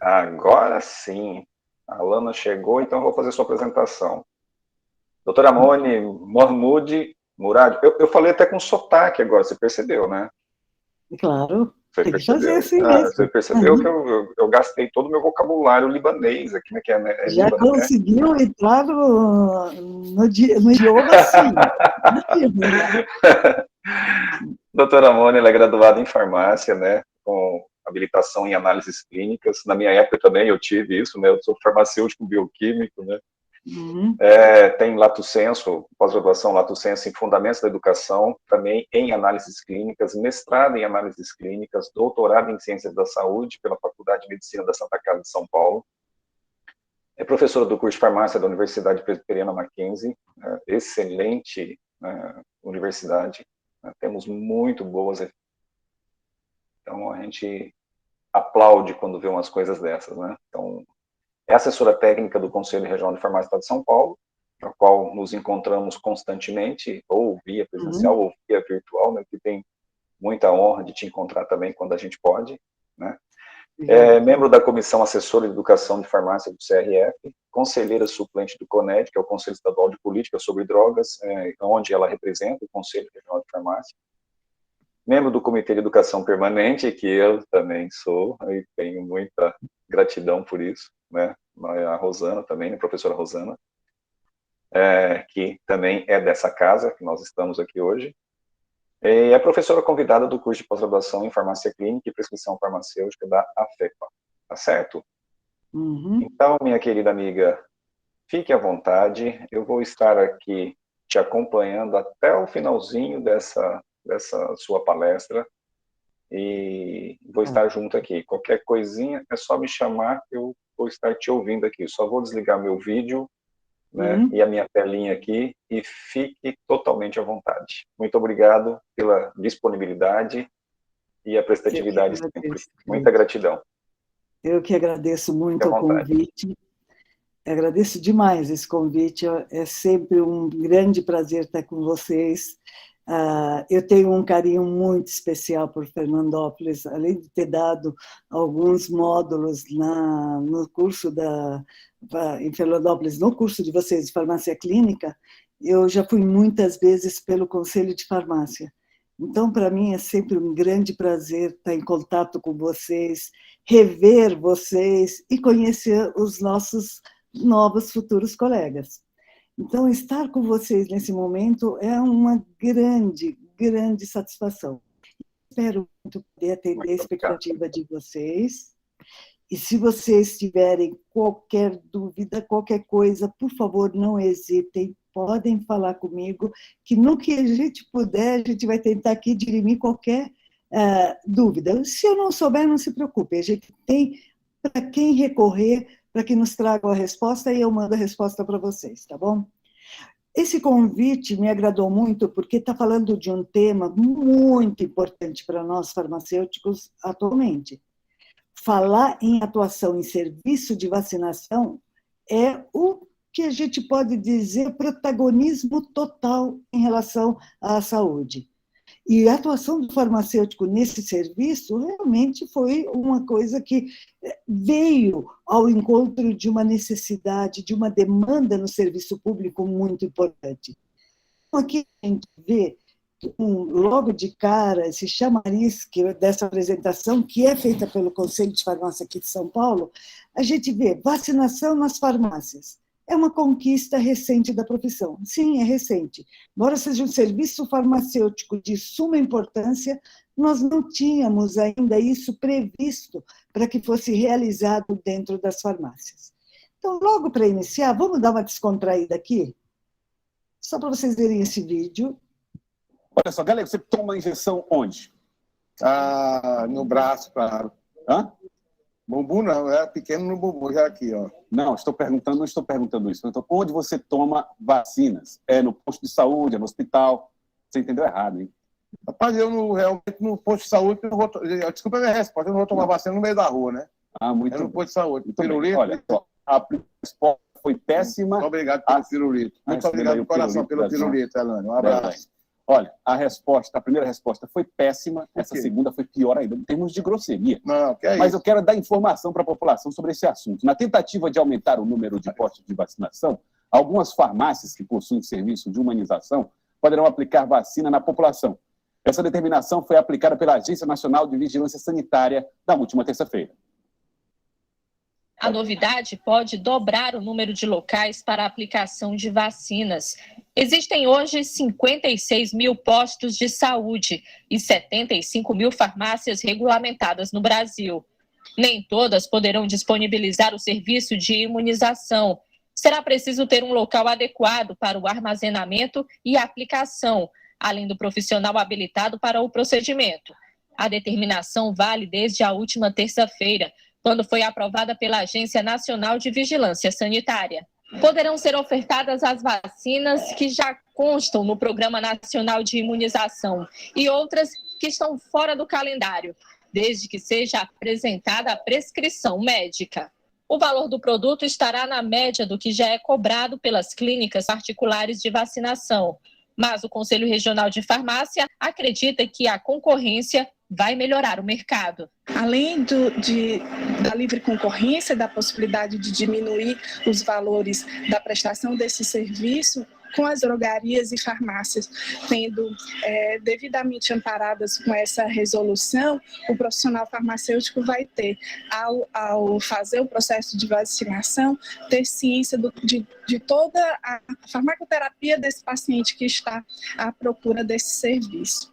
Agora sim. A Alana chegou, então eu vou fazer sua apresentação. Doutora Mone Mahmoud Murad. Eu falei até com sotaque agora, você percebeu, né? Claro, Você tem que percebeu? fazer assim mesmo. Você percebeu que eu gastei todo o meu vocabulário libanês aqui, né? Que é Já Líbano, né? conseguiu entrar no idioma assim. Doutora Mônica, ela é graduada em farmácia, né? Com habilitação em análises clínicas. Na minha época também eu tive isso, né? Eu sou farmacêutico bioquímico, né? Tem lato sensu, pós-graduação lato sensu em fundamentos da educação, também em análises clínicas, mestrado em análises clínicas, doutorado em ciências da saúde pela Faculdade de Medicina da Santa Casa de São Paulo. É professora do curso de farmácia da Universidade Presbiteriana Mackenzie, excelente universidade, temos muito boas. Então a gente aplaude quando vê umas coisas dessas, né? Então, é assessora técnica do Conselho Regional de Farmácia do Estado de São Paulo, na qual nos encontramos constantemente, ou via presencial, ou via virtual, né? Que tem muita honra de te encontrar também quando a gente pode, né? É membro da Comissão Assessora de Educação de Farmácia do CRF, conselheira suplente do CONED, que é o Conselho Estadual de Política sobre Drogas, onde ela representa o Conselho Regional de Farmácia. Membro do Comitê de Educação Permanente, que eu também sou, e tenho muita gratidão por isso, né? A Rosana também, a professora Rosana, que também é dessa casa, que nós estamos aqui hoje. E é professora convidada do curso de pós-graduação em Farmácia Clínica e Prescrição Farmacêutica da AFEPA, tá certo? Então, minha querida amiga, fique à vontade, eu vou estar aqui te acompanhando até o finalzinho dessa sua palestra, e vou estar junto aqui. Qualquer coisinha é só me chamar, eu vou estar te ouvindo aqui. Só vou desligar meu vídeo, né, e a minha telinha aqui, e fique totalmente à vontade. Muito obrigado pela disponibilidade e a prestatividade sempre. Muita gratidão. Eu que agradeço muito o convite. Agradeço demais esse convite. É sempre um grande prazer estar com vocês. Eu tenho um carinho muito especial por Fernandópolis, além de ter dado alguns módulos no curso em Fernandópolis, no curso de vocês de farmácia clínica, eu já fui muitas vezes pelo Conselho de Farmácia. Então, para mim, é sempre um grande prazer estar em contato com vocês, rever vocês e conhecer os nossos novos futuros colegas. Então, estar com vocês nesse momento é uma grande, grande satisfação. Espero muito poder atender a expectativa de vocês. E se vocês tiverem qualquer dúvida, qualquer coisa, por favor, não hesitem, podem falar comigo, que no que a gente puder, a gente vai tentar aqui dirimir qualquer dúvida. Se eu não souber, não se preocupe, a gente tem para quem recorrer, para que nos tragam a resposta, e eu mando a resposta para vocês, tá bom? Esse convite me agradou muito, porque está falando de um tema muito importante para nós farmacêuticos atualmente. Falar em atuação em serviço de vacinação é o que a gente pode dizer protagonismo total em relação à saúde. E a atuação do farmacêutico nesse serviço realmente foi uma coisa que veio ao encontro de uma necessidade, de uma demanda no serviço público muito importante. Então, aqui a gente vê, logo de cara, esse chamariz dessa apresentação, que é feita pelo Conselho de Farmácia aqui de São Paulo, a gente vê vacinação nas farmácias. É uma conquista recente da profissão. Sim, é recente. Embora seja um serviço farmacêutico de suma importância, nós não tínhamos ainda isso previsto para que fosse realizado dentro das farmácias. Então, logo para iniciar, vamos dar uma descontraída aqui? Só para vocês verem esse vídeo. Olha só, galera, você toma a injeção onde? No braço, claro. Hã? Bumbum não, era pequeno no bumbum, já aqui, ó. Não estou perguntando isso. Então, onde você toma vacinas? É no posto de saúde, é no hospital? Você entendeu errado, hein? Rapaz, realmente no posto de saúde, desculpa a minha resposta, eu não vou tomar vacina no meio da rua, né? Muito no posto de saúde. Muito pirulito. Olha, a resposta foi péssima. Muito obrigado pelo pirulito. Muito obrigado de coração pelo pirulito, Elane. Um abraço. Olha, a primeira resposta foi péssima, essa segunda foi pior ainda, em termos de grosseria. Não, que é Mas isso? eu quero dar informação para a população sobre esse assunto. Na tentativa de aumentar o número de postos de vacinação, algumas farmácias que possuem serviço de humanização poderão aplicar vacina na população. Essa determinação foi aplicada pela Agência Nacional de Vigilância Sanitária na última terça-feira. A novidade pode dobrar o número de locais para a aplicação de vacinas. Existem hoje 56 mil postos de saúde e 75 mil farmácias regulamentadas no Brasil. Nem todas poderão disponibilizar o serviço de imunização. Será preciso ter um local adequado para o armazenamento e aplicação, além do profissional habilitado para o procedimento. A determinação vale desde a última terça-feira, quando foi aprovada pela Agência Nacional de Vigilância Sanitária. Poderão ser ofertadas as vacinas que já constam no Programa Nacional de Imunização e outras que estão fora do calendário, desde que seja apresentada a prescrição médica. O valor do produto estará na média do que já é cobrado pelas clínicas particulares de vacinação, mas o Conselho Regional de Farmácia acredita que a concorrência vai melhorar o mercado. Além da livre concorrência, da possibilidade de diminuir os valores da prestação desse serviço, com as drogarias e farmácias tendo devidamente amparadas com essa resolução, o profissional farmacêutico vai ter, ao fazer o processo de vacinação, ter ciência de toda a farmacoterapia desse paciente que está à procura desse serviço.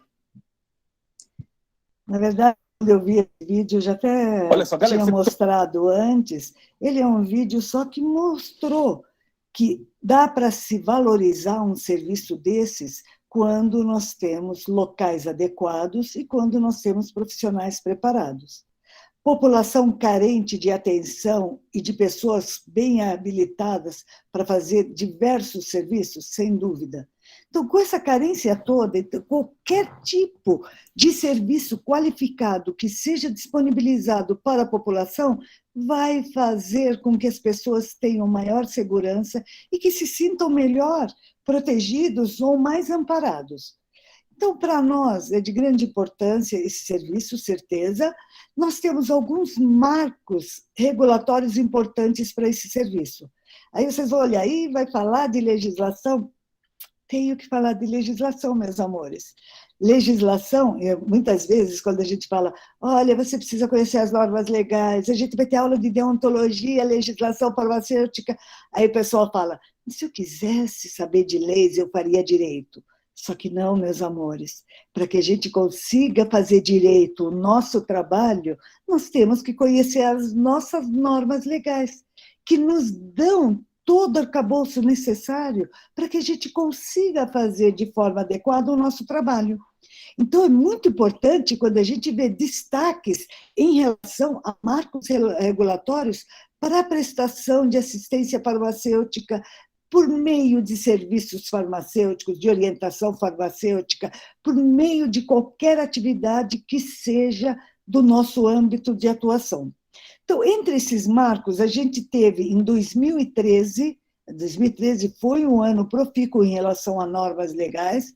Na verdade, quando eu vi esse vídeo, eu já até tinha mostrado antes, ele é um vídeo só que mostrou que dá para se valorizar um serviço desses quando nós temos locais adequados e quando nós temos profissionais preparados. População carente de atenção e de pessoas bem habilitadas para fazer diversos serviços, sem dúvida. Então, com essa carência toda, qualquer tipo de serviço qualificado que seja disponibilizado para a população vai fazer com que as pessoas tenham maior segurança e que se sintam melhor protegidos ou mais amparados. Então, para nós, é de grande importância esse serviço, certeza. Nós temos alguns marcos regulatórios importantes para esse serviço. Aí vocês vão olhar aí, vai falar de legislação. Tenho que falar de legislação, meus amores. Legislação, muitas vezes, quando a gente fala, olha, você precisa conhecer as normas legais, a gente vai ter aula de deontologia, legislação farmacêutica, aí o pessoal fala, se eu quisesse saber de leis, eu faria direito. Só que não, meus amores, para que a gente consiga fazer direito o nosso trabalho, nós temos que conhecer as nossas normas legais, que nos dão todo o arcabouço necessário para que a gente consiga fazer de forma adequada o nosso trabalho. Então, é muito importante quando a gente vê destaques em relação a marcos regulatórios para a prestação de assistência farmacêutica por meio de serviços farmacêuticos, de orientação farmacêutica, por meio de qualquer atividade que seja do nosso âmbito de atuação. Então, entre esses marcos, a gente teve, em 2013 foi um ano profícuo em relação a normas legais,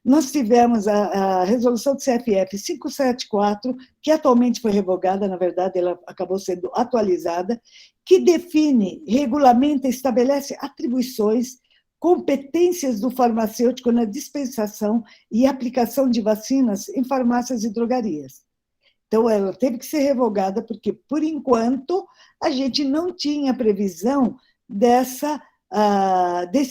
nós tivemos a resolução do CFF 574, que atualmente foi revogada, na verdade, ela acabou sendo atualizada, que define, regulamenta, estabelece atribuições, competências do farmacêutico na dispensação e aplicação de vacinas em farmácias e drogarias. Então, ela teve que ser revogada, porque, por enquanto, a gente não tinha previsão desse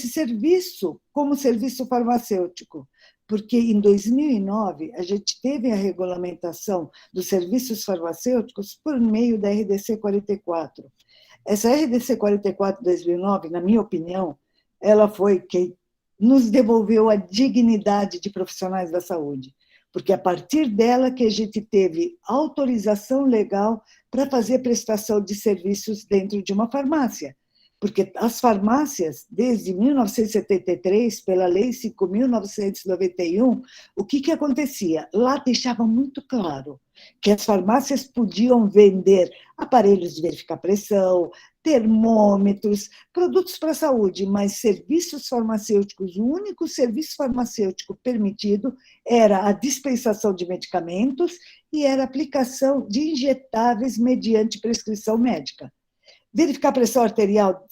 serviço como serviço farmacêutico, porque em 2009 a gente teve a regulamentação dos serviços farmacêuticos por meio da RDC 44. Essa RDC 44 de 2009, na minha opinião, ela foi quem nos devolveu a dignidade de profissionais da saúde, porque a partir dela que a gente teve autorização legal para fazer prestação de serviços dentro de uma farmácia. Porque as farmácias, desde 1973, pela Lei 5.991, o que acontecia? Lá deixava muito claro que as farmácias podiam vender aparelhos de verificar pressão, termômetros, produtos para a saúde, mas serviços farmacêuticos, o único serviço farmacêutico permitido era a dispensação de medicamentos e era a aplicação de injetáveis mediante prescrição médica. Verificar a pressão arterial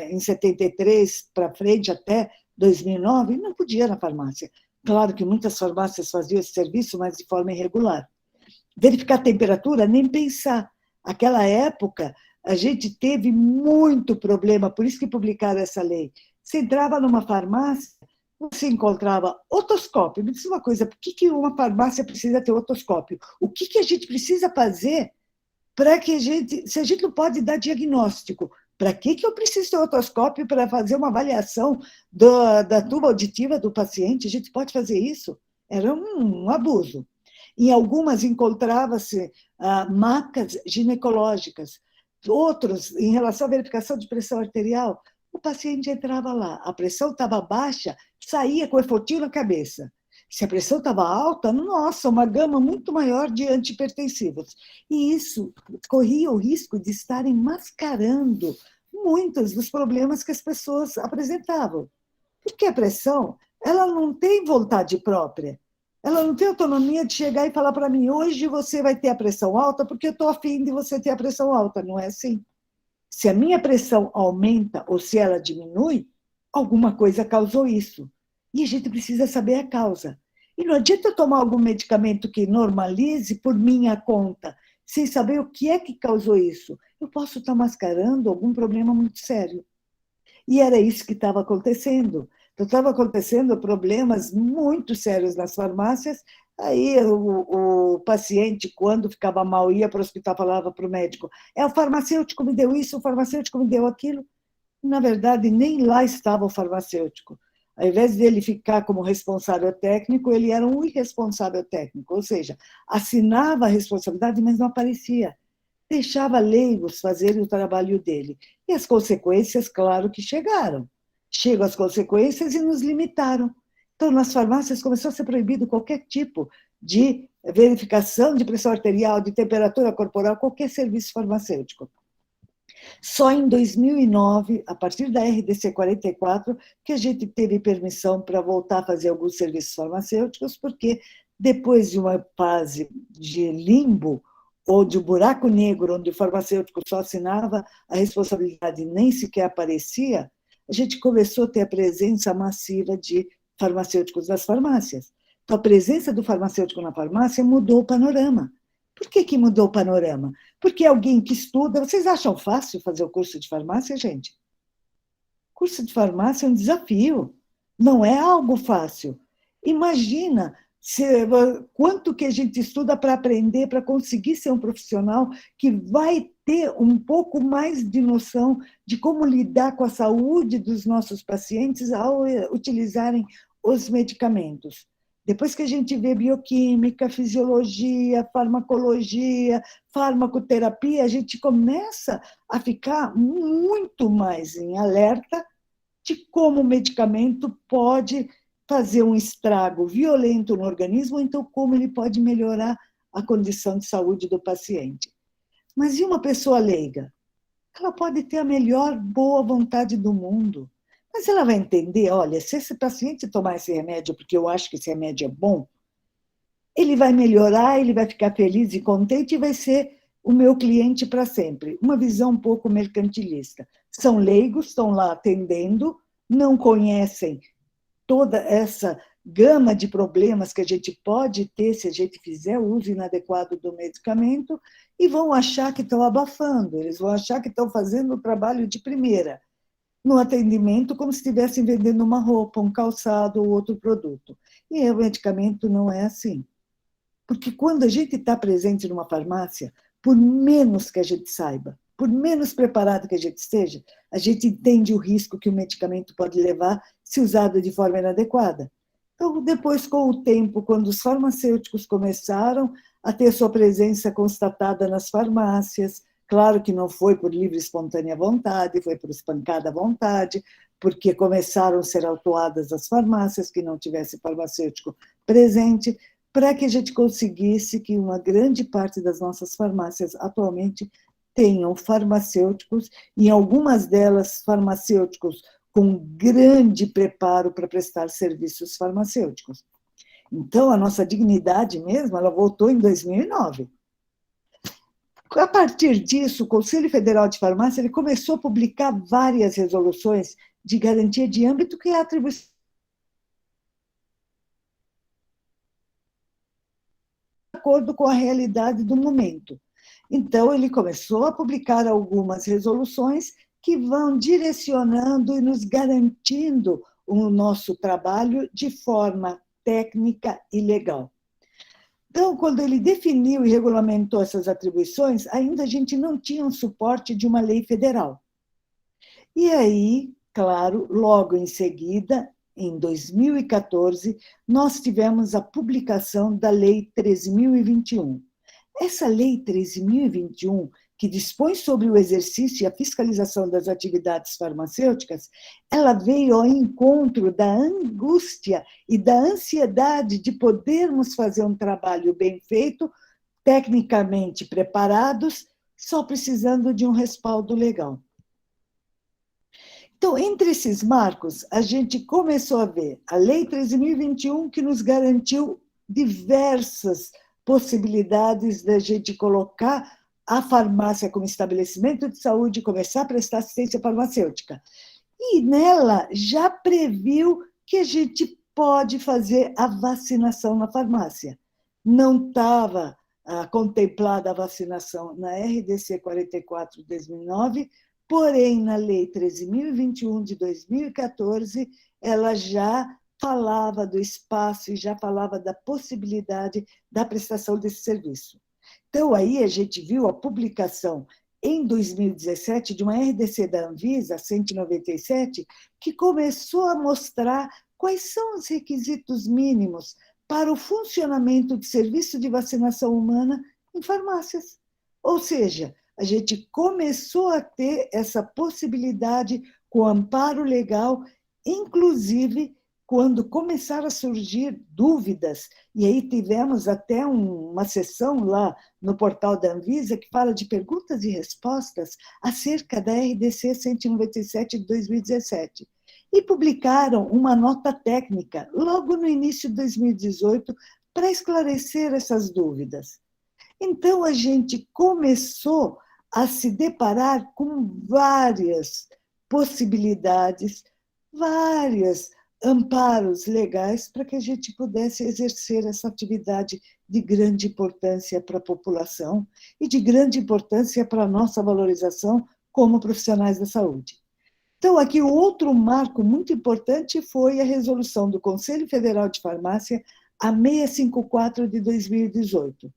em 73 para frente, até 2009, não podia na farmácia. Claro que muitas farmácias faziam esse serviço, mas de forma irregular. Verificar a temperatura, nem pensar. Aquela época, a gente teve muito problema, por isso que publicaram essa lei. Você entrava numa farmácia, você encontrava otoscópio. Me diz uma coisa, por que uma farmácia precisa ter otoscópio? O que a gente precisa fazer para que se a gente não pode dar diagnóstico, para que eu preciso ter otoscópio para fazer uma avaliação da tuba auditiva do paciente? A gente pode fazer isso? Era um abuso. Em algumas encontrava-se macas ginecológicas, outros, em relação à verificação de pressão arterial, o paciente entrava lá, a pressão estava baixa, saía com efeito na cabeça. Se a pressão estava alta, nossa, uma gama muito maior de antihipertensivos. E isso corria o risco de estarem mascarando muitos dos problemas que as pessoas apresentavam. Porque a pressão, ela não tem vontade própria. Ela não tem autonomia de chegar e falar para mim, hoje você vai ter a pressão alta porque eu estou afim de você ter a pressão alta. Não é assim. Se a minha pressão aumenta ou se ela diminui, alguma coisa causou isso. E a gente precisa saber a causa. E não adianta eu tomar algum medicamento que normalize por minha conta, sem saber o que é que causou isso. Eu posso estar mascarando algum problema muito sério. E era isso que estava acontecendo. Então, estava acontecendo problemas muito sérios nas farmácias. Aí o paciente, quando ficava mal, ia para o hospital, falava para o médico, o farmacêutico me deu isso, o farmacêutico me deu aquilo. Na verdade, nem lá estava o farmacêutico. Ao invés dele ficar como responsável técnico, ele era um irresponsável técnico, ou seja, assinava a responsabilidade, mas não aparecia. Deixava leigos fazerem o trabalho dele. E as consequências, claro que chegaram. Chegam as consequências e nos limitaram. Então, nas farmácias começou a ser proibido qualquer tipo de verificação de pressão arterial, de temperatura corporal, qualquer serviço farmacêutico. Só em 2009, a partir da RDC 44, que a gente teve permissão para voltar a fazer alguns serviços farmacêuticos, porque depois de uma fase de limbo, ou de um buraco negro, onde o farmacêutico só assinava a responsabilidade e nem sequer aparecia, a gente começou a ter a presença massiva de farmacêuticos nas farmácias. Então, a presença do farmacêutico na farmácia mudou o panorama. Por que mudou o panorama? Porque alguém que estuda... Vocês acham fácil fazer o curso de farmácia, gente? O curso de farmácia é um desafio. Não é algo fácil. Imagina quanto que a gente estuda para aprender, para conseguir ser um profissional que vai ter um pouco mais de noção de como lidar com a saúde dos nossos pacientes ao utilizarem os medicamentos. Depois que a gente vê bioquímica, fisiologia, farmacologia, farmacoterapia, a gente começa a ficar muito mais em alerta de como o medicamento pode fazer um estrago violento no organismo, então como ele pode melhorar a condição de saúde do paciente. Mas e uma pessoa leiga? Ela pode ter a melhor boa vontade do mundo, mas ela vai entender, olha, se esse paciente tomar esse remédio, porque eu acho que esse remédio é bom, ele vai melhorar, ele vai ficar feliz e contente e vai ser o meu cliente para sempre. Uma visão um pouco mercantilista. São leigos, estão lá atendendo, não conhecem toda essa gama de problemas que a gente pode ter se a gente fizer o uso inadequado do medicamento e vão achar que estão abafando, eles vão achar que estão fazendo o trabalho de primeira, no atendimento como se estivessem vendendo uma roupa, um calçado ou outro produto. E o medicamento não é assim. Porque quando a gente está presente numa farmácia, por menos que a gente saiba, por menos preparado que a gente esteja, a gente entende o risco que o medicamento pode levar se usado de forma inadequada. Então, depois, com o tempo, quando os farmacêuticos começaram a ter sua presença constatada nas farmácias, Claro que não foi por livre e espontânea vontade, foi por espancada vontade, porque começaram a ser autuadas as farmácias que não tivesse farmacêutico presente, para que a gente conseguisse que uma grande parte das nossas farmácias atualmente tenham farmacêuticos, e algumas delas farmacêuticos com grande preparo para prestar serviços farmacêuticos. Então, a nossa dignidade mesmo, ela voltou em 2009. A partir disso, o Conselho Federal de Farmácia ele começou a publicar várias resoluções de garantia de âmbito que é a atribuição de acordo com a realidade do momento. Então, ele começou a publicar algumas resoluções que vão direcionando e nos garantindo o nosso trabalho de forma técnica e legal. Então, quando ele definiu e regulamentou essas atribuições, ainda a gente não tinha um suporte de uma lei federal. E aí, claro, logo em seguida, em 2014, nós tivemos a publicação da Lei 13.021. Essa Lei 13.021, que dispõe sobre o exercício e a fiscalização das atividades farmacêuticas, ela veio ao encontro da angústia e da ansiedade de podermos fazer um trabalho bem feito, tecnicamente preparados, só precisando de um respaldo legal. Então, entre esses marcos, a gente começou a ver a Lei 13.021, que nos garantiu diversas possibilidades da gente colocar a farmácia como estabelecimento de saúde e começar a prestar assistência farmacêutica. E nela já previu que a gente pode fazer a vacinação na farmácia. Não estava contemplada a vacinação na RDC 44 de 2009, porém, na Lei 13.021 de 2014, ela já falava do espaço e já falava da possibilidade da prestação desse serviço. Então, aí a gente viu a publicação em 2017 de uma RDC da Anvisa, 197, que começou a mostrar quais são os requisitos mínimos para o funcionamento de serviço de vacinação humana em farmácias. Ou seja, a gente começou a ter essa possibilidade com amparo legal, inclusive quando começaram a surgir dúvidas, e aí tivemos até uma sessão lá no portal da Anvisa que fala de perguntas e respostas acerca da RDC 197 de 2017. E publicaram uma nota técnica logo no início de 2018 para esclarecer essas dúvidas. Então, a gente começou a se deparar com várias possibilidades, várias amparos legais para que a gente pudesse exercer essa atividade de grande importância para a população e de grande importância para a nossa valorização como profissionais da saúde. Então, aqui o outro marco muito importante foi a resolução do Conselho Federal de Farmácia, a 654 de 2018.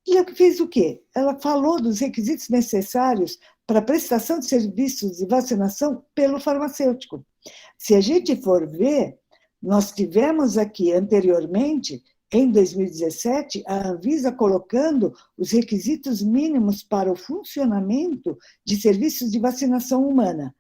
E ela fez o quê? Ela falou dos requisitos necessários para a prestação de serviços de vacinação pelo farmacêutico. Se a gente for ver, nós tivemos aqui anteriormente, em 2017, a Anvisa colocando os requisitos mínimos para o funcionamento de serviços de vacinação humana.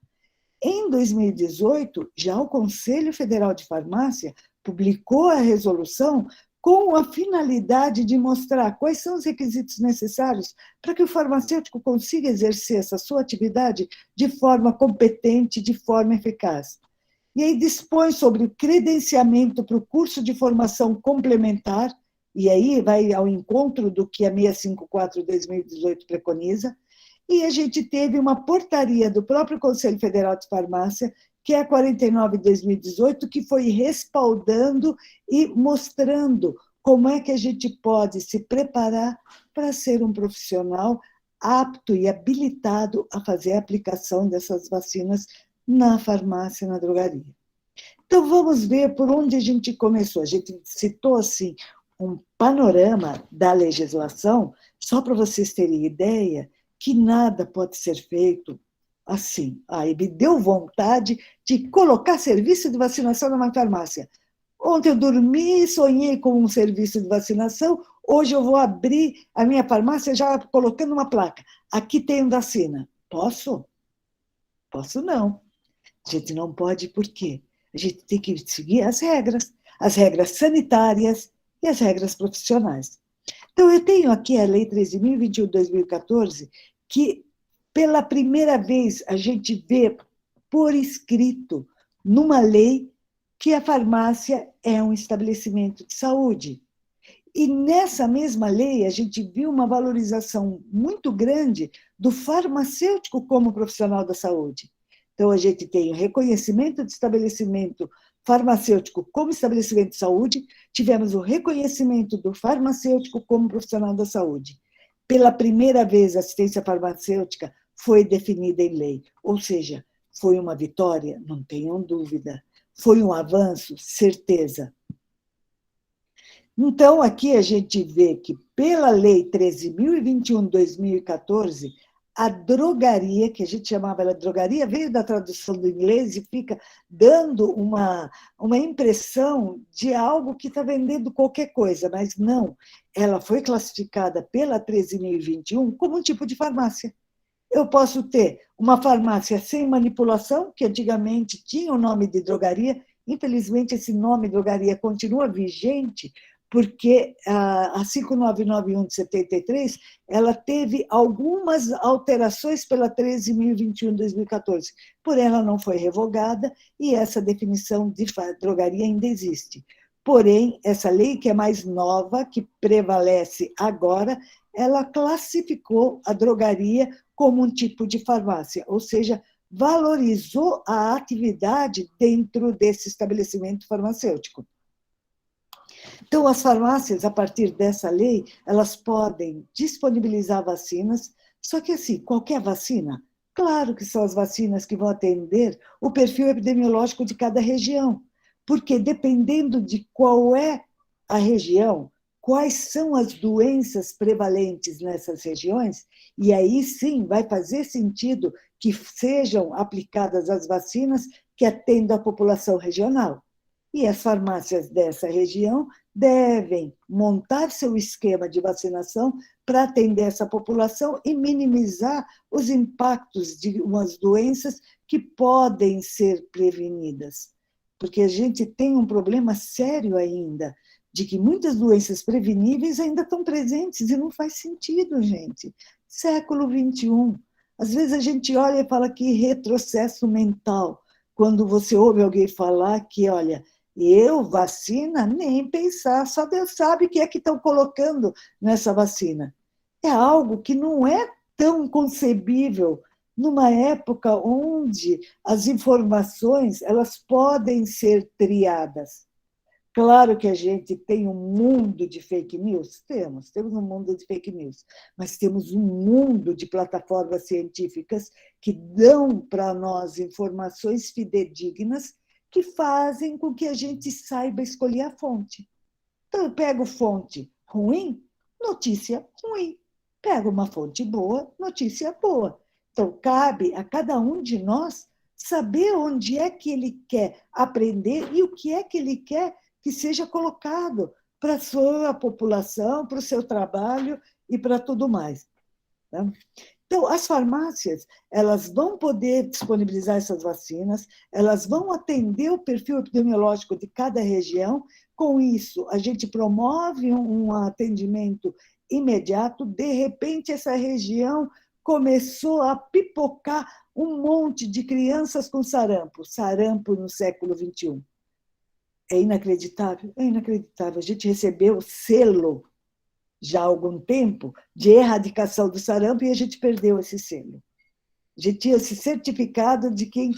Em 2018, já o Conselho Federal de Farmácia publicou a resolução com a finalidade de mostrar quais são os requisitos necessários para que o farmacêutico consiga exercer essa sua atividade de forma competente, de forma eficaz. E aí dispõe sobre o credenciamento para o curso de formação complementar, e aí vai ao encontro do que a 654 de 2018 preconiza, e a gente teve uma portaria do próprio Conselho Federal de Farmácia, que é a 49 de 2018, que foi respaldando e mostrando como é que a gente pode se preparar para ser um profissional apto e habilitado a fazer a aplicação dessas vacinas na farmácia, na drogaria. Então, vamos ver por onde a gente começou. A gente citou, assim, um panorama da legislação, só para vocês terem ideia, que nada pode ser feito assim. Aí me deu vontade de colocar serviço de vacinação numa farmácia. Ontem eu dormi, sonhei com um serviço de vacinação, hoje eu vou abrir a minha farmácia já colocando uma placa. Aqui tem vacina. Posso? Posso não. A gente não pode por quê? A gente tem que seguir as regras sanitárias e as regras profissionais. Então, eu tenho aqui a Lei 13.021/2014, que, pela primeira vez, a gente vê por escrito, numa lei, que a farmácia é um estabelecimento de saúde. E nessa mesma lei, a gente viu uma valorização muito grande do farmacêutico como profissional da saúde. Então, a gente tem o reconhecimento de estabelecimento farmacêutico como estabelecimento de saúde, tivemos o reconhecimento do farmacêutico como profissional da saúde. Pela primeira vez, a assistência farmacêutica foi definida em lei, ou seja, foi uma vitória, não tenham dúvida. Foi um avanço, certeza. Então, aqui a gente vê que, pela Lei 13.021/2014, a drogaria, que a gente chamava ela de drogaria, veio da tradução do inglês e fica dando uma impressão de algo que está vendendo qualquer coisa, mas não. Ela foi classificada pela 13.021 como um tipo de farmácia. Eu posso ter uma farmácia sem manipulação, que antigamente tinha o nome de drogaria, infelizmente esse nome drogaria continua vigente, porque a 5991 de 73, ela teve algumas alterações pela 13.021/2014, porém ela não foi revogada e essa definição de drogaria ainda existe. Porém, essa lei que é mais nova, que prevalece agora, ela classificou a drogaria como um tipo de farmácia, ou seja, valorizou a atividade dentro desse estabelecimento farmacêutico. Então, as farmácias, a partir dessa lei, elas podem disponibilizar vacinas, só que assim, qualquer vacina, claro que são as vacinas que vão atender o perfil epidemiológico de cada região, porque dependendo de qual é a região, quais são as doenças prevalentes nessas regiões, e aí sim vai fazer sentido que sejam aplicadas as vacinas que atendam a população regional. E as farmácias dessa região devem montar seu esquema de vacinação para atender essa população e minimizar os impactos de umas doenças que podem ser prevenidas. Porque a gente tem um problema sério ainda, de que muitas doenças preveníveis ainda estão presentes e não faz sentido, gente. Século XXI. Às vezes a gente olha e fala que retrocesso mental, quando você ouve alguém falar que, olha, vacina, nem pensar, só Deus sabe o que é que estão colocando nessa vacina. É algo que não é tão concebível numa época onde as informações elas podem ser triadas. Claro que a gente tem um mundo de fake news, temos um mundo de fake news, mas temos um mundo de plataformas científicas que dão para nós informações fidedignas que fazem com que a gente saiba escolher a fonte. Então, eu pego fonte ruim, notícia ruim. Pego uma fonte boa, notícia boa. Então, cabe a cada um de nós saber onde é que ele quer aprender e o que é que ele quer que seja colocado para a sua população, para o seu trabalho e para tudo mais. Tá? Então, as farmácias elas vão poder disponibilizar essas vacinas, elas vão atender o perfil epidemiológico de cada região. Com isso, a gente promove um atendimento imediato. De repente, essa região começou a pipocar um monte de crianças com sarampo no século XXI. É inacreditável? É inacreditável. A gente recebeu o selo já há algum tempo de erradicação do sarampo e a gente perdeu esse selo. A gente tinha esse certificado de quem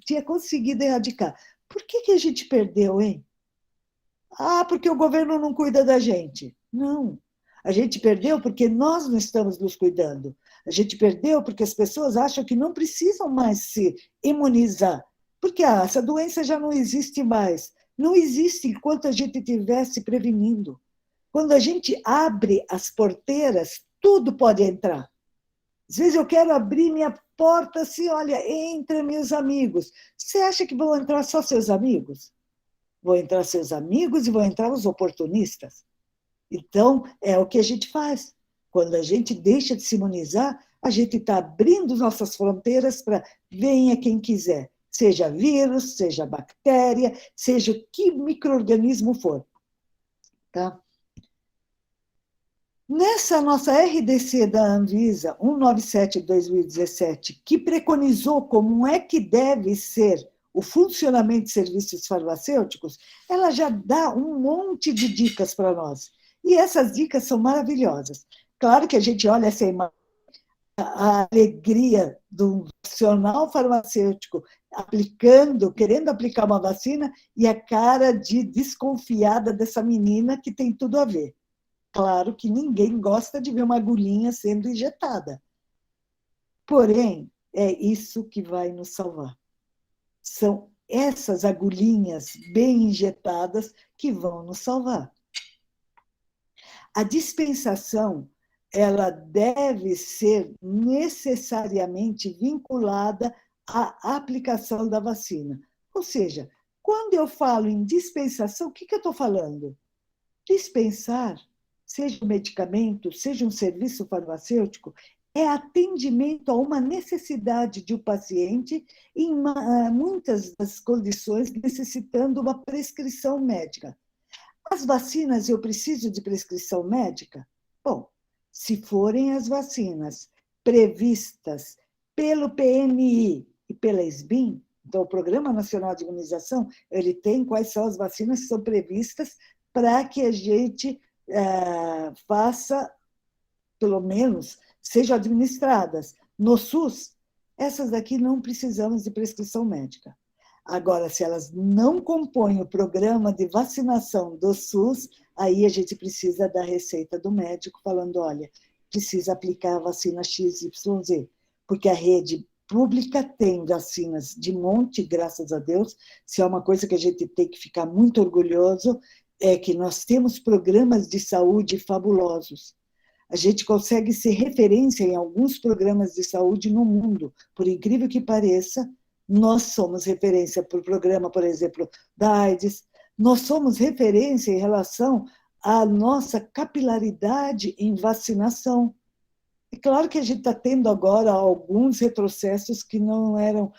tinha conseguido erradicar. Por que a gente perdeu, hein? Porque o governo não cuida da gente. Não. A gente perdeu porque nós não estamos nos cuidando. A gente perdeu porque as pessoas acham que não precisam mais se imunizar. Porque essa doença já não existe mais. Não existe enquanto a gente estivesse prevenindo. Quando a gente abre as porteiras, tudo pode entrar. Às vezes eu quero abrir minha porta assim, olha, entra meus amigos. Você acha que vão entrar só seus amigos? vão entrar seus amigos e vão entrar os oportunistas. Então, é o que a gente faz. Quando a gente deixa de se imunizar, a gente está abrindo nossas fronteiras para venha quem quiser, seja vírus, seja bactéria, seja o que micro-organismo for. Tá? Nessa nossa RDC da Anvisa 197/2017, que preconizou como é que deve ser o funcionamento de serviços farmacêuticos, ela já dá um monte de dicas para nós. E essas dicas são maravilhosas. Claro que a gente olha essa imagem, a alegria do profissional farmacêutico querendo aplicar uma vacina, e a cara de desconfiada dessa menina que tem tudo a ver. Claro que ninguém gosta de ver uma agulhinha sendo injetada. Porém, é isso que vai nos salvar. São essas agulhinhas bem injetadas que vão nos salvar. A dispensação, ela deve ser necessariamente vinculada à aplicação da vacina. Ou seja, quando eu falo em dispensação, o que eu estou falando? Dispensar, seja um medicamento, seja um serviço farmacêutico, é atendimento a uma necessidade de um paciente em muitas das condições necessitando uma prescrição médica. As vacinas, eu preciso de prescrição médica? Bom, se forem as vacinas previstas pelo PNI e pela SBIM, então o Programa Nacional de Imunização, ele tem quais são as vacinas que são previstas para que a gente faça, pelo menos, sejam administradas. No SUS, essas daqui não precisamos de prescrição médica. Agora, se elas não compõem o programa de vacinação do SUS, aí a gente precisa da receita do médico, falando, olha, precisa aplicar a vacina XYZ, porque a rede pública tem vacinas de monte, graças a Deus. Se é uma coisa que a gente tem que ficar muito orgulhoso, é que nós temos programas de saúde fabulosos. A gente consegue ser referência em alguns programas de saúde no mundo. Por incrível que pareça, nós somos referência para o programa, por exemplo, da AIDS. Nós somos referência em relação à nossa capilaridade em vacinação. É claro que a gente está tendo agora alguns retrocessos que não eram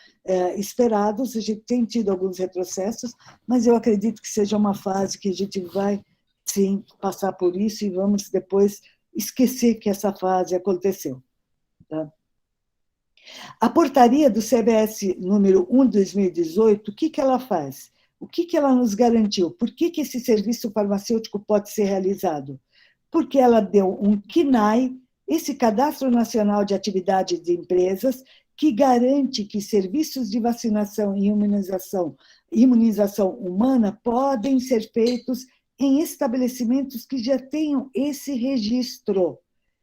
esperados, a gente tem tido alguns retrocessos, mas eu acredito que seja uma fase que a gente vai, sim, passar por isso e vamos depois esquecer que essa fase aconteceu. Tá? A portaria do CBS número 1/2018, o que ela faz? O que ela nos garantiu? Por que esse serviço farmacêutico pode ser realizado? Porque ela deu um CNAE, esse Cadastro Nacional de Atividade de Empresas, que garante que serviços de vacinação e imunização humana podem ser feitos em estabelecimentos que já tenham esse registro.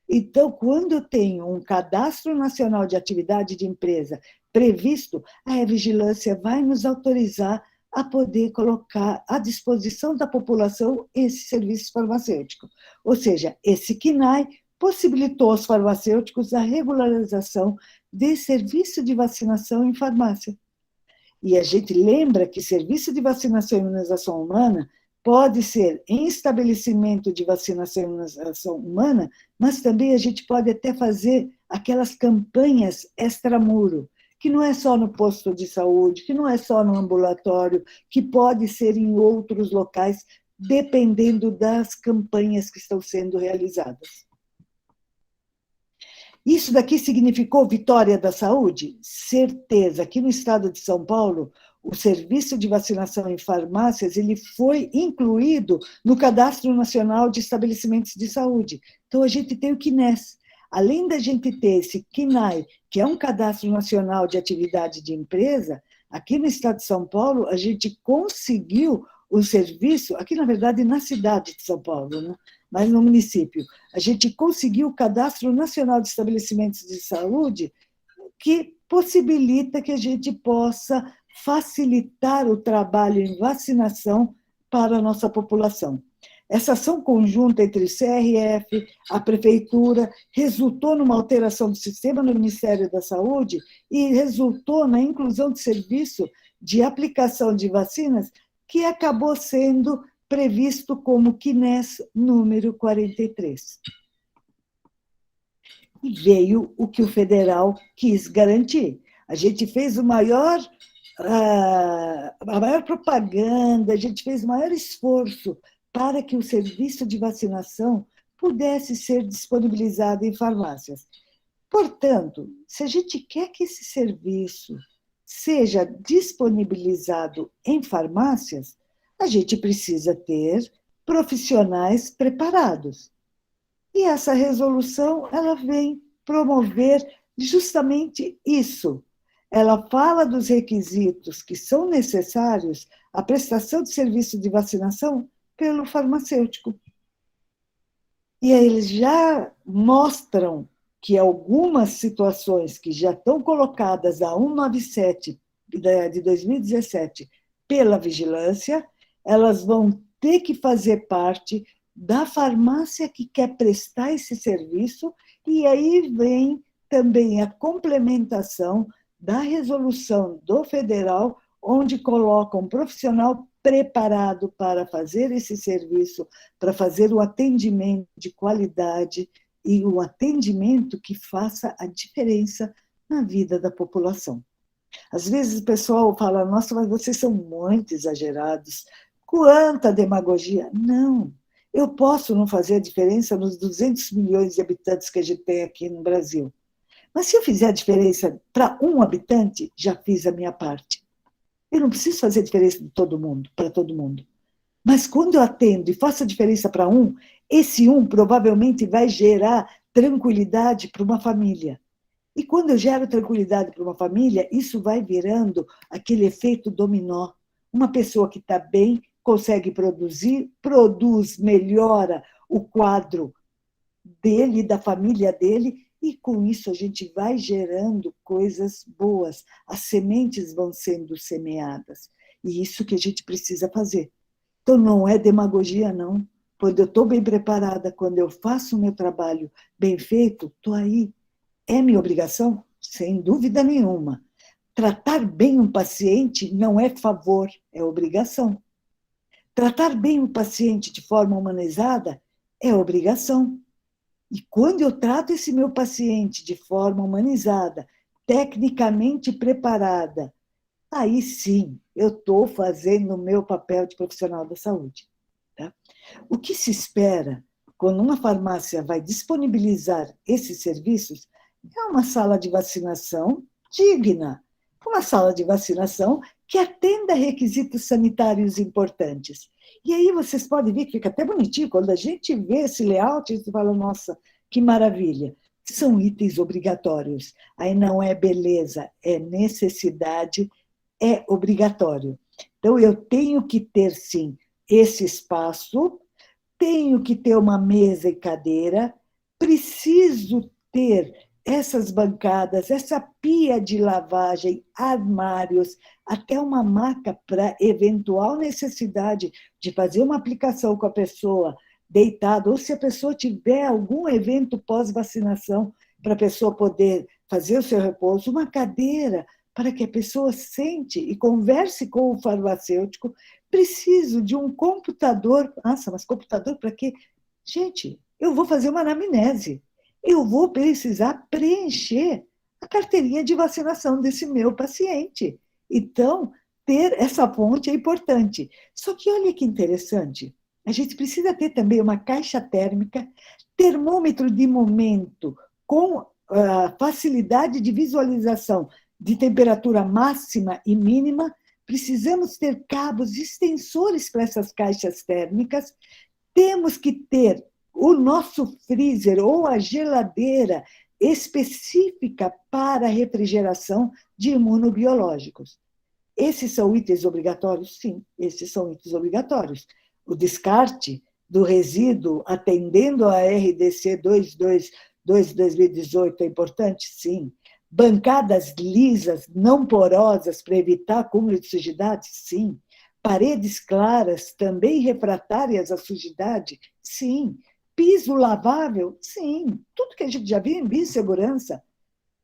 Então, quando eu tenho um Cadastro Nacional de Atividade de Empresa previsto, a E-Vigilância vai nos autorizar a poder colocar à disposição da população esse serviço farmacêutico. Ou seja, esse CNAE possibilitou aos farmacêuticos a regularização de serviço de vacinação em farmácia. E a gente lembra que serviço de vacinação e imunização humana pode ser em estabelecimento de vacinação e imunização humana, mas também a gente pode até fazer aquelas campanhas extramuro, que não é só no posto de saúde, que não é só no ambulatório, que pode ser em outros locais, dependendo das campanhas que estão sendo realizadas. Isso daqui significou vitória da saúde? Certeza. Aqui no estado de São Paulo, o serviço de vacinação em farmácias ele foi incluído no Cadastro Nacional de Estabelecimentos de Saúde. Então, a gente tem o CNES. Além da gente ter esse CNAE, que é um Cadastro Nacional de Atividade de Empresa, aqui no estado de São Paulo, a gente conseguiu o serviço, aqui, na verdade, na cidade de São Paulo, né? Mas no município, a gente conseguiu o Cadastro Nacional de Estabelecimentos de Saúde, que possibilita que a gente possa facilitar o trabalho em vacinação para a nossa população. Essa ação conjunta entre o CRF, a Prefeitura, resultou numa alteração do sistema no Ministério da Saúde e resultou na inclusão de serviço de aplicação de vacinas que acabou sendo previsto como CNES número 43. E veio o que o federal quis garantir. A gente fez a maior propaganda, a gente fez o maior esforço para que o serviço de vacinação pudesse ser disponibilizado em farmácias. Portanto, se a gente quer que esse serviço seja disponibilizado em farmácias, a gente precisa ter profissionais preparados. E essa resolução, ela vem promover justamente isso. Ela fala dos requisitos que são necessários à prestação de serviço de vacinação pelo farmacêutico. E eles já mostram que algumas situações que já estão colocadas a 197 de 2017 pela vigilância, elas vão ter que fazer parte da farmácia que quer prestar esse serviço, e aí vem também a complementação da resolução do federal, onde coloca um profissional preparado para fazer esse serviço, para fazer o atendimento de qualidade e o atendimento que faça a diferença na vida da população. Às vezes o pessoal fala, nossa, mas vocês são muito exagerados, quanta demagogia. Não, eu posso não fazer a diferença nos 200 milhões de habitantes que a gente tem aqui no Brasil. Mas se eu fizer a diferença para um habitante, já fiz a minha parte. Eu não preciso fazer a diferença de todo mundo, para todo mundo. Mas quando eu atendo e faço a diferença para um, esse um provavelmente vai gerar tranquilidade para uma família. E quando eu gero tranquilidade para uma família, isso vai virando aquele efeito dominó. Uma pessoa que está bem, consegue produzir, produz, melhora o quadro dele, da família dele, e com isso a gente vai gerando coisas boas. As sementes vão sendo semeadas. E isso que a gente precisa fazer. Então, não é demagogia, não. Quando eu estou bem preparada, quando eu faço o meu trabalho bem feito, estou aí. É minha obrigação? Sem dúvida nenhuma. Tratar bem um paciente não é favor, é obrigação. Tratar bem o paciente de forma humanizada é obrigação. E quando eu trato esse meu paciente de forma humanizada, tecnicamente preparada, aí sim eu estou fazendo o meu papel de profissional da saúde. Tá? O que se espera quando uma farmácia vai disponibilizar esses serviços é uma sala de vacinação digna, uma sala de vacinação que atenda a requisitos sanitários importantes. E aí vocês podem ver que fica até bonitinho, quando a gente vê esse layout, a gente fala, nossa, que maravilha. São itens obrigatórios. Aí não é beleza, é necessidade, é obrigatório. Então, eu tenho que ter, sim, esse espaço, tenho que ter uma mesa e cadeira, preciso ter essas bancadas, essa pia de lavagem, armários, até uma maca para eventual necessidade de fazer uma aplicação com a pessoa deitada, ou se a pessoa tiver algum evento pós-vacinação, para a pessoa poder fazer o seu repouso, uma cadeira para que a pessoa sente e converse com o farmacêutico. Preciso de um computador. Nossa, mas computador para quê? Gente, eu vou fazer uma anamnese. Eu vou precisar preencher a carteirinha de vacinação desse meu paciente. Então, ter essa fonte é importante. Só que olha que interessante, a gente precisa ter também uma caixa térmica, termômetro de momento com facilidade de visualização de temperatura máxima e mínima. Precisamos ter cabos extensores para essas caixas térmicas. Temos que ter o nosso freezer ou a geladeira específica para refrigeração de imunobiológicos. Esses são itens obrigatórios? Sim, esses são itens obrigatórios. O descarte do resíduo atendendo a RDC 222/2018 é importante? Sim. Bancadas lisas, não porosas, para evitar acúmulo de sujidade? Sim. Paredes claras, também refratárias à sujidade? Sim. Piso lavável? Sim. Tudo que a gente já viu em biossegurança,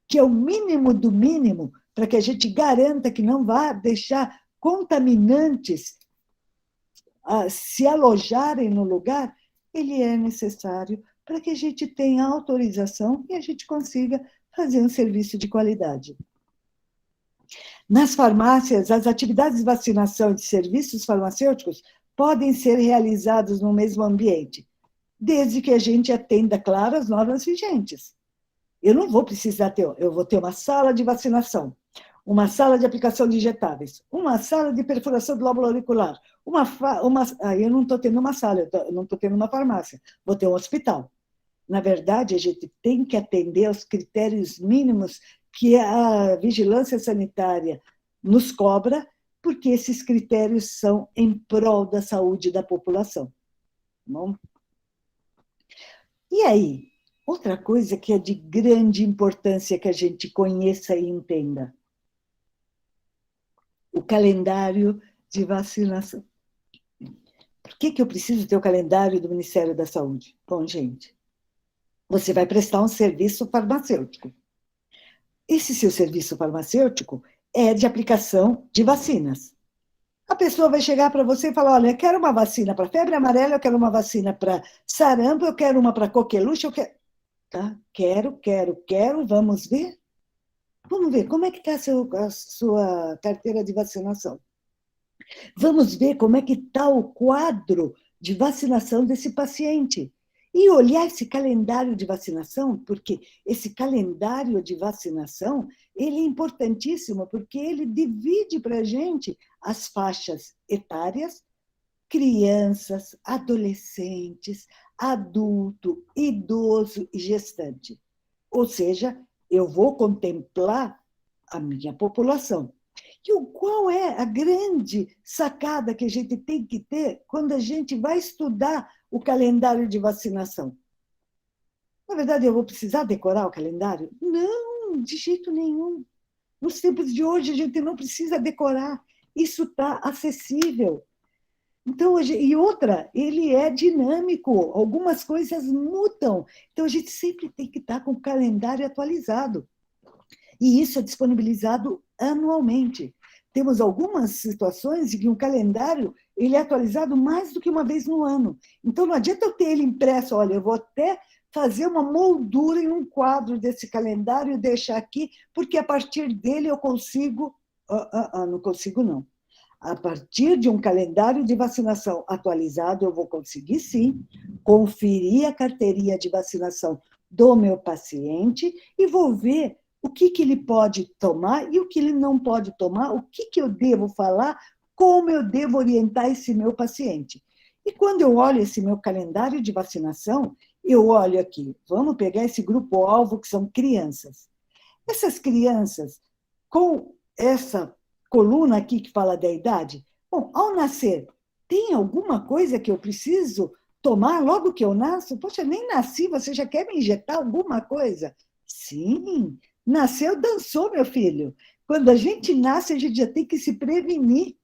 que é o mínimo do mínimo, para que a gente garanta que não vá deixar contaminantes se alojarem no lugar, ele é necessário para que a gente tenha autorização e a gente consiga fazer um serviço de qualidade. Nas farmácias, as atividades de vacinação e de serviços farmacêuticos podem ser realizadas no mesmo ambiente, desde que a gente atenda, claro, as normas vigentes. Eu não vou precisar eu vou ter uma sala de vacinação, uma sala de aplicação de injetáveis, uma sala de perfuração do lóbulo auricular, eu não estou tendo uma sala, eu não estou tendo uma farmácia, vou ter um hospital. Na verdade, a gente tem que atender aos critérios mínimos que a vigilância sanitária nos cobra, porque esses critérios são em prol da saúde da população. Bom? E aí, outra coisa que é de grande importância que a gente conheça e entenda: o calendário de vacinação. Por que eu preciso ter o calendário do Ministério da Saúde? Bom, gente, você vai prestar um serviço farmacêutico. Esse seu serviço farmacêutico é de aplicação de vacinas. A pessoa vai chegar para você e falar: olha, eu quero uma vacina para febre amarela, eu quero uma vacina para sarampo, eu quero uma para coqueluche, eu quero... Tá? Quero, vamos ver? Vamos ver como é que está a sua carteira de vacinação. Vamos ver como é que está o quadro de vacinação desse paciente. E olhar esse calendário de vacinação, porque esse calendário de vacinação, ele é importantíssimo, porque ele divide para a gente as faixas etárias, crianças, adolescentes, adulto, idoso e gestante. Ou seja, eu vou contemplar a minha população. E qual é a grande sacada que a gente tem que ter quando a gente vai estudar o calendário de vacinação? Na verdade, eu vou precisar decorar o calendário? Não, de jeito nenhum. Nos tempos de hoje, a gente não precisa decorar. Isso está acessível. Então, e outra, ele é dinâmico. Algumas coisas mudam. Então, a gente sempre tem que estar com o calendário atualizado. E isso é disponibilizado anualmente. Temos algumas situações em que o calendário ele é atualizado mais do que uma vez no ano. Então, não adianta eu ter ele impresso. Olha, eu vou até fazer uma moldura em um quadro desse calendário e deixar aqui, porque a partir dele eu consigo... Não consigo, não. A partir de um calendário de vacinação atualizado, eu vou conseguir, sim, conferir a carteirinha de vacinação do meu paciente e vou ver o que ele pode tomar e o que ele não pode tomar, o que eu devo falar, como eu devo orientar esse meu paciente. E quando eu olho esse meu calendário de vacinação, eu olho aqui, vamos pegar esse grupo-alvo que são crianças. Essas crianças, com essa coluna aqui que fala da idade, bom, ao nascer, tem alguma coisa que eu preciso tomar logo que eu nasço? Poxa, nem nasci, você já quer me injetar alguma coisa? Sim, nasceu, dançou, meu filho. Quando a gente nasce, a gente já tem que se prevenir.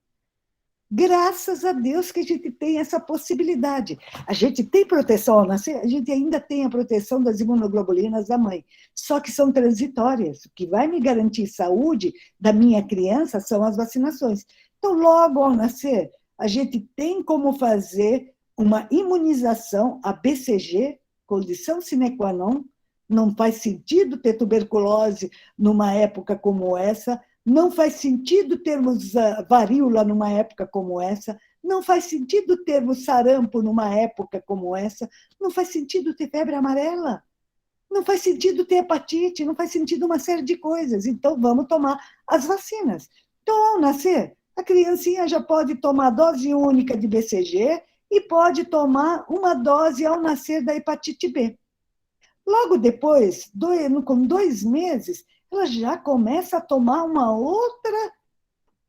Graças a Deus que a gente tem essa possibilidade. A gente tem proteção ao nascer, a gente ainda tem a proteção das imunoglobulinas da mãe, só que são transitórias. O que vai me garantir saúde da minha criança são as vacinações. Então, logo ao nascer, a gente tem como fazer uma imunização, a BCG, condição sine qua non. Não faz sentido ter tuberculose numa época como essa, não faz sentido termos varíola numa época como essa, não faz sentido termos sarampo numa época como essa, não faz sentido ter febre amarela, não faz sentido ter hepatite, não faz sentido uma série de coisas. Então, vamos tomar as vacinas. Então, ao nascer, a criancinha já pode tomar dose única de BCG e pode tomar uma dose ao nascer da hepatite B. Logo depois, com 2 meses, ela já começa a tomar uma outra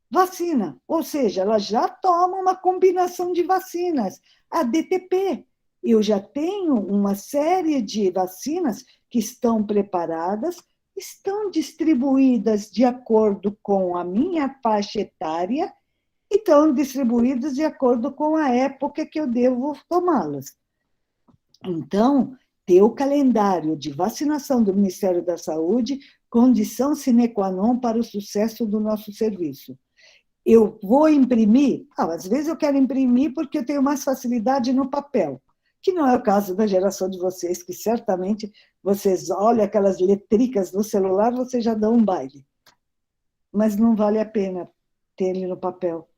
vacina, ou seja, ela já toma uma combinação de vacinas, a DTP. Eu já tenho uma série de vacinas que estão preparadas, estão distribuídas de acordo com a minha faixa etária e estão distribuídas de acordo com a época que eu devo tomá-las. Então, ter o calendário de vacinação do Ministério da Saúde, condição sine qua non para o sucesso do nosso serviço. Eu vou imprimir? Às vezes eu quero imprimir porque eu tenho mais facilidade no papel, que não é o caso da geração de vocês, que certamente vocês olham aquelas letricas no celular, vocês já dão um baile. Mas não vale a pena ter ele no papel.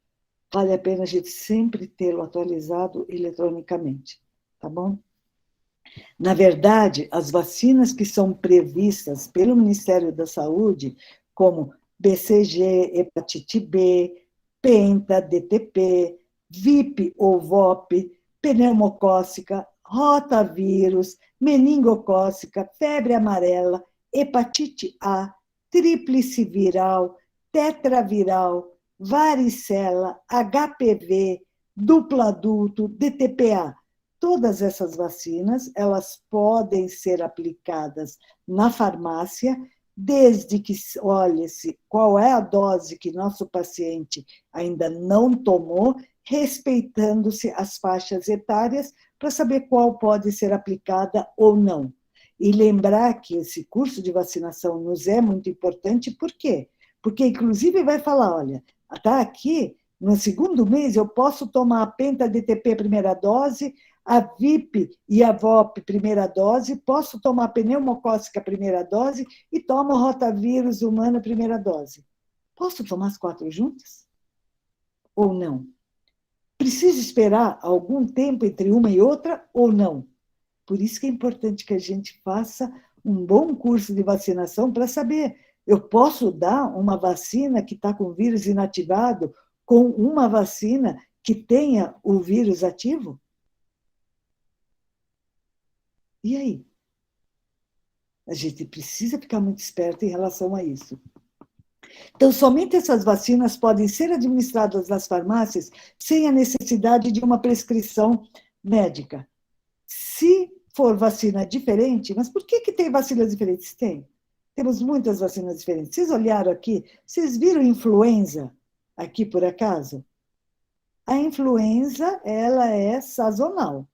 Vale a pena a gente sempre tê-lo atualizado eletronicamente, tá bom? Na verdade, as vacinas que são previstas pelo Ministério da Saúde, como BCG, hepatite B, penta, DTP, VIP ou VOP, pneumocócica, rotavírus, meningocócica, febre amarela, hepatite A, tríplice viral, tetraviral, varicela, HPV, duplo adulto, DTPA. Todas essas vacinas, elas podem ser aplicadas na farmácia, desde que olhe-se qual é a dose que nosso paciente ainda não tomou, respeitando-se as faixas etárias, para saber qual pode ser aplicada ou não. E lembrar que esse curso de vacinação nos é muito importante, por quê? Porque, inclusive, vai falar, olha, tá aqui, no segundo mês, eu posso tomar a penta-DTP primeira dose, a VIP e a VOP primeira dose, posso tomar pneumocócica primeira dose e tomo rotavírus humana primeira dose. Posso tomar as 4 juntas? Ou não? Preciso esperar algum tempo entre uma e outra ou não? Por isso que é importante que a gente faça um bom curso de vacinação para saber, eu posso dar uma vacina que está com vírus inativado com uma vacina que tenha o vírus ativo? E aí? A gente precisa ficar muito esperto em relação a isso. Então, somente essas vacinas podem ser administradas nas farmácias sem a necessidade de uma prescrição médica. Se for vacina diferente, mas por que tem vacinas diferentes? Temos muitas vacinas diferentes. Vocês olharam aqui? Vocês viram influenza aqui, por acaso? A influenza, ela é sazonal.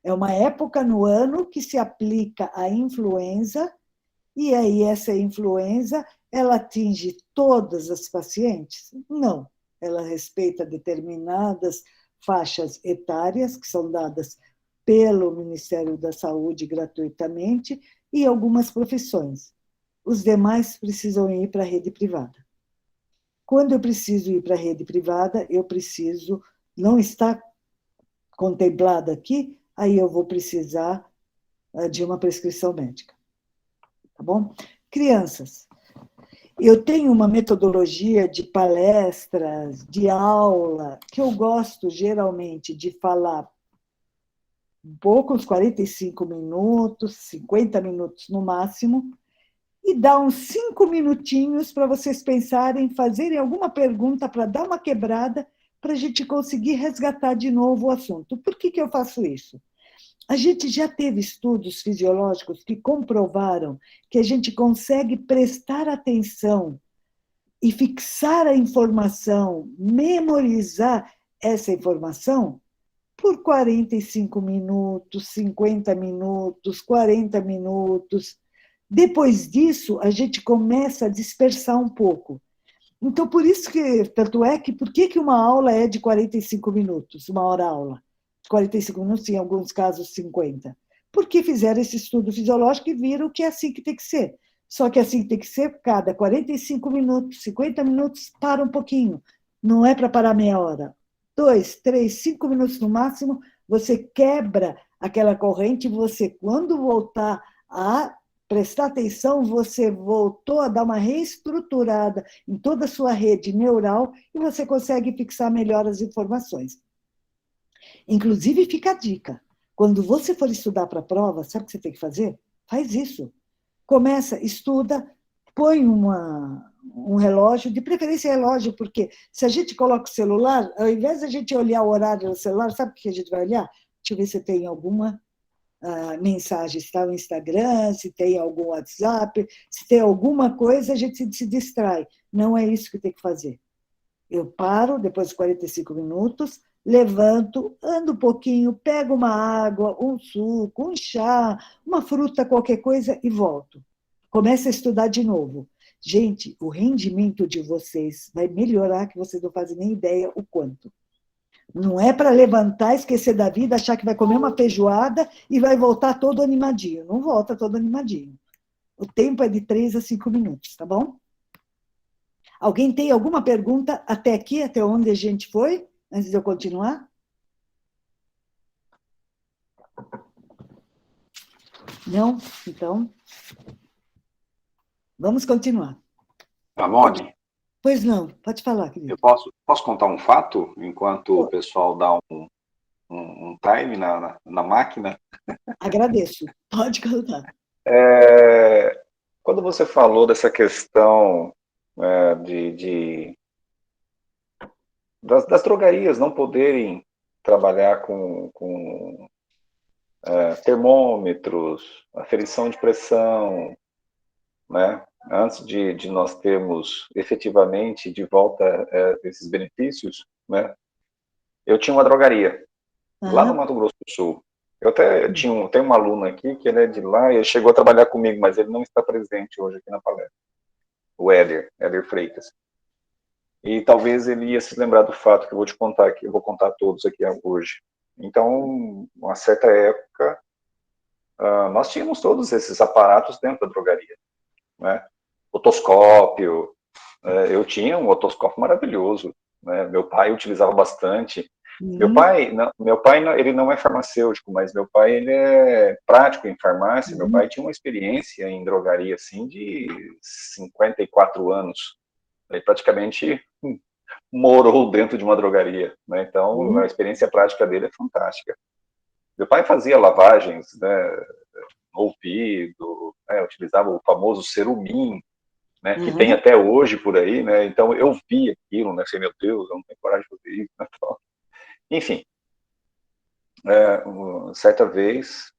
É uma época no ano que se aplica a influenza, e aí essa influenza, ela atinge todas as pacientes? Não. Ela respeita determinadas faixas etárias, que são dadas pelo Ministério da Saúde gratuitamente, e algumas profissões. Os demais precisam ir para a rede privada. Quando eu preciso ir para a rede privada, eu preciso, não está contemplado aqui, aí eu vou precisar de uma prescrição médica. Tá bom? Crianças, eu tenho uma metodologia de palestras, de aula, que eu gosto geralmente de falar um pouco, uns 45 minutos, 50 minutos no máximo, e dar uns 5 minutinhos para vocês pensarem, fazerem alguma pergunta para dar uma quebrada, para a gente conseguir resgatar de novo o assunto. Por que eu faço isso? A gente já teve estudos fisiológicos que comprovaram que a gente consegue prestar atenção e fixar a informação, memorizar essa informação por 45 minutos, 50 minutos, 40 minutos. Depois disso, a gente começa a dispersar um pouco. Então, por isso que, tanto é que, por que uma aula é de 45 minutos, uma hora-aula? 45 minutos, em alguns casos 50. Porque fizeram esse estudo fisiológico e viram que é assim que tem que ser. Só que assim tem que ser, cada 45 minutos, 50 minutos, para um pouquinho. Não é para parar meia hora. 2, 3, 5 minutos no máximo, você quebra aquela corrente, você, quando voltar a prestar atenção, você voltou a dar uma reestruturada em toda a sua rede neural e você consegue fixar melhor as informações. Inclusive, fica a dica. Quando você for estudar para a prova, sabe o que você tem que fazer? Faz isso. Começa, estuda, põe um relógio, de preferência relógio, porque se a gente coloca o celular, ao invés de a gente olhar o horário no celular, sabe o que a gente vai olhar? Deixa eu ver se tem alguma mensagem, se está no Instagram, se tem algum WhatsApp, se tem alguma coisa, a gente se distrai. Não é isso que tem que fazer. Eu paro, depois de 45 minutos, levanto, ando um pouquinho, pego uma água, um suco, um chá, uma fruta, qualquer coisa, e volto. Começo a estudar de novo. Gente, o rendimento de vocês vai melhorar, que vocês não fazem nem ideia o quanto. Não é para levantar, esquecer da vida, achar que vai comer uma feijoada e vai voltar todo animadinho. Não volta todo animadinho. O tempo é de 3 a 5 minutos, tá bom? Alguém tem alguma pergunta até aqui, até onde a gente foi, antes de eu continuar? Não? Então, vamos continuar. Amone, Pois não, pode falar, querido. eu posso contar um fato, enquanto o pessoal dá um time na máquina? Agradeço. Pode contar. Quando você falou dessa questão das drogarias não poderem trabalhar com termômetros, aferição de pressão, né? Antes de nós termos efetivamente de volta esses benefícios, né? Eu tinha uma drogaria lá no Mato Grosso do Sul. Eu até tenho uma aluna aqui que ele é de lá e ele chegou a trabalhar comigo, mas ele não está presente hoje aqui na palestra. O Éder Freitas. E talvez ele ia se lembrar do fato que eu vou te contar aqui, eu vou contar todos aqui hoje. Então, uma certa época, nós tínhamos todos esses aparatos dentro da drogaria, né? Otoscópio, eu tinha um otoscópio maravilhoso, né? Meu pai utilizava bastante. Meu pai, ele não é farmacêutico, mas meu pai, ele é prático em farmácia. Meu pai tinha uma experiência em drogaria, assim, de 54 anos. Ele praticamente morou dentro de uma drogaria, né? Então, a experiência prática dele é fantástica. Meu pai fazia lavagens, né, no ouvido, né, utilizava o famoso Cerumim, né, que tem até hoje por aí, né? Então, eu vi aquilo, né? Sei, meu Deus, eu não tenho coragem de fazer isso, né? Então, enfim, certa vez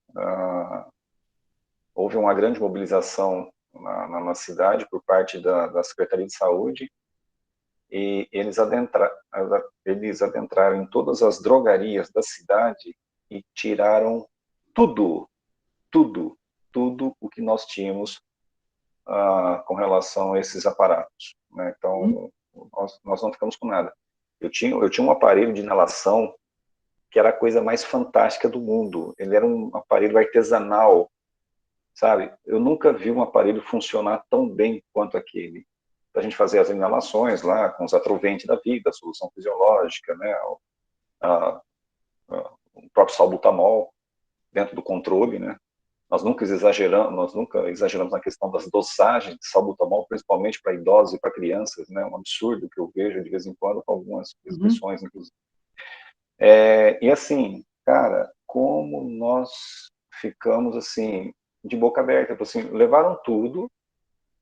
houve uma grande mobilização na cidade por parte da Secretaria de Saúde e eles adentraram em todas as drogarias da cidade e tiraram tudo o que nós tínhamos com relação a esses aparatos, né? Então, nós não ficamos com nada. Eu tinha um aparelho de inalação que era a coisa mais fantástica do mundo. Ele era um aparelho artesanal, sabe? Eu nunca vi um aparelho funcionar tão bem quanto aquele. A gente fazer as inalações lá com os atroventes da vida, a solução fisiológica, né? O próprio salbutamol dentro do controle, né? Nós nunca exageramos na questão das dosagens de salbutamol, principalmente para idosos e para crianças, né? Um absurdo que eu vejo de vez em quando com algumas prescrições, inclusive. E assim, cara, como nós ficamos assim de boca aberta, assim, levaram tudo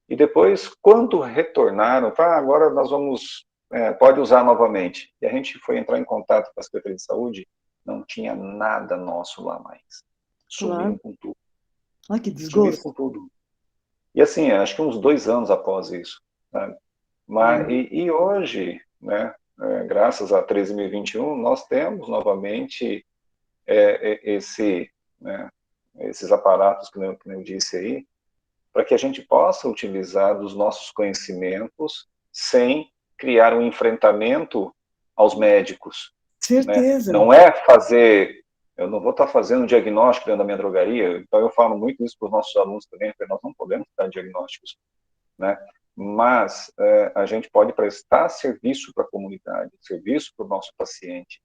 e depois, quando retornaram, agora nós vamos, pode usar novamente. E a gente foi entrar em contato com a Secretaria de Saúde, não tinha nada nosso lá mais. Sumiram com tudo. Olha que desgosto. Com tudo. E assim, acho que uns 2 anos após isso, sabe? Mas, e hoje, né, graças a 13.021, nós temos novamente esses aparatos que eu disse aí, para que a gente possa utilizar dos nossos conhecimentos sem criar um enfrentamento aos médicos. Certeza. Né? Não é fazer... Eu não vou estar fazendo diagnóstico dentro da minha drogaria, então eu falo muito isso para os nossos alunos também, porque nós não podemos dar diagnósticos, né? Mas a gente pode prestar serviço para a comunidade, serviço para o nosso paciente,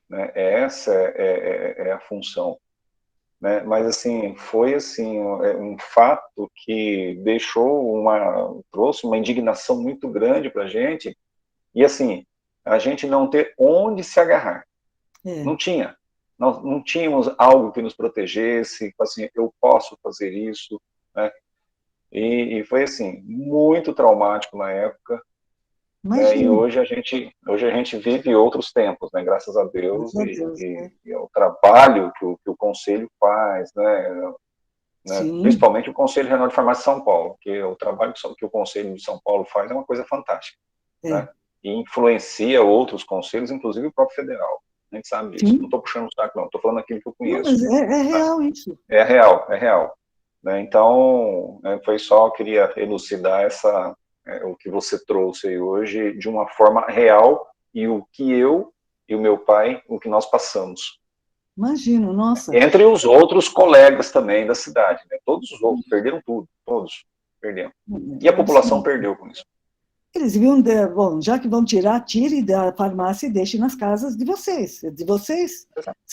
né? Essa é a função, né? Mas assim, foi assim um fato que trouxe uma indignação muito grande para a gente, e assim, a gente não ter onde se agarrar. Não tinha. Nós não tínhamos algo que nos protegesse, assim, eu posso fazer isso, né? E foi assim, muito traumático na época, né? E hoje a gente vive outros tempos, né? Graças a Deus, e o trabalho que o Conselho faz, né? Principalmente o Conselho Regional de Farmácia de São Paulo, que o trabalho que o Conselho de São Paulo faz é uma coisa fantástica, né? E influencia outros conselhos, inclusive o próprio federal. A gente sabe disso. Não estou puxando o saco, não. Estou falando aquilo que eu conheço. Não, mas é real isso. É real. né? Então, foi só, eu queria elucidar o que você trouxe aí hoje de uma forma real e o que eu e o meu pai, o que nós passamos. Imagino, nossa. Entre os outros colegas também da cidade, né? Todos os outros perderam tudo, todos perderam. E a população perdeu com isso. Eles viam, bom, já que vão tirar, tire da farmácia e deixe nas casas de vocês.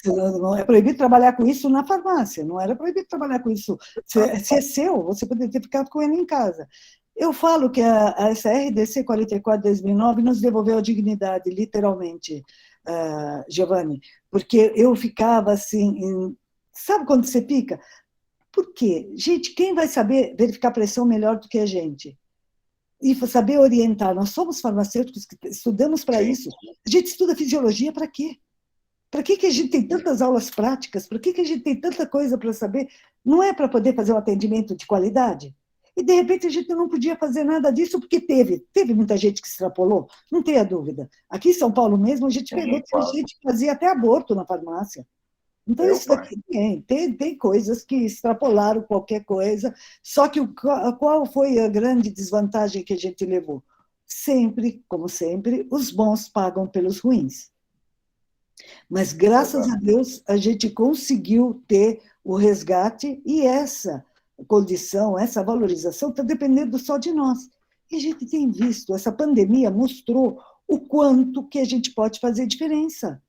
Não é proibido trabalhar com isso na farmácia, não era proibido trabalhar com isso. Se é seu, você poderia ter ficado com ele em casa. Eu falo que essa RDC 44/2009 nos devolveu a dignidade, literalmente, Giovanni, porque eu ficava assim, sabe quando você fica? Por quê? Gente, quem vai saber verificar pressão melhor do que a gente? E saber orientar. Nós somos farmacêuticos que estudamos para isso. A gente estuda fisiologia para quê? Para que a gente tem tantas aulas práticas? Para que a gente tem tanta coisa para saber? Não é para poder fazer um atendimento de qualidade? E, de repente, a gente não podia fazer nada disso, porque teve muita gente que extrapolou, não tenha dúvida. Aqui em São Paulo mesmo, a gente pegou gente que fazia até aborto na farmácia. Então, isso daqui tem coisas que extrapolaram qualquer coisa, só que qual foi a grande desvantagem que a gente levou? Sempre, como sempre, os bons pagam pelos ruins. Mas, graças a Deus, a gente conseguiu ter o resgate e essa condição, essa valorização está dependendo só de nós. E a gente tem visto, essa pandemia mostrou o quanto que a gente pode fazer diferença.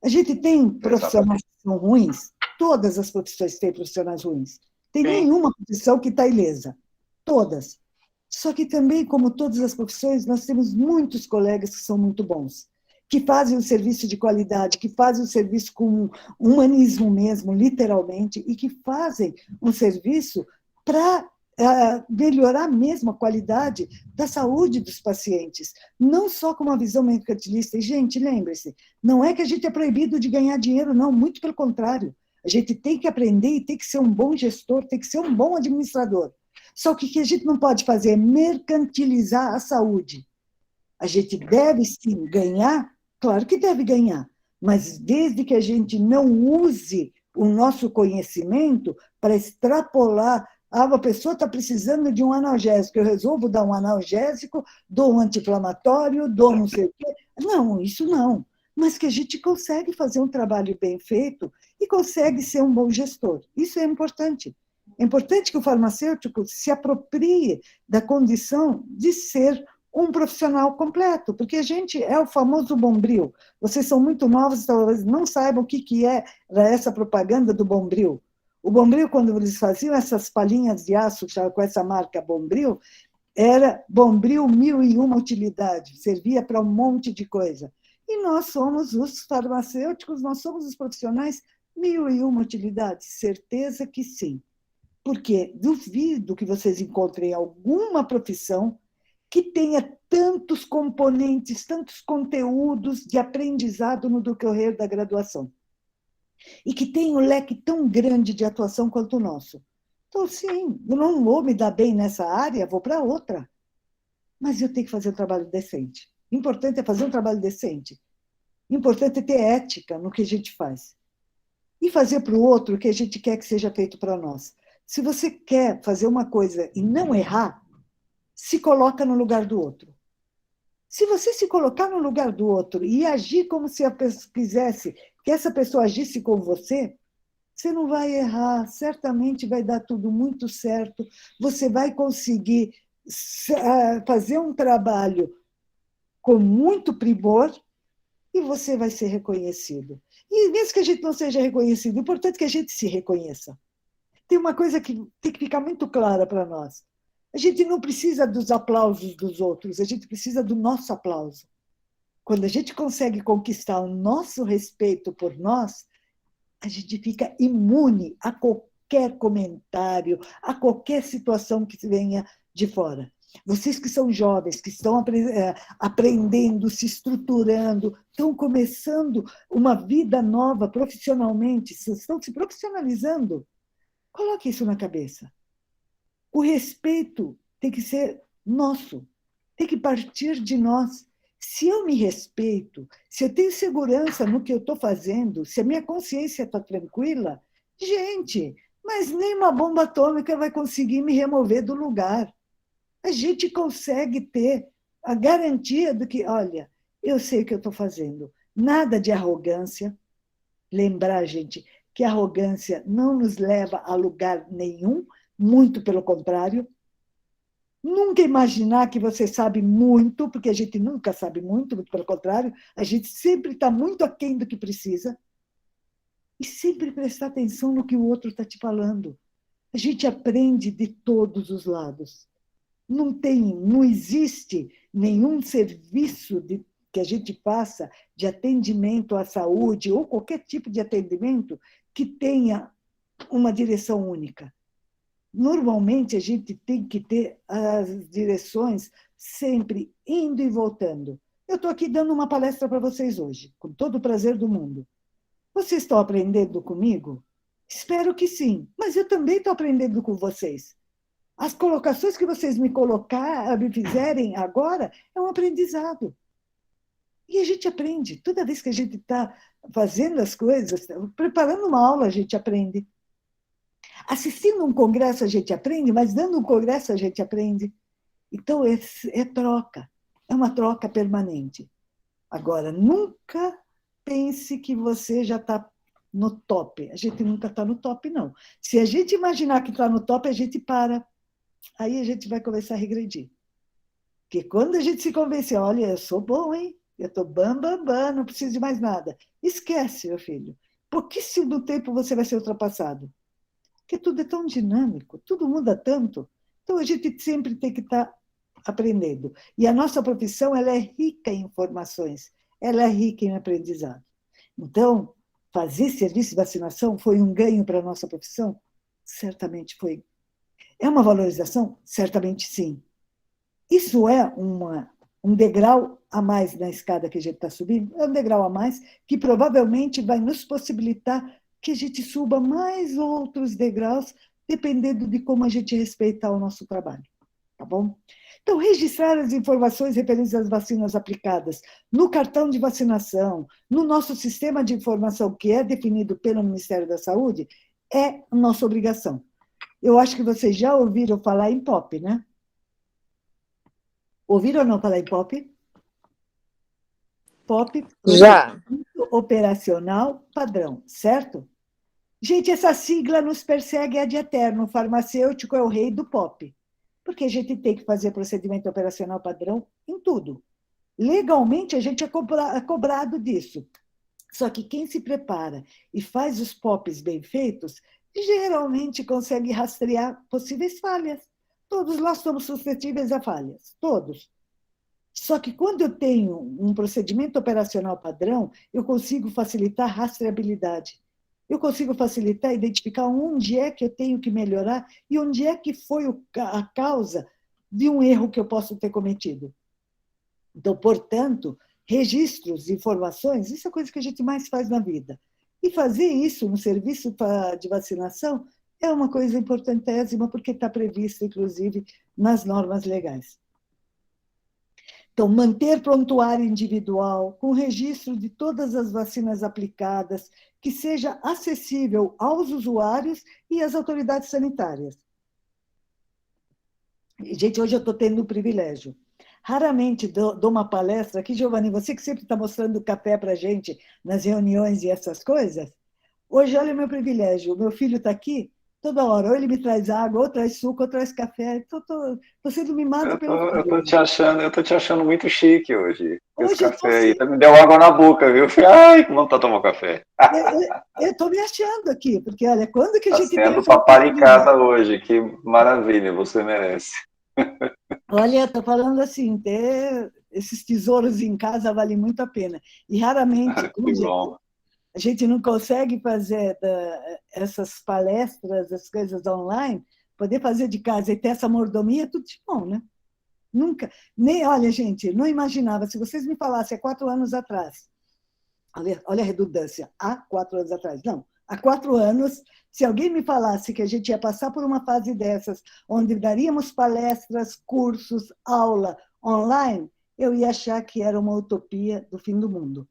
A gente tem profissionais que são ruins, todas as profissões têm profissionais ruins. Tem nenhuma profissão que está ilesa, todas. Só que também, como todas as profissões, nós temos muitos colegas que são muito bons, que fazem um serviço de qualidade, que fazem um serviço com humanismo mesmo, literalmente, e que fazem um serviço para melhorar mesmo a qualidade da saúde dos pacientes, não só com uma visão mercantilista. E, gente, lembre-se, não é que a gente é proibido de ganhar dinheiro, não, muito pelo contrário. A gente tem que aprender e tem que ser um bom gestor, tem que ser um bom administrador. Só que o que a gente não pode fazer é mercantilizar a saúde. A gente deve, sim, ganhar, claro que deve ganhar, mas desde que a gente não use o nosso conhecimento para extrapolar. Uma pessoa está precisando de um analgésico, eu resolvo dar um analgésico, dou um anti-inflamatório, dou não sei o quê. Não, isso não. Mas que a gente consegue fazer um trabalho bem feito e consegue ser um bom gestor. Isso é importante. É importante que o farmacêutico se aproprie da condição de ser um profissional completo, porque a gente é o famoso Bombril. Vocês são muito novos, talvez não saibam o que é essa propaganda do Bombril. O Bombril, quando eles faziam essas palhinhas de aço com essa marca Bombril, era Bombril 1001 utilidade, servia para um monte de coisa. E nós somos os farmacêuticos, nós somos os profissionais 1001 utilidades, certeza que sim. Porque duvido que vocês encontrem alguma profissão que tenha tantos componentes, tantos conteúdos de aprendizado no decorrer da graduação. E que tem um leque tão grande de atuação quanto o nosso. Então, sim, eu não vou me dar bem nessa área, vou para outra. Mas eu tenho que fazer um trabalho decente. O importante é fazer um trabalho decente. O importante é ter ética no que a gente faz. E fazer para o outro o que a gente quer que seja feito para nós. Se você quer fazer uma coisa e não errar, se coloca no lugar do outro. Se você se colocar no lugar do outro e agir como se a pessoa quisesse que essa pessoa agisse com você, você não vai errar, certamente vai dar tudo muito certo, você vai conseguir fazer um trabalho com muito primor e você vai ser reconhecido. E mesmo que a gente não seja reconhecido, o importante é que a gente se reconheça. Tem uma coisa que tem que ficar muito clara para nós. A gente não precisa dos aplausos dos outros, a gente precisa do nosso aplauso. Quando a gente consegue conquistar o nosso respeito por nós, a gente fica imune a qualquer comentário, a qualquer situação que venha de fora. Vocês que são jovens, que estão aprendendo, se estruturando, estão começando uma vida nova profissionalmente, estão se profissionalizando, coloque isso na cabeça. O respeito tem que ser nosso, tem que partir de nós. Se eu me respeito, se eu tenho segurança no que eu estou fazendo, se a minha consciência está tranquila, gente, mas nem uma bomba atômica vai conseguir me remover do lugar. A gente consegue ter a garantia do que, olha, eu sei o que eu estou fazendo. Nada de arrogância. Lembrar, gente, que a arrogância não nos leva a lugar nenhum, muito pelo contrário. Nunca imaginar que você sabe muito, porque a gente nunca sabe muito, muito pelo contrário, a gente sempre está muito aquém do que precisa. E sempre prestar atenção no que o outro está te falando. A gente aprende de todos os lados. Não existe nenhum serviço que a gente faça de atendimento à saúde ou qualquer tipo de atendimento que tenha uma direção única. Normalmente, a gente tem que ter as direções sempre indo e voltando. Eu estou aqui dando uma palestra para vocês hoje, com todo o prazer do mundo. Vocês estão aprendendo comigo? Espero que sim, mas eu também estou aprendendo com vocês. As colocações que vocês me fizerem agora é um aprendizado. E a gente aprende. Toda vez que a gente está fazendo as coisas, preparando uma aula, a gente aprende. Assistindo um congresso, a gente aprende, mas dando um congresso, a gente aprende. Então, é troca. É uma troca permanente. Agora, nunca pense que você já está no top. A gente nunca está no top, não. Se a gente imaginar que está no top, a gente para. Aí a gente vai começar a regredir. Porque quando a gente se convencer, olha, eu sou bom, hein? Eu estou bam, não preciso de mais nada. Esquece, meu filho. Pouquíssimo tempo você vai ser ultrapassado. Porque tudo é tão dinâmico, tudo muda tanto. Então, a gente sempre tem que estar aprendendo. E a nossa profissão ela é rica em informações, ela é rica em aprendizado. Então, fazer serviço de vacinação foi um ganho para a nossa profissão? Certamente foi. É uma valorização? Certamente sim. Isso é um degrau a mais na escada que a gente está subindo? É um degrau a mais que provavelmente vai nos possibilitar que a gente suba mais outros degraus, dependendo de como a gente respeitar o nosso trabalho. Tá bom? Então, registrar as informações referentes às vacinas aplicadas no cartão de vacinação, no nosso sistema de informação, que é definido pelo Ministério da Saúde, é nossa obrigação. Eu acho que vocês já ouviram falar em POP, né? Ouviram ou não falar em POP? POP, Já. Operacional Padrão, certo? Gente, essa sigla nos persegue ad eterno. O farmacêutico é o rei do POP. Porque a gente tem que fazer procedimento operacional padrão em tudo. Legalmente, a gente é cobrado disso. Só que quem se prepara e faz os POPs bem feitos, geralmente consegue rastrear possíveis falhas. Todos nós somos suscetíveis a falhas, todos. Só que quando eu tenho um procedimento operacional padrão, eu consigo facilitar a rastreabilidade. Eu consigo facilitar, identificar onde é que eu tenho que melhorar e onde é que foi a causa de um erro que eu posso ter cometido. Então, portanto, registros, informações, isso é a coisa que a gente mais faz na vida. E fazer isso no serviço de vacinação é uma coisa importantíssima, porque está previsto, inclusive, nas normas legais. Então, manter prontuário individual, com registro de todas as vacinas aplicadas, que seja acessível aos usuários e às autoridades sanitárias. Gente, hoje eu estou tendo um privilégio. Raramente dou uma palestra aqui, Giovanni, você que sempre está mostrando café para a gente nas reuniões e essas coisas. Hoje, olha o meu privilégio, o meu filho está aqui, toda hora, ou ele me traz água, ou traz suco, ou traz café. Estou sendo mimado pelo filho. Eu tô te achando muito chique hoje. Hoje esse café aí me deu água na boca, viu? Ai, que vontade de tomar café. Eu estou me achando aqui, porque olha, quando que a gente tem sendo paparicada hoje, que maravilha, você merece. Olha, estou falando assim, ter esses tesouros em casa vale muito a pena. E raramente a gente não consegue fazer essas palestras, as coisas online, poder fazer de casa e ter essa mordomia, tudo de bom, né? Nunca. Olha, gente, não imaginava, se vocês me falassem há 4 anos atrás, olha a redundância, há 4 anos atrás, não, há 4 anos, se alguém me falasse que a gente ia passar por uma fase dessas, onde daríamos palestras, cursos, aula online, eu ia achar que era uma utopia do fim do mundo.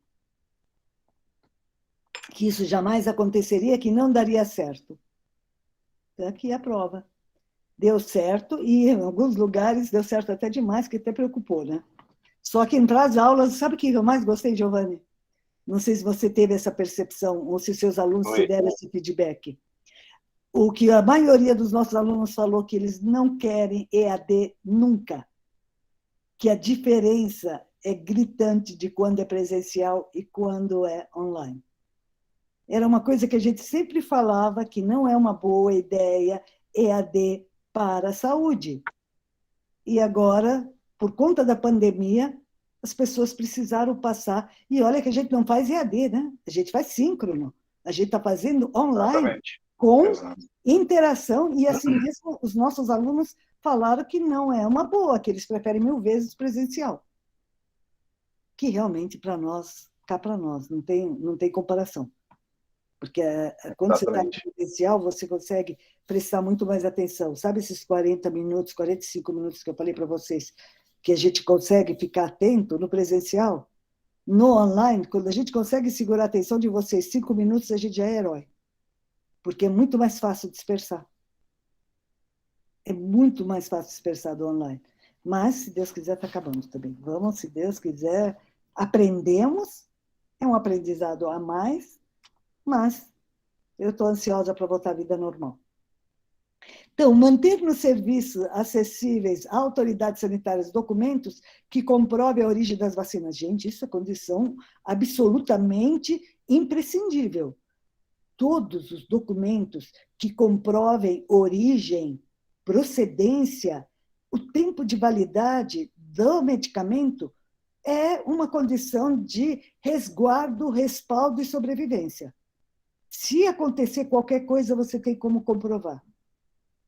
Que isso jamais aconteceria, que não daria certo. Aqui é a prova. Deu certo, e em alguns lugares deu certo até demais, que até preocupou, né? Só que para as aulas, sabe o que eu mais gostei, Giovanni? Não sei se você teve essa percepção, ou se seus alunos te deram esse feedback. O que a maioria dos nossos alunos falou que eles não querem EAD nunca, que a diferença é gritante de quando é presencial e quando é online. Era uma coisa que a gente sempre falava, que não é uma boa ideia EAD para a saúde. E agora, por conta da pandemia, as pessoas precisaram passar. E olha que a gente não faz EAD, né? A gente faz síncrono. A gente está fazendo online. Exatamente. Com interação, e assim mesmo os nossos alunos falaram que não é uma boa, que eles preferem 1000 vezes presencial. Que realmente, para nós, cá para nós, não tem comparação. Porque quando você está no presencial, você consegue prestar muito mais atenção. Sabe esses 40 minutos, 45 minutos que eu falei para vocês, que a gente consegue ficar atento no presencial? No online, quando a gente consegue segurar a atenção de vocês 5 minutos, a gente já é herói. Porque é muito mais fácil dispersar. É muito mais fácil dispersar do online. Mas, se Deus quiser, está acabando também. Vamos, se Deus quiser, aprendemos. É um aprendizado a mais, mas eu estou ansiosa para voltar à vida normal. Então, manter nos serviços acessíveis a autoridades sanitárias documentos que comprovem a origem das vacinas. Gente, isso é condição absolutamente imprescindível. Todos os documentos que comprovem origem, procedência, o tempo de validade do medicamento é uma condição de resguardo, respaldo e sobrevivência. Se acontecer qualquer coisa, você tem como comprovar.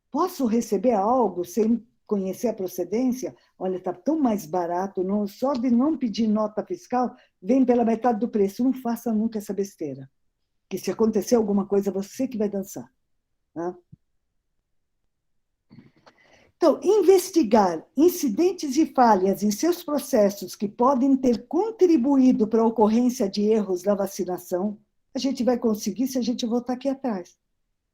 Posso receber algo sem conhecer a procedência? Olha, está tão mais barato, só de não pedir nota fiscal, vem pela metade do preço. Não faça nunca essa besteira. Que se acontecer alguma coisa, você que vai dançar. Tá? Então, investigar incidentes e falhas em seus processos que podem ter contribuído para a ocorrência de erros da vacinação, a gente vai conseguir se a gente voltar aqui atrás.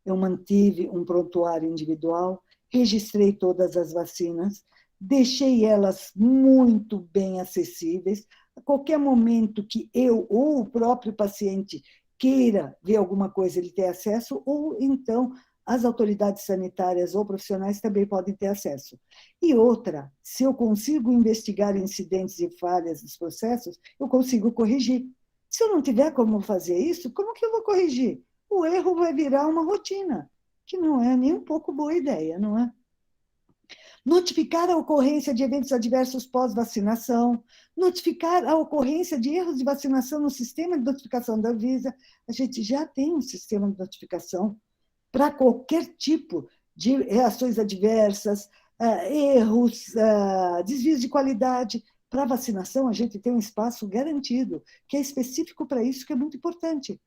Eu mantive um prontuário individual, registrei todas as vacinas, deixei elas muito bem acessíveis. A qualquer momento que eu ou o próprio paciente queira ver alguma coisa, ele ter acesso, ou então as autoridades sanitárias ou profissionais também podem ter acesso. E outra, se eu consigo investigar incidentes e falhas dos processos, eu consigo corrigir. Se eu não tiver como fazer isso, como que eu vou corrigir? O erro vai virar uma rotina, que não é nem um pouco boa ideia, não é? Notificar a ocorrência de eventos adversos pós-vacinação, notificar a ocorrência de erros de vacinação no sistema de notificação da Anvisa. A gente já tem um sistema de notificação para qualquer tipo de reações adversas, erros, desvios de qualidade. Para a vacinação, a gente tem um espaço garantido, que é específico para isso, que é muito importante.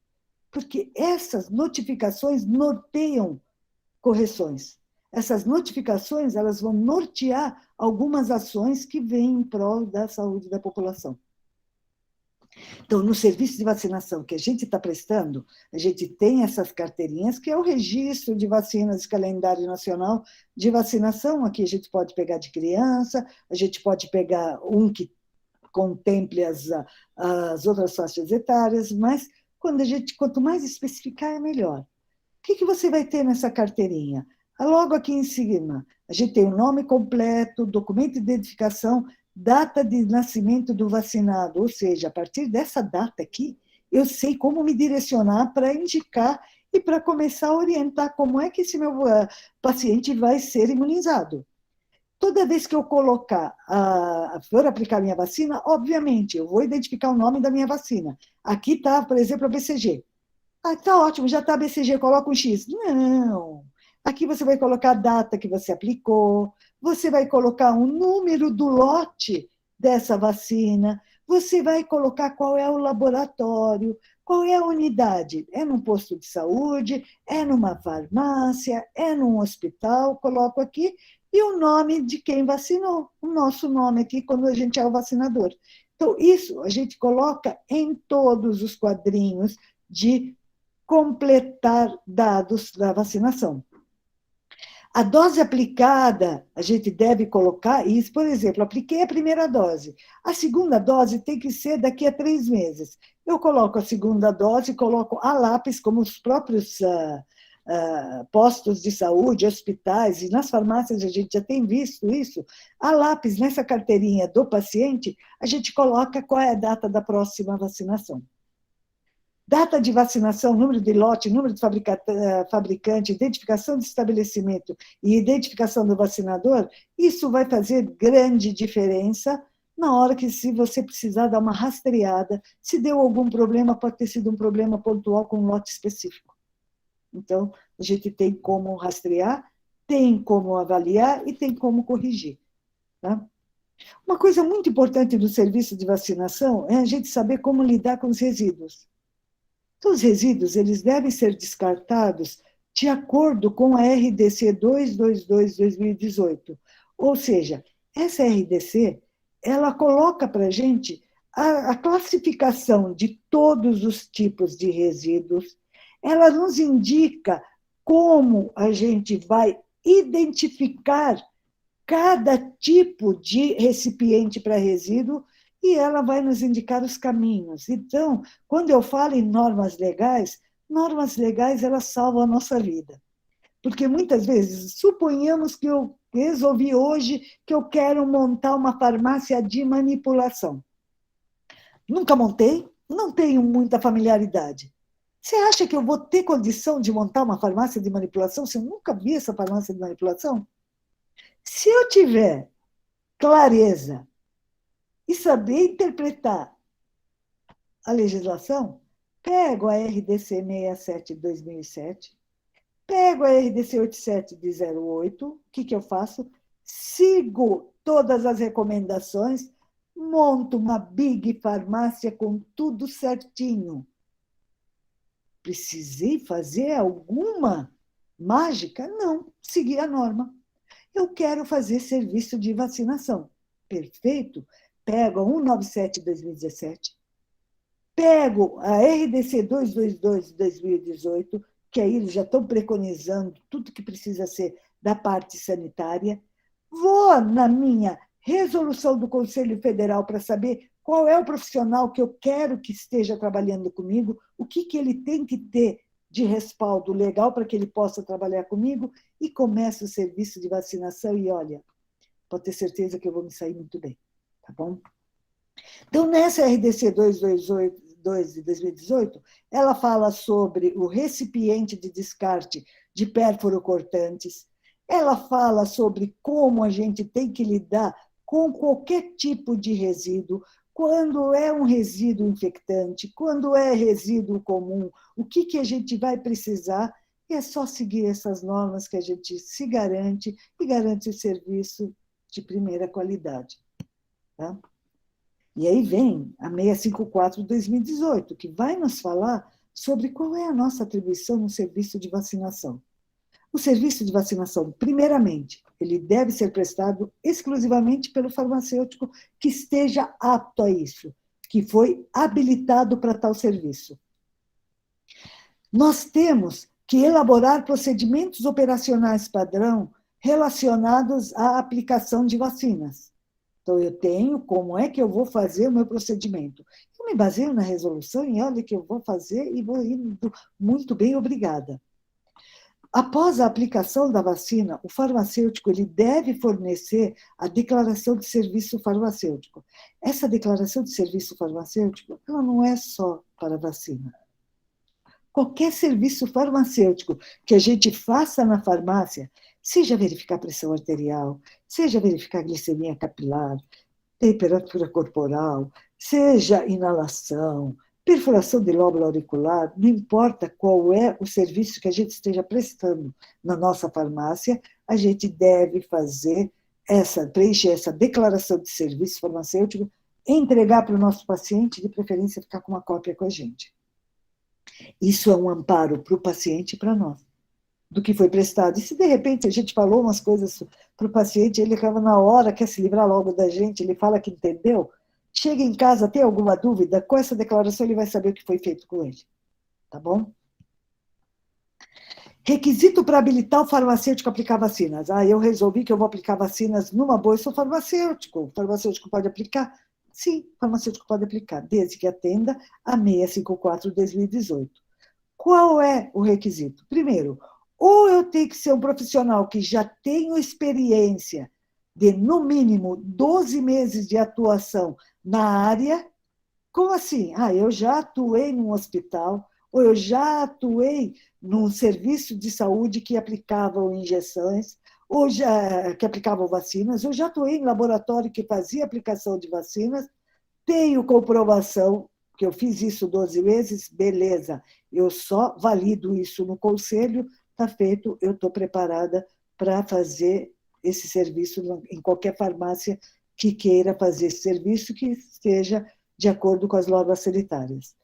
Porque essas notificações norteiam correções. Essas notificações, elas vão nortear algumas ações que vêm em prol da saúde da população. Então, no serviço de vacinação que a gente está prestando, a gente tem essas carteirinhas, que é o registro de vacinas, calendário nacional de vacinação. Aqui a gente pode pegar de criança, a gente pode pegar um que contemple as outras faixas etárias, mas quanto mais especificar, é melhor. O que você vai ter nessa carteirinha? Logo aqui em cima, a gente tem o nome completo, documento de identificação, data de nascimento do vacinado, ou seja, a partir dessa data aqui, eu sei como me direcionar para indicar e para começar a orientar como é que esse meu paciente vai ser imunizado. Toda vez que eu for aplicar minha vacina, obviamente, eu vou identificar o nome da minha vacina. Aqui está, por exemplo, a BCG. Está ótimo, já está a BCG, coloca um X. Não. Aqui você vai colocar a data que você aplicou, você vai colocar o número do lote dessa vacina, você vai colocar qual é o laboratório, qual é a unidade. É num posto de saúde, é numa farmácia, é num hospital, coloco aqui, e o nome de quem vacinou, o nosso nome aqui, quando a gente é o vacinador. Então, isso a gente coloca em todos os quadrinhos de completar dados da vacinação. A dose aplicada, a gente deve colocar isso, por exemplo, apliquei a primeira dose. A segunda dose tem que ser daqui a 3 meses. Eu coloco a segunda dose, coloco a lápis, como os próprios postos de saúde, hospitais, e nas farmácias a gente já tem visto isso, a lápis nessa carteirinha do paciente, a gente coloca qual é a data da próxima vacinação. Data de vacinação, número de lote, número de fabricante, identificação de estabelecimento e identificação do vacinador, isso vai fazer grande diferença na hora que, se você precisar dar uma rastreada, se deu algum problema, pode ter sido um problema pontual com um lote específico. Então, a gente tem como rastrear, tem como avaliar e tem como corrigir. Tá? Uma coisa muito importante do serviço de vacinação é a gente saber como lidar com os resíduos. Então, os resíduos eles devem ser descartados de acordo com a RDC 222/2018. Ou seja, essa RDC ela coloca para a gente a classificação de todos os tipos de resíduos, ela nos indica como a gente vai identificar cada tipo de recipiente para resíduo e ela vai nos indicar os caminhos. Então, quando eu falo em normas legais elas salvam a nossa vida. Porque muitas vezes, suponhamos que eu resolvi hoje que eu quero montar uma farmácia de manipulação. Nunca montei, não tenho muita familiaridade. Você acha que eu vou ter condição de montar uma farmácia de manipulação se eu nunca vi essa farmácia de manipulação? Se eu tiver clareza e saber interpretar a legislação, pego a RDC 67/2007, pego a RDC 87/08, o que eu faço? Sigo todas as recomendações, monto uma big farmácia com tudo certinho. Precisei fazer alguma mágica? Não, segui a norma. Eu quero fazer serviço de vacinação. Perfeito? Pego a 197/2017, pego a RDC 222/2018, que aí eles já estão preconizando tudo que precisa ser da parte sanitária, vou na minha resolução do Conselho Federal para saber qual é o profissional que eu quero que esteja trabalhando comigo, o que ele tem que ter de respaldo legal para que ele possa trabalhar comigo, e começo o serviço de vacinação e, olha, pode ter certeza que eu vou me sair muito bem. Tá bom? Então, nessa RDC 222 de 2018, ela fala sobre o recipiente de descarte de perfuro-cortantes, ela fala sobre como a gente tem que lidar com qualquer tipo de resíduo, quando é um resíduo infectante, quando é resíduo comum, o que a gente vai precisar, e é só seguir essas normas que a gente se garante e garante o serviço de primeira qualidade. Tá? E aí vem a 654/2018, que vai nos falar sobre qual é a nossa atribuição no serviço de vacinação. O serviço de vacinação, primeiramente, ele deve ser prestado exclusivamente pelo farmacêutico que esteja apto a isso, que foi habilitado para tal serviço. Nós temos que elaborar procedimentos operacionais padrão relacionados à aplicação de vacinas. Então, eu tenho como é que eu vou fazer o meu procedimento. Eu me baseio na resolução e olha que eu vou fazer e vou indo muito bem, obrigada. Após a aplicação da vacina, o farmacêutico ele deve fornecer a declaração de serviço farmacêutico. Essa declaração de serviço farmacêutico ela não é só para vacina. Qualquer serviço farmacêutico que a gente faça na farmácia, seja verificar a pressão arterial, seja verificar a glicemia capilar, temperatura corporal, seja inalação, perfuração de lóbulo auricular, não importa qual é o serviço que a gente esteja prestando na nossa farmácia, a gente deve preencher essa declaração de serviço farmacêutico, entregar para o nosso paciente, de preferência ficar com uma cópia com a gente. Isso é um amparo para o paciente e para nós, do que foi prestado. E se de repente a gente falou umas coisas para o paciente, ele acaba na hora, quer se livrar logo da gente, ele fala que entendeu, chega em casa, tem alguma dúvida, com essa declaração ele vai saber o que foi feito com ele. Tá bom? Requisito para habilitar o farmacêutico a aplicar vacinas. Eu resolvi que eu vou aplicar vacinas numa boa, eu sou farmacêutico. O farmacêutico pode aplicar? Sim, o farmacêutico pode aplicar, desde que atenda a 654/2018. Qual é o requisito? Primeiro, ou eu tenho que ser um profissional que já tenha experiência de, no mínimo, 12 meses de atuação na área. Como assim? Eu já atuei num hospital, ou eu já atuei num serviço de saúde que aplicavam injeções, ou que aplicavam vacinas, eu já atuei em laboratório que fazia aplicação de vacinas, tenho comprovação que eu fiz isso 12 meses, beleza, eu só valido isso no conselho, está feito, eu estou preparada para fazer esse serviço em qualquer farmácia que queira fazer esse serviço, que esteja de acordo com as normas sanitárias.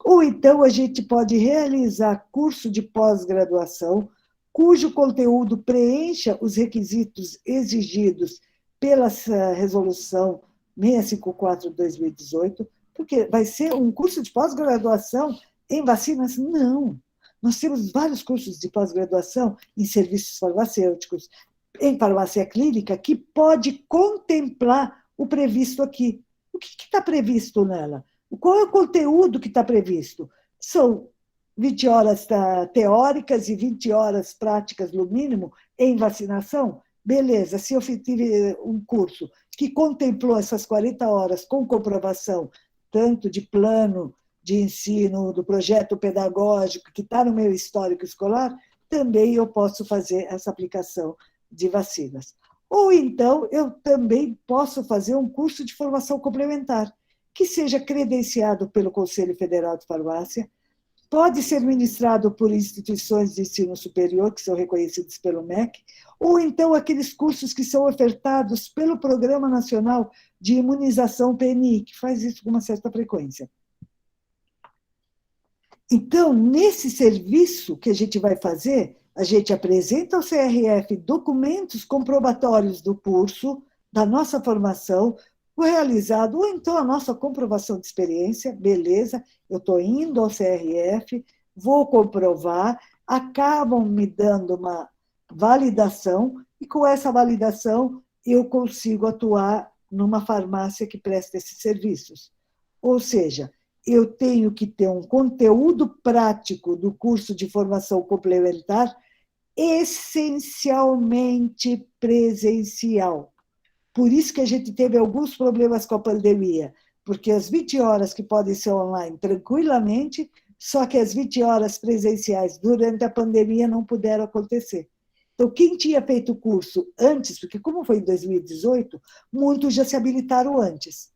Ou então a gente pode realizar curso de pós-graduação, cujo conteúdo preencha os requisitos exigidos pela resolução 654/2018, porque vai ser um curso de pós-graduação em vacinas? Não. Nós temos vários cursos de pós-graduação em serviços farmacêuticos, em farmácia clínica, que pode contemplar o previsto aqui. O que está previsto nela? Qual é o conteúdo que está previsto? São 20 horas teóricas e 20 horas práticas, no mínimo, em vacinação? Beleza, se eu tive um curso que contemplou essas 40 horas com comprovação, tanto de plano de ensino, do projeto pedagógico, que está no meu histórico escolar, também eu posso fazer essa aplicação de vacinas. Ou então, eu também posso fazer um curso de formação complementar, que seja credenciado pelo Conselho Federal de Farmácia, pode ser ministrado por instituições de ensino superior, que são reconhecidas pelo MEC, ou então aqueles cursos que são ofertados pelo Programa Nacional de Imunização PNI, que faz isso com uma certa frequência. Então, nesse serviço que a gente vai fazer, a gente apresenta ao CRF documentos comprobatórios do curso, da nossa formação, o realizado, ou então a nossa comprovação de experiência, beleza, eu estou indo ao CRF, vou comprovar, acabam me dando uma validação, e com essa validação eu consigo atuar numa farmácia que presta esses serviços. Ou seja, eu tenho que ter um conteúdo prático do curso de formação complementar essencialmente presencial. Por isso que a gente teve alguns problemas com a pandemia, porque as 20 horas que podem ser online tranquilamente, só que as 20 horas presenciais durante a pandemia não puderam acontecer. Então, quem tinha feito o curso antes, porque como foi em 2018, muitos já se habilitaram antes.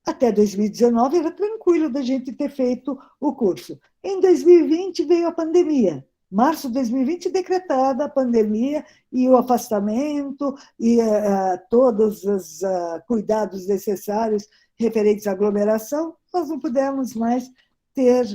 Até 2019 era tranquilo da gente ter feito o curso. Em 2020 veio a pandemia. Março de 2020 decretada a pandemia e o afastamento e todos os cuidados necessários referentes à aglomeração, nós não pudemos mais ter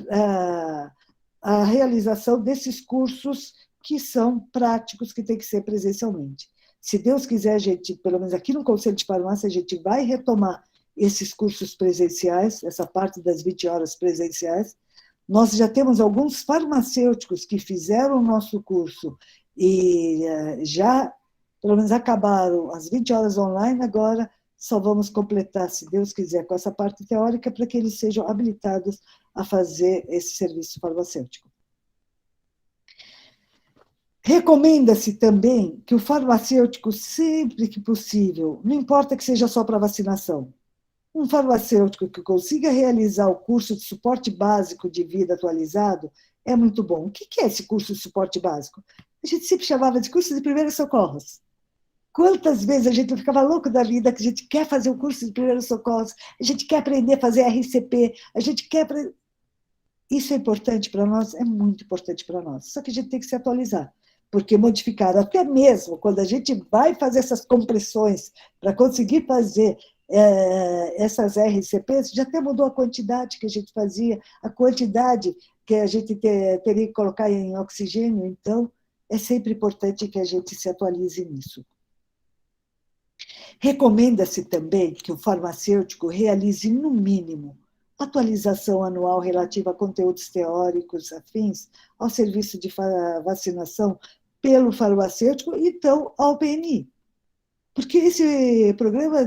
a realização desses cursos que são práticos, que tem que ser presencialmente. Se Deus quiser, a gente, pelo menos aqui no Conselho de Farmácia, a gente vai retomar esses cursos presenciais, essa parte das 20 horas presenciais. Nós já temos alguns farmacêuticos que fizeram o nosso curso e já, pelo menos, acabaram as 20 horas online, agora só vamos completar, se Deus quiser, com essa parte teórica, para que eles sejam habilitados a fazer esse serviço farmacêutico. Recomenda-se também que o farmacêutico, sempre que possível, não importa que seja só para vacinação, um farmacêutico que consiga realizar o curso de suporte básico de vida atualizado é muito bom. O que é esse curso de suporte básico? A gente sempre chamava de curso de primeiros socorros. Quantas vezes a gente ficava louco da vida que a gente quer fazer um curso de primeiros socorros, a gente quer aprender a fazer RCP, a gente quer... Isso é importante para nós? É muito importante para nós. Só que a gente tem que se atualizar, porque modificar, até mesmo quando a gente vai fazer essas compressões para conseguir fazer essas RCPs, já até mudou a quantidade que a gente fazia, a quantidade que a gente teria que colocar em oxigênio, então é sempre importante que a gente se atualize nisso. Recomenda-se também que o farmacêutico realize, no mínimo, atualização anual relativa a conteúdos teóricos afins ao serviço de vacinação pelo farmacêutico, então ao PNI. Porque esse programa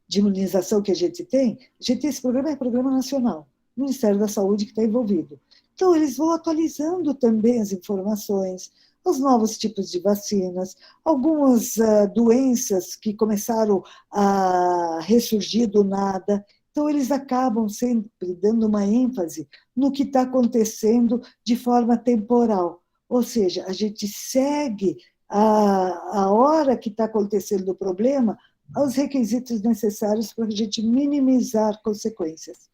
de imunização que a gente tem esse programa é programa nacional, o Ministério da Saúde que está envolvido. Então, eles vão atualizando também as informações, os novos tipos de vacinas, algumas doenças que começaram a ressurgir do nada. Então, eles acabam sempre dando uma ênfase no que está acontecendo de forma temporal. Ou seja, a gente segue a hora que está acontecendo o problema, aos requisitos necessários para a gente minimizar consequências.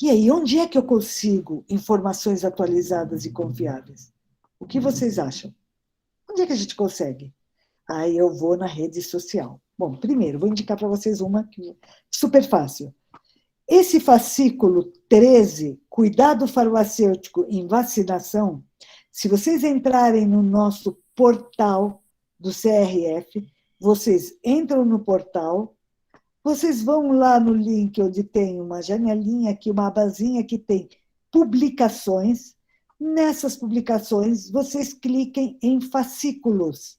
E aí, onde é que eu consigo informações atualizadas e confiáveis? O que vocês acham? Onde é que a gente consegue? Aí eu vou na rede social. Bom, primeiro, vou indicar para vocês uma que é super fácil. Esse fascículo 13, Cuidado Farmacêutico em Vacinação, se vocês entrarem no nosso portal do CRF, vocês entram no portal, vocês vão lá no link onde tem uma janelinha aqui, uma abazinha que tem publicações. Nessas publicações, vocês cliquem em fascículos.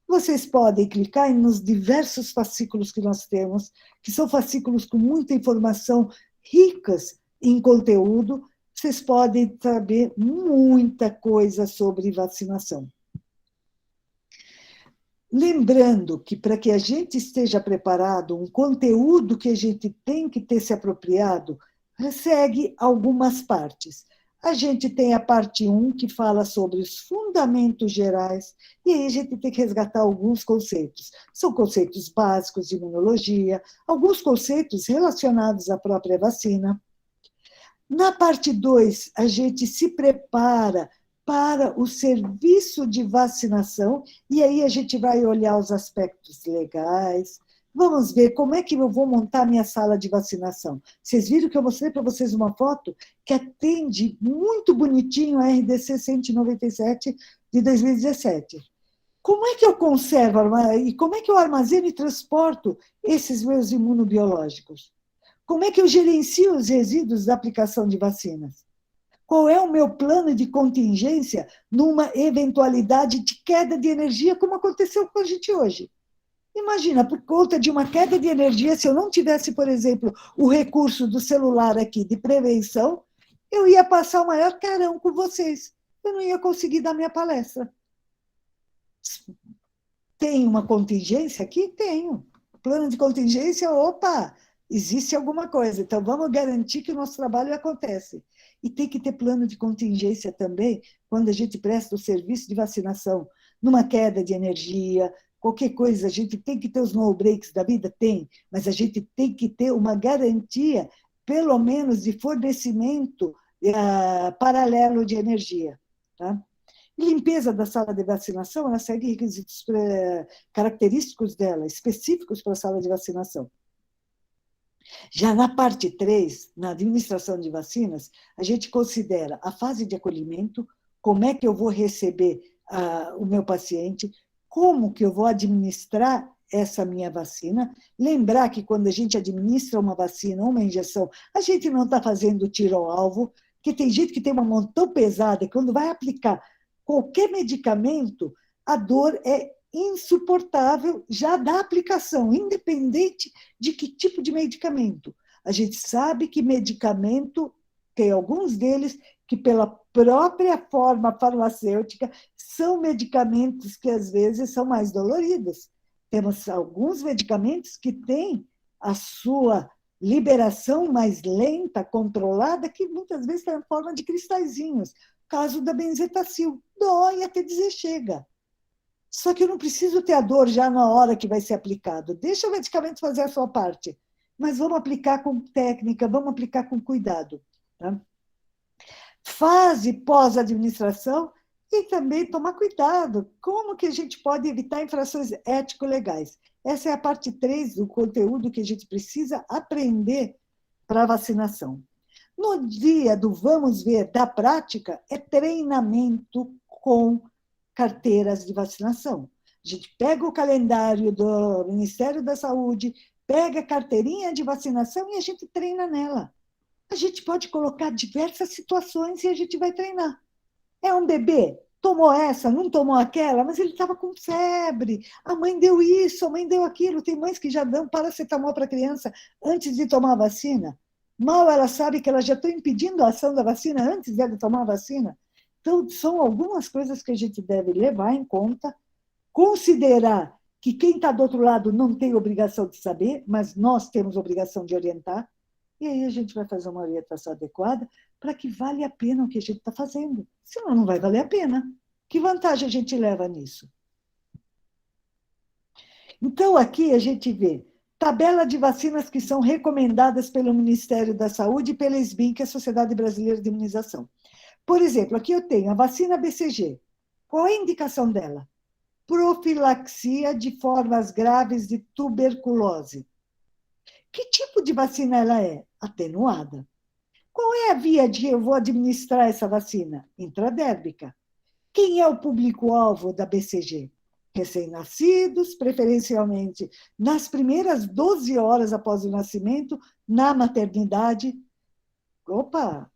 Vocês podem clicar nos diversos fascículos que nós temos, que são fascículos com muita informação, ricas em conteúdo. Vocês podem saber muita coisa sobre vacinação. Lembrando que, para que a gente esteja preparado, um conteúdo que a gente tem que ter se apropriado, segue algumas partes. A gente tem a parte 1, que fala sobre os fundamentos gerais, e aí a gente tem que resgatar alguns conceitos. São conceitos básicos de imunologia, alguns conceitos relacionados à própria vacina. Na parte 2, a gente se prepara para o serviço de vacinação, e aí a gente vai olhar os aspectos legais. Vamos ver como é que eu vou montar minha sala de vacinação. Vocês viram que eu mostrei para vocês uma foto que atende muito bonitinho a RDC 197 de 2017. Como é que eu conservo e como é que eu armazeno e transporto esses meus imunobiológicos? Como é que eu gerencio os resíduos da aplicação de vacinas? Qual é o meu plano de contingência numa eventualidade de queda de energia, como aconteceu com a gente hoje? Imagina, por conta de uma queda de energia, se eu não tivesse, por exemplo, o recurso do celular aqui de prevenção, eu ia passar o maior carão com vocês. Eu não ia conseguir dar minha palestra. Tem uma contingência aqui? Tenho. Plano de contingência, opa, existe alguma coisa. Então, vamos garantir que o nosso trabalho acontece. E tem que ter plano de contingência também quando a gente presta o serviço de vacinação. Numa queda de energia, qualquer coisa, a gente tem que ter os no-breaks da vida? Tem, mas a gente tem que ter uma garantia, pelo menos, de fornecimento paralelo de energia. Tá? E limpeza da sala de vacinação, ela segue requisitos característicos dela, específicos para a sala de vacinação. Já na parte 3, na administração de vacinas, a gente considera a fase de acolhimento, como é que eu vou receber o meu paciente, como que eu vou administrar essa minha vacina. Lembrar que quando a gente administra uma vacina, uma injeção, a gente não está fazendo tiro ao alvo, porque tem gente que tem uma mão tão pesada que quando vai aplicar qualquer medicamento, a dor é insuportável já da aplicação, independente de que tipo de medicamento. A gente sabe que medicamento, tem alguns deles que pela própria forma farmacêutica são medicamentos que às vezes são mais doloridos. Temos alguns medicamentos que têm a sua liberação mais lenta, controlada, que muitas vezes está em forma de cristalzinhos. Caso da benzetacil, dói até dizer chega. Só que eu não preciso ter a dor já na hora que vai ser aplicado. Deixa o medicamento fazer a sua parte, mas vamos aplicar com técnica, vamos aplicar com cuidado. Tá? Fase pós-administração e também tomar cuidado. Como que a gente pode evitar infrações ético-legais? Essa é a parte 3 do conteúdo que a gente precisa aprender para a vacinação. No dia do vamos ver da prática, é treinamento com carteiras de vacinação. A gente pega o calendário do Ministério da Saúde, pega a carteirinha de vacinação e a gente treina nela. A gente pode colocar diversas situações e a gente vai treinar. É um bebê, tomou essa, não tomou aquela, mas ele estava com febre, a mãe deu isso, a mãe deu aquilo. Tem mães que já dão paracetamol para a criança antes de tomar a vacina. Mal ela sabe que ela já está impedindo a ação da vacina antes dela tomar a vacina. Então, são algumas coisas que a gente deve levar em conta, considerar que quem está do outro lado não tem obrigação de saber, mas nós temos obrigação de orientar, e aí a gente vai fazer uma orientação adequada para que vale a pena o que a gente está fazendo. Senão não vai valer a pena. Que vantagem a gente leva nisso? Então, aqui a gente vê tabela de vacinas que são recomendadas pelo Ministério da Saúde e pela SBIM, que é a Sociedade Brasileira de Imunização. Por exemplo, aqui eu tenho a vacina BCG. Qual é a indicação dela? Profilaxia de formas graves de tuberculose. Que tipo de vacina ela é? Atenuada. Qual é a via de eu vou administrar essa vacina? Intradérmica. Quem é o público-alvo da BCG? Recém-nascidos, preferencialmente nas primeiras 12 horas após o nascimento, na maternidade. Opa!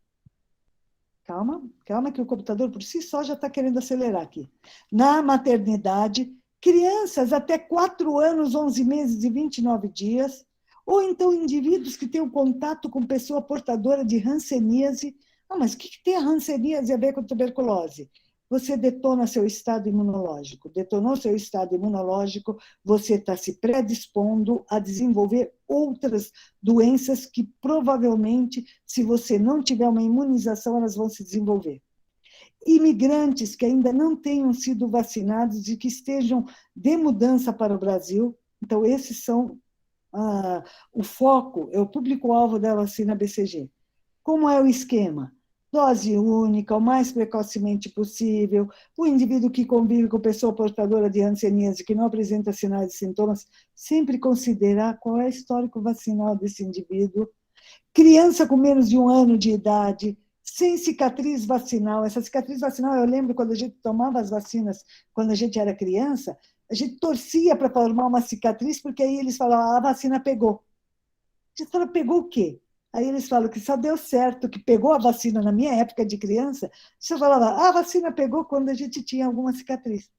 Calma que o computador por si só já está querendo acelerar aqui. Na maternidade, crianças até 4 anos, 11 meses e 29 dias, ou então indivíduos que têm um contato com pessoa portadora de hanseníase. Ah, mas o que tem a hanseníase a ver com tuberculose? Você detona seu estado imunológico. Detonou seu estado imunológico, você está se predispondo a desenvolver outras doenças que provavelmente, se você não tiver uma imunização, elas vão se desenvolver. Imigrantes que ainda não tenham sido vacinados e que estejam de mudança para o Brasil, então esses são o foco, é o público-alvo da vacina BCG. Como é o esquema? Dose única, o mais precocemente possível, o indivíduo que convive com pessoa portadora de hanseníase que não apresenta sinais e sintomas, sempre considerar qual é o histórico vacinal desse indivíduo. Criança com menos de 1 ano de idade, sem cicatriz vacinal. Essa cicatriz vacinal, eu lembro quando a gente tomava as vacinas, quando a gente era criança, a gente torcia para formar uma cicatriz, porque aí eles falavam, a vacina pegou. A gente fala, pegou o quê? Aí eles falam que só deu certo, que pegou a vacina na minha época de criança, você falava, a vacina pegou quando a gente tinha alguma cicatriz.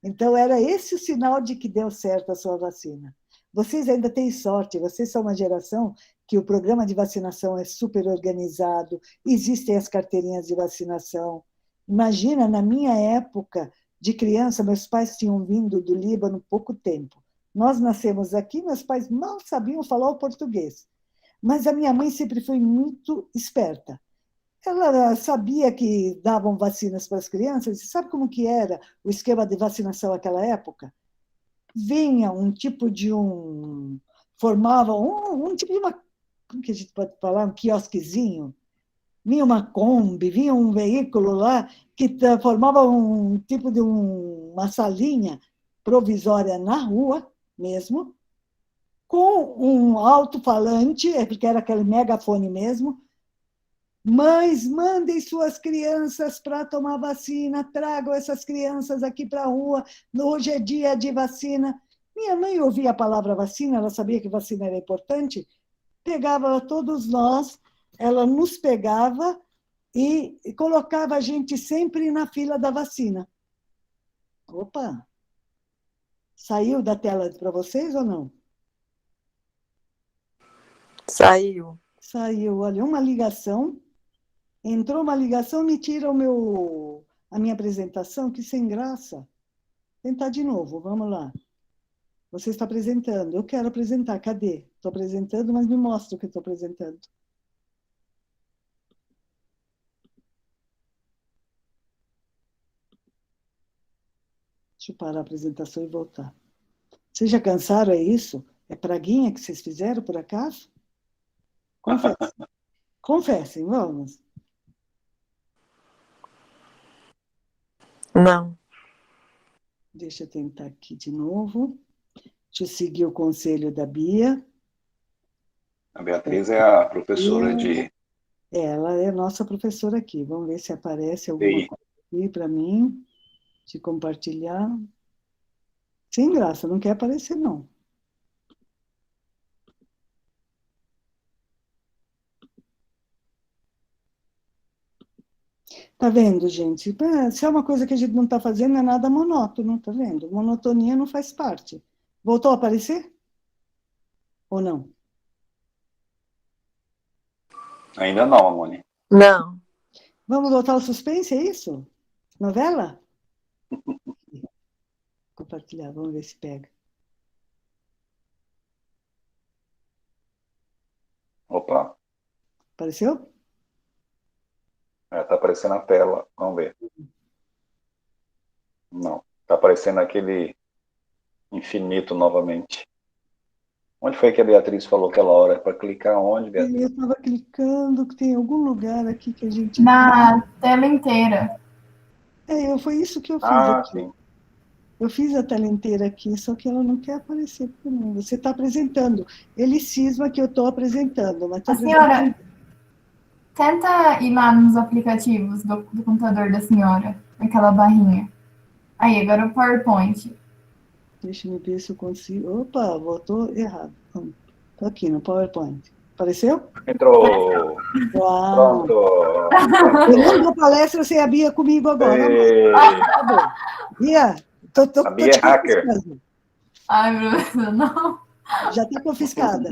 Então, era esse o sinal de que deu certo a sua vacina. Vocês ainda têm sorte, vocês são uma geração que o programa de vacinação é super organizado, existem as carteirinhas de vacinação. Imagina, na minha época de criança, meus pais tinham vindo do Líbano há pouco tempo. Nós nascemos aqui, meus pais mal sabiam falar o português. Mas a minha mãe sempre foi muito esperta. Ela sabia que davam vacinas para as crianças, e sabe como que era o esquema de vacinação naquela época? Vinha um tipo de formava um tipo de uma, como que a gente pode falar, um quiosquezinho, vinha uma Kombi, vinha um veículo lá que formava um tipo de uma salinha provisória na rua mesmo, com um alto-falante, porque era aquele megafone mesmo. Mães, mandem suas crianças para tomar vacina, tragam essas crianças aqui para a rua, hoje é dia de vacina. Minha mãe ouvia a palavra vacina, ela sabia que vacina era importante, pegava todos nós, ela nos pegava e colocava a gente sempre na fila da vacina. Opa! Saiu da tela para vocês ou não? Saiu. Saiu, olha, uma ligação. Entrou uma ligação, me tira a minha apresentação, que sem graça. Tentar de novo, vamos lá. Você está apresentando. Eu quero apresentar, cadê? Estou apresentando, mas me mostra o que estou apresentando. Deixa eu parar a apresentação e voltar. Vocês já cansaram, é isso? É praguinha que vocês fizeram, por acaso? Confessem. Confessem, vamos. Não. Deixa eu tentar aqui de novo. Deixa eu seguir o conselho da Bia. A Beatriz é a professora de... Ela é nossa professora aqui. Vamos ver se aparece alguma coisa aqui para mim, de compartilhar. Sem graça, não quer aparecer, não. Tá vendo, gente? Se é uma coisa que a gente não está fazendo, não é nada monótono, tá vendo? Monotonia não faz parte. Voltou a aparecer? Ou não? Ainda não, Amone. Não. Vamos voltar ao suspense, é isso? Novela? Compartilhar, vamos ver se pega. Opa. Apareceu? Tá aparecendo na tela. Vamos ver. Não. Tá aparecendo aquele infinito novamente. Onde foi que a Beatriz falou aquela hora? Para clicar onde, Beatriz? Eu estava clicando, que tem algum lugar aqui que a gente... Na tela inteira. Foi isso que eu fiz aqui. Sim. Eu fiz a tela inteira aqui, só que ela não quer aparecer para mim. Você está apresentando. Ele cisma que eu estou apresentando, mas A senhora, tenta ir lá nos aplicativos do computador da senhora, naquela barrinha. Aí, agora o PowerPoint. Deixa eu ver se eu consigo... Opa, voltou errado. Estou aqui no PowerPoint. Apareceu? Entrou. Uau! Pronto. Eu não palestra sem a Bia comigo agora. Tá bom. Bia, a Bia é hacker. Ai, professor, não. Já está confiscada.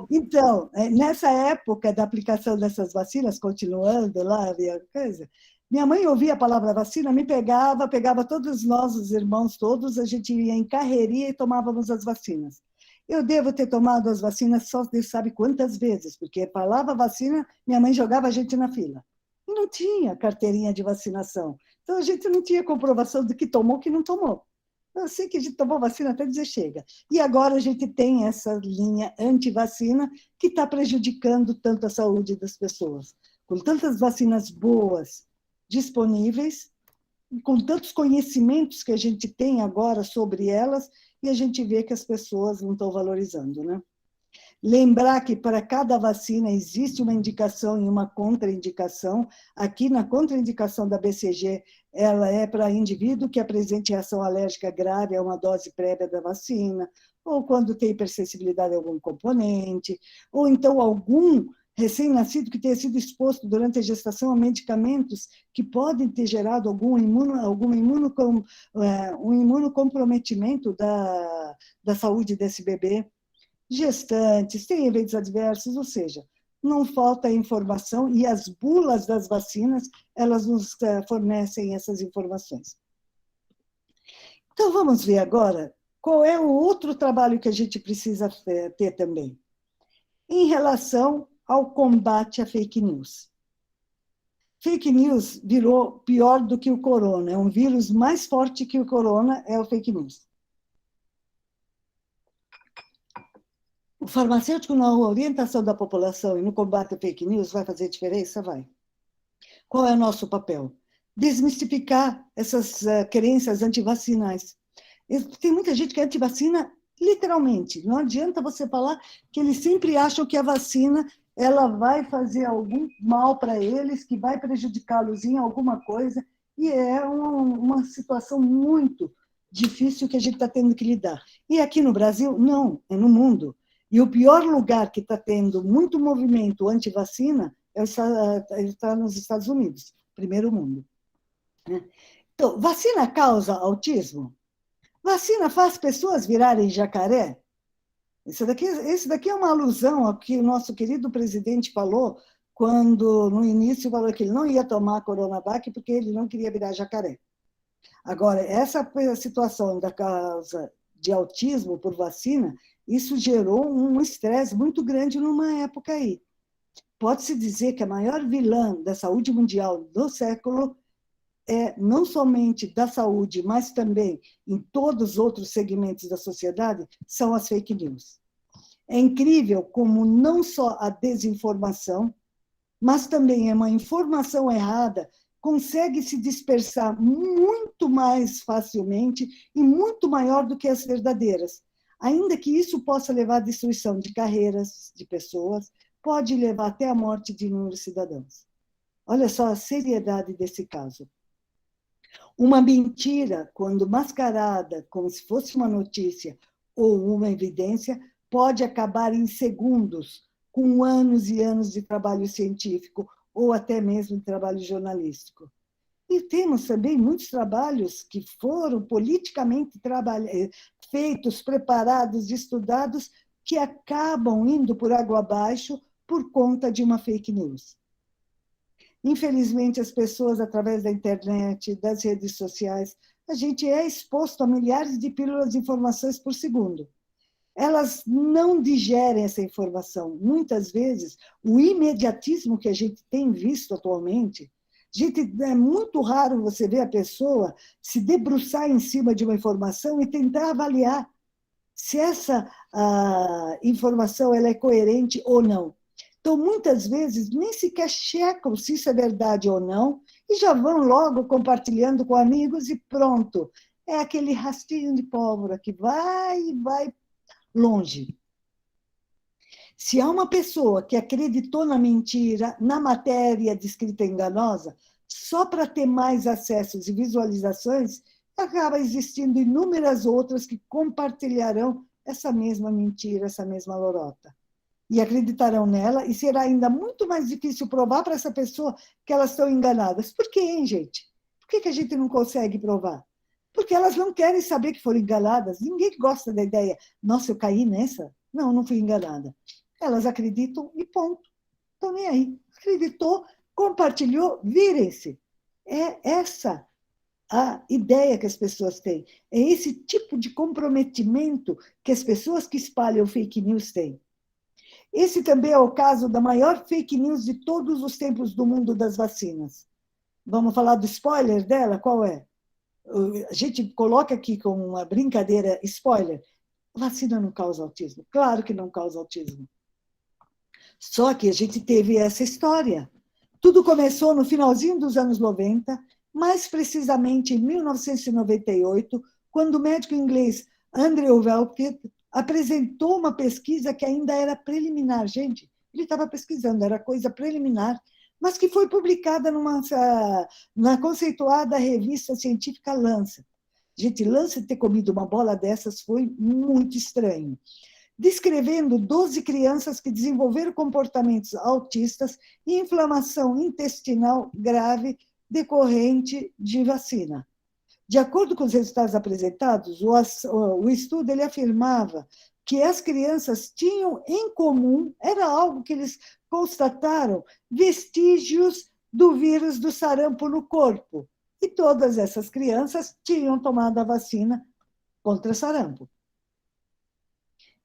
Então, nessa época da aplicação dessas vacinas, continuando lá, havia coisa, minha mãe ouvia a palavra vacina, me pegava todos nós, os irmãos todos, a gente ia em carreirinha e tomávamos as vacinas. Eu devo ter tomado as vacinas só Deus sabe quantas vezes, porque falava vacina, minha mãe jogava a gente na fila. E não tinha carteirinha de vacinação. Então, a gente não tinha comprovação do que tomou, que não tomou. Eu sei que a gente tomou vacina até dizer chega. E agora a gente tem essa linha anti-vacina que está prejudicando tanto a saúde das pessoas. Com tantas vacinas boas disponíveis, com tantos conhecimentos que a gente tem agora sobre elas, e a gente vê que as pessoas não estão valorizando, né? Lembrar que para cada vacina existe uma indicação e uma contraindicação. Aqui na contraindicação da BCG, ela é para indivíduo que apresente reação alérgica grave a uma dose prévia da vacina, ou quando tem hipersensibilidade a algum componente, ou então algum recém-nascido que tenha sido exposto durante a gestação a medicamentos que podem ter gerado um imunocomprometimento da saúde desse bebê. Gestantes, tem eventos adversos, ou seja, não falta informação e as bulas das vacinas, elas nos fornecem essas informações. Então, vamos ver agora qual é o outro trabalho que a gente precisa ter também, em relação ao combate à fake news. Fake news virou pior do que o corona, é um vírus mais forte que o corona, é o fake news. O farmacêutico, na orientação da população e no combate à fake news, vai fazer diferença? Vai. Qual é o nosso papel? Desmistificar essas crenças antivacinais. Tem muita gente que é antivacina, literalmente. Não adianta você falar que eles sempre acham que a vacina ela vai fazer algum mal para eles, que vai prejudicá-los em alguma coisa, e é uma situação muito difícil que a gente está tendo que lidar. E aqui no Brasil, não, é no mundo. E o pior lugar que está tendo muito movimento anti-vacina está nos Estados Unidos, primeiro mundo. Então, vacina causa autismo? Vacina faz pessoas virarem jacaré? Esse daqui é uma alusão ao que o nosso querido presidente falou quando, no início, falou que ele não ia tomar a Coronavac porque ele não queria virar jacaré. Agora, essa situação da causa de autismo por vacina, isso gerou um estresse muito grande numa época aí. Pode-se dizer que a maior vilã da saúde mundial do século é não somente da saúde, mas também em todos os outros segmentos da sociedade, são as fake news. É incrível como não só a desinformação, mas também uma informação errada consegue se dispersar muito mais facilmente e muito maior do que as verdadeiras. Ainda que isso possa levar à destruição de carreiras de pessoas, pode levar até a morte de inúmeros cidadãos. Olha só a seriedade desse caso. Uma mentira, quando mascarada como se fosse uma notícia ou uma evidência, pode acabar em segundos, com anos e anos de trabalho científico ou até mesmo de trabalho jornalístico. E temos também muitos trabalhos que foram politicamente feitos, preparados, estudados, que acabam indo por água abaixo por conta de uma fake news. Infelizmente, as pessoas, através da internet, das redes sociais, a gente é exposto a milhares de pílulas de informações por segundo. Elas não digerem essa informação. Muitas vezes, o imediatismo que a gente tem visto atualmente, é muito raro você ver a pessoa se debruçar em cima de uma informação e tentar avaliar se essa informação ela é coerente ou não. Então, muitas vezes, nem sequer checam se isso é verdade ou não, e já vão logo compartilhando com amigos e pronto. É aquele rastilho de pólvora que vai longe. Se há uma pessoa que acreditou na mentira, na matéria descrita enganosa, só para ter mais acessos e visualizações, acaba existindo inúmeras outras que compartilharão essa mesma mentira, essa mesma lorota. E acreditarão nela, e será ainda muito mais difícil provar para essa pessoa que elas estão enganadas. Por quê, hein, gente? Por que a gente não consegue provar? Porque elas não querem saber que foram enganadas. Ninguém gosta da ideia, nossa, eu caí nessa? Não, não fui enganada. Elas acreditam e ponto. Estão nem aí. Acreditou, compartilhou, virem-se. É essa a ideia que as pessoas têm. É esse tipo de comprometimento que as pessoas que espalham fake news têm. Esse também é o caso da maior fake news de todos os tempos do mundo das vacinas. Vamos falar do spoiler dela? Qual é? A gente coloca aqui como uma brincadeira spoiler. Vacina não causa autismo. Claro que não causa autismo. Só que a gente teve essa história. Tudo começou no finalzinho dos anos 90, mais precisamente em 1998, quando o médico inglês Andrew Welke apresentou uma pesquisa que ainda era preliminar. Gente, ele estava pesquisando, era coisa preliminar, mas que foi publicada na conceituada revista científica Lancet. Gente, Lancet ter comido uma bola dessas foi muito estranho. Descrevendo 12 crianças que desenvolveram comportamentos autistas e inflamação intestinal grave decorrente de vacina. De acordo com os resultados apresentados, o estudo ele afirmava que as crianças tinham em comum, era algo que eles constataram, vestígios do vírus do sarampo no corpo. E todas essas crianças tinham tomado a vacina contra sarampo.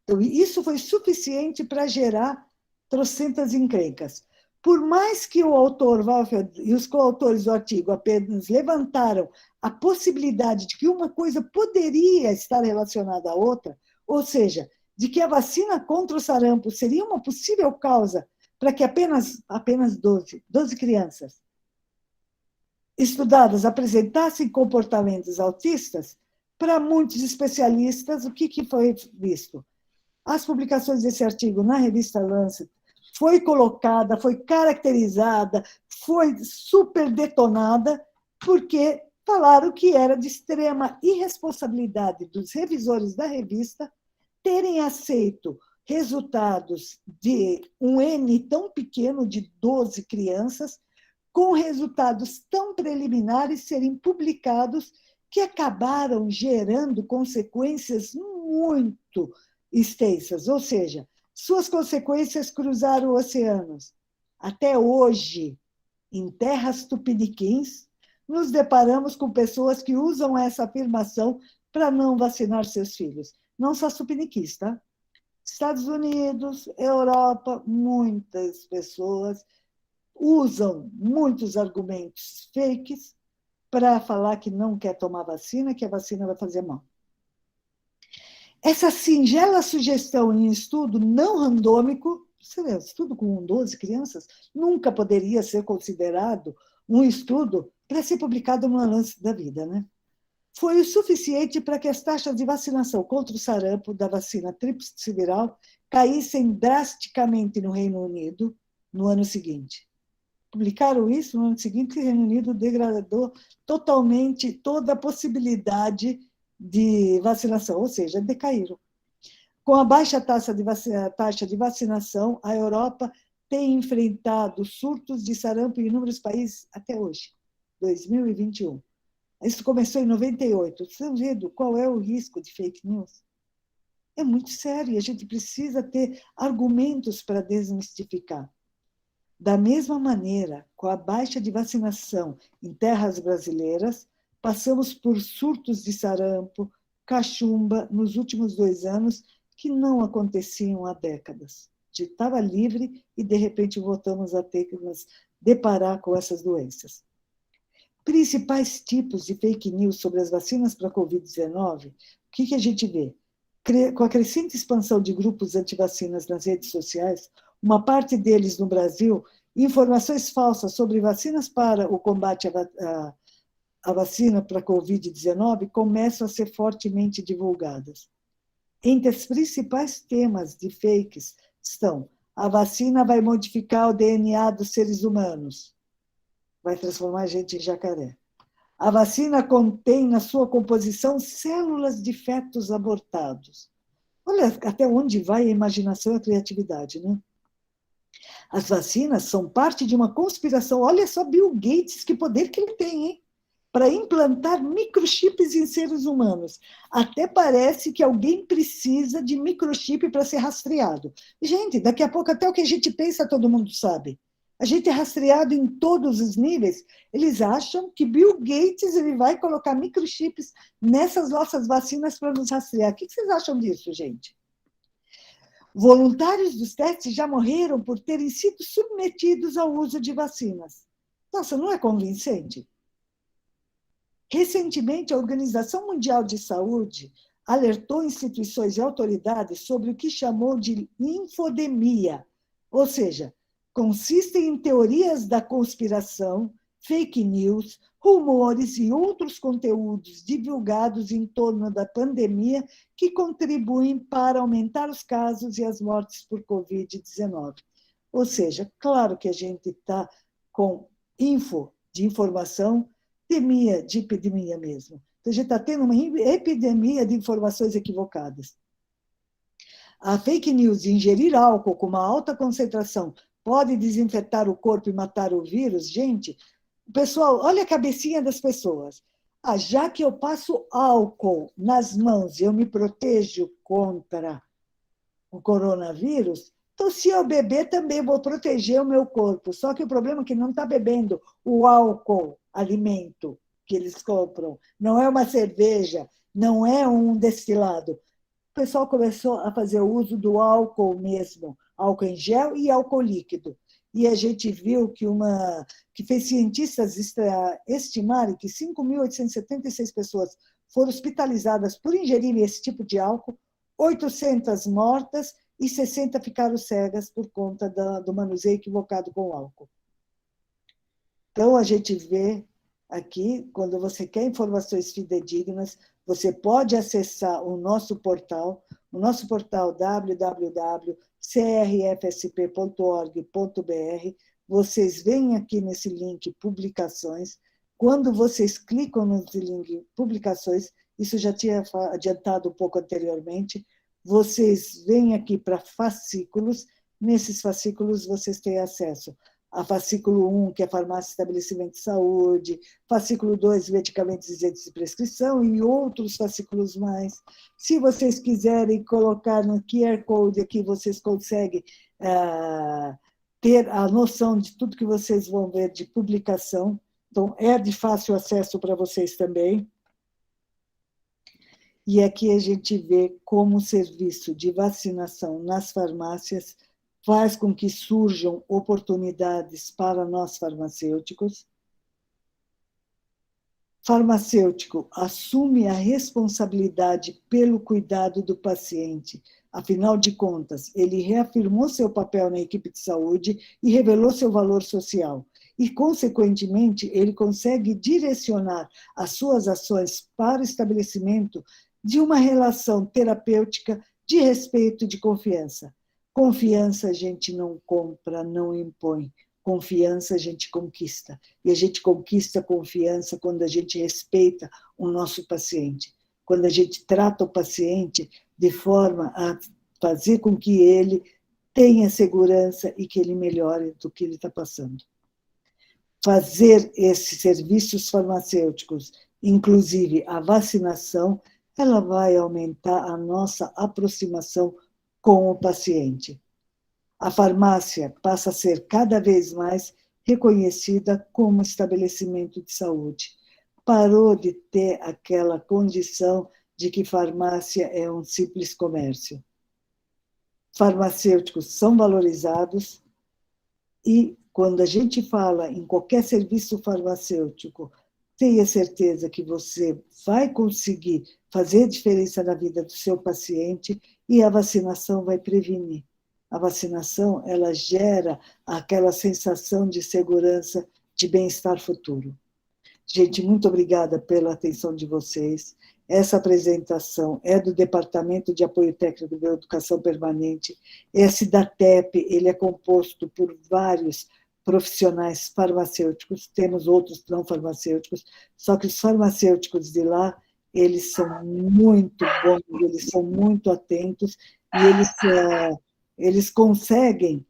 Então, isso foi suficiente para gerar trocentas encrencas. Por mais que o autor e os coautores do artigo apenas levantaram a possibilidade de que uma coisa poderia estar relacionada à outra, ou seja, de que a vacina contra o sarampo seria uma possível causa para que apenas 12 crianças estudadas apresentassem comportamentos autistas, para muitos especialistas, o que foi visto? As publicações desse artigo na revista Lancet foi colocada, foi caracterizada, foi super detonada, porque falaram que era de extrema irresponsabilidade dos revisores da revista terem aceito resultados de um N tão pequeno, de 12 crianças, com resultados tão preliminares serem publicados, que acabaram gerando consequências muito extensas, ou seja, suas consequências cruzaram oceanos. Até hoje, em terras tupiniquins, nos deparamos com pessoas que usam essa afirmação para não vacinar seus filhos. Não só tupiniquins, tá? Estados Unidos, Europa, muitas pessoas usam muitos argumentos fakes para falar que não quer tomar vacina, que a vacina vai fazer mal. Essa singela sugestão em estudo não randômico, estudo com 12 crianças, nunca poderia ser considerado um estudo para ser publicado no Lancet da vida, né? Foi o suficiente para que as taxas de vacinação contra o sarampo da vacina tríplice viral caíssem drasticamente no Reino Unido no ano seguinte. Publicaram isso no ano seguinte, e o Reino Unido degradou totalmente toda a possibilidade de vacinação, ou seja, decaíram. Com a baixa taxa de vacinação, a Europa tem enfrentado surtos de sarampo em inúmeros países até hoje. 2021. Isso começou em 98. Vocês estão vendo qual é o risco de fake news? É muito sério e a gente precisa ter argumentos para desmistificar. Da mesma maneira, com a baixa de vacinação em terras brasileiras, passamos por surtos de sarampo, cachumba nos últimos 2 anos que não aconteciam há décadas. A gente estava livre e, de repente, voltamos a ter que nos deparar com essas doenças. Principais tipos de fake news sobre as vacinas para a Covid-19, o que a gente vê? Com a crescente expansão de grupos antivacinas nas redes sociais, uma parte deles no Brasil, informações falsas sobre vacinas para o combate à vacina para a Covid-19 começam a ser fortemente divulgadas. Entre os principais temas de fakes estão: a vacina vai modificar o DNA dos seres humanos, vai transformar a gente em jacaré. A vacina contém na sua composição células de fetos abortados. Olha até onde vai a imaginação e a criatividade, né? As vacinas são parte de uma conspiração. Olha só Bill Gates, que poder que ele tem, hein? Para implantar microchips em seres humanos. Até parece que alguém precisa de microchip para ser rastreado. Gente, daqui a pouco até o que a gente pensa todo mundo sabe. A gente é rastreado em todos os níveis. Eles acham que Bill Gates ele vai colocar microchips nessas nossas vacinas para nos rastrear. O que vocês acham disso, gente? Voluntários dos testes já morreram por terem sido submetidos ao uso de vacinas. Nossa, não é convincente? Recentemente, a Organização Mundial de Saúde alertou instituições e autoridades sobre o que chamou de infodemia, ou seja, consistem em teorias da conspiração, fake news, rumores e outros conteúdos divulgados em torno da pandemia que contribuem para aumentar os casos e as mortes por Covid-19. Ou seja, claro que a gente está com informação, de epidemia mesmo. Então, a gente está tendo uma epidemia de informações equivocadas. A fake news de ingerir álcool com uma alta concentração pode desinfetar o corpo e matar o vírus, gente, pessoal, olha a cabecinha das pessoas. Já que eu passo álcool nas mãos e eu me protejo contra o coronavírus, então, se eu beber, também vou proteger o meu corpo. Só que o problema é que não está bebendo o álcool, alimento que eles compram. Não é uma cerveja, não é um destilado. O pessoal começou a fazer o uso do álcool mesmo, álcool em gel e álcool líquido. E a gente viu que fez cientistas estimarem que 5.876 pessoas foram hospitalizadas por ingerirem esse tipo de álcool, 800 mortas e 60 ficaram cegas por conta do manuseio equivocado com o álcool. Então, a gente vê aqui, quando você quer informações fidedignas, você pode acessar o nosso portal www.crfsp.org.br. Vocês vêm aqui nesse link Publicações. Quando vocês clicam nesse link Publicações, isso já tinha adiantado um pouco anteriormente, vocês vêm aqui para fascículos. Nesses fascículos, vocês têm acesso a fascículo 1, que é farmácia e estabelecimento de saúde, fascículo 2, medicamentos isentos de prescrição, e outros fascículos mais. Se vocês quiserem colocar no QR Code aqui, vocês conseguem ter a noção de tudo que vocês vão ver de publicação. Então, é de fácil acesso para vocês também. E aqui a gente vê como o serviço de vacinação nas farmácias faz com que surjam oportunidades para nós farmacêuticos. Farmacêutico assume a responsabilidade pelo cuidado do paciente. Afinal de contas, ele reafirmou seu papel na equipe de saúde e revelou seu valor social. E, consequentemente, ele consegue direcionar as suas ações para o estabelecimento de uma relação terapêutica de respeito e de confiança. Confiança a gente não compra, não impõe. Confiança a gente conquista. E a gente conquista confiança quando a gente respeita o nosso paciente. Quando a gente trata o paciente de forma a fazer com que ele tenha segurança e que ele melhore do que ele está passando. fazer esses serviços farmacêuticos, inclusive a vacinação, ela vai aumentar a nossa aproximação com o paciente. A farmácia passa a ser cada vez mais reconhecida como estabelecimento de saúde. Parou de ter aquela condição de que farmácia é um simples comércio. Farmacêuticos são valorizados e, quando a gente fala em qualquer serviço farmacêutico, tenha certeza que você vai conseguir fazer diferença na vida do seu paciente e a vacinação vai prevenir. A vacinação, ela gera aquela sensação de segurança, de bem-estar futuro. Gente, muito obrigada pela atenção de vocês. Essa apresentação é do Departamento de Apoio Técnico da Educação Permanente. Esse DATEP, ele é composto por vários profissionais farmacêuticos, temos outros não farmacêuticos, só que os farmacêuticos de lá, eles são muito bons, eles são muito atentos, e eles conseguem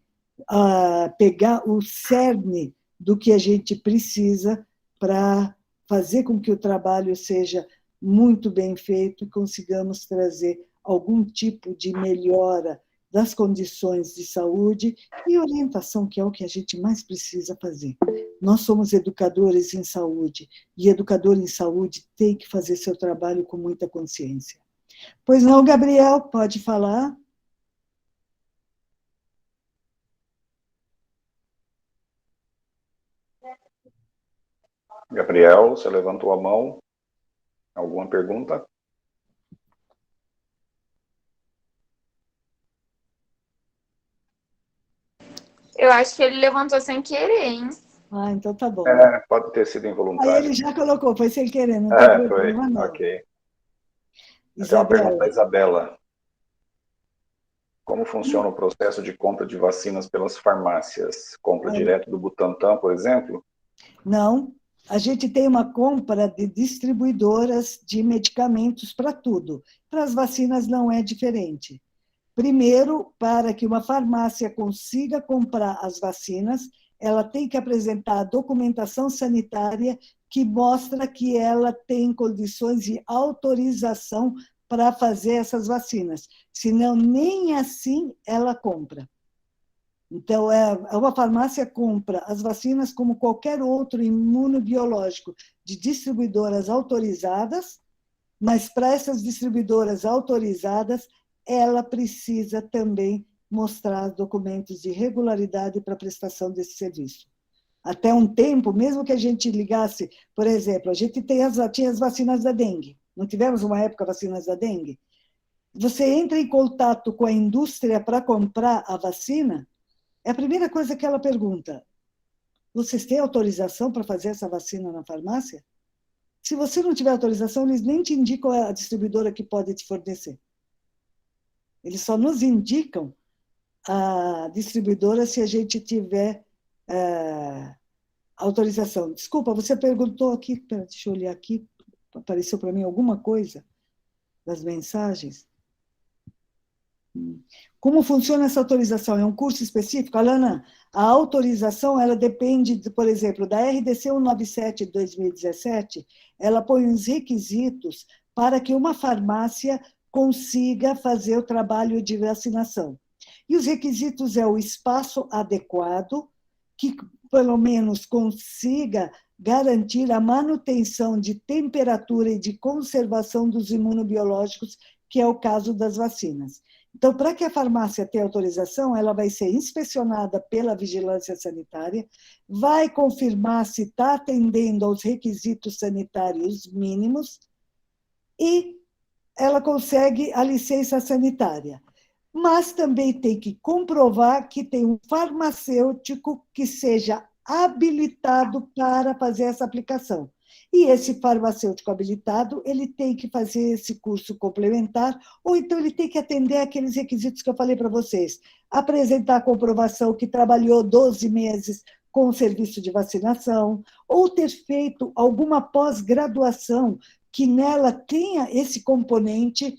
pegar o cerne do que a gente precisa para fazer com que o trabalho seja muito bem feito e consigamos trazer algum tipo de melhora das condições de saúde e orientação, que é o que a gente mais precisa fazer. Nós somos educadores em saúde, e educador em saúde tem que fazer seu trabalho com muita consciência. Pois não, Gabriel, pode falar? Gabriel, você levantou a mão. Alguma pergunta? Eu acho que ele levantou sem querer, hein? Ah, então tá bom. Pode ter sido involuntário. Aí ele já colocou, foi sem querer, não tem problema, foi. não. Ok. Isabela. Tem uma pergunta da Isabela. Como funciona o processo de compra de vacinas pelas farmácias? Compra direto do Butantan, por exemplo? Não. A gente tem uma compra de distribuidoras de medicamentos para tudo. Para as vacinas não é diferente. Primeiro, para que uma farmácia consiga comprar as vacinas, ela tem que apresentar a documentação sanitária que mostra que ela tem condições de autorização para fazer essas vacinas. Senão, nem assim ela compra. Então, uma farmácia compra as vacinas como qualquer outro imunobiológico de distribuidoras autorizadas, mas para essas distribuidoras autorizadas, ela precisa também mostrar documentos de regularidade para a prestação desse serviço. Até um tempo, mesmo que a gente ligasse, por exemplo, a gente tinha as vacinas da dengue, não tivemos uma época vacinas da dengue? Você entra em contato com a indústria para comprar a vacina, é a primeira coisa que ela pergunta: vocês têm autorização para fazer essa vacina na farmácia? Se você não tiver autorização, eles nem te indicam a distribuidora que pode te fornecer. Eles só nos indicam a distribuidora se a gente tiver autorização. Desculpa, você perguntou aqui, deixa eu olhar aqui, apareceu para mim alguma coisa das mensagens. Como funciona essa autorização? É um curso específico? Alana, a autorização, ela depende, por exemplo, da RDC 197 de 2017, ela põe os requisitos para que uma farmácia consiga fazer o trabalho de vacinação. E os requisitos é o espaço adequado, que pelo menos consiga garantir a manutenção de temperatura e de conservação dos imunobiológicos, que é o caso das vacinas. Então, para que a farmácia tenha autorização, ela vai ser inspecionada pela vigilância sanitária, vai confirmar se está atendendo aos requisitos sanitários mínimos e ela consegue a licença sanitária. Mas também tem que comprovar que tem um farmacêutico que seja habilitado para fazer essa aplicação. E esse farmacêutico habilitado, ele tem que fazer esse curso complementar, ou então ele tem que atender aqueles requisitos que eu falei para vocês. Apresentar a comprovação que trabalhou 12 meses com o serviço de vacinação, ou ter feito alguma pós-graduação que nela tenha esse componente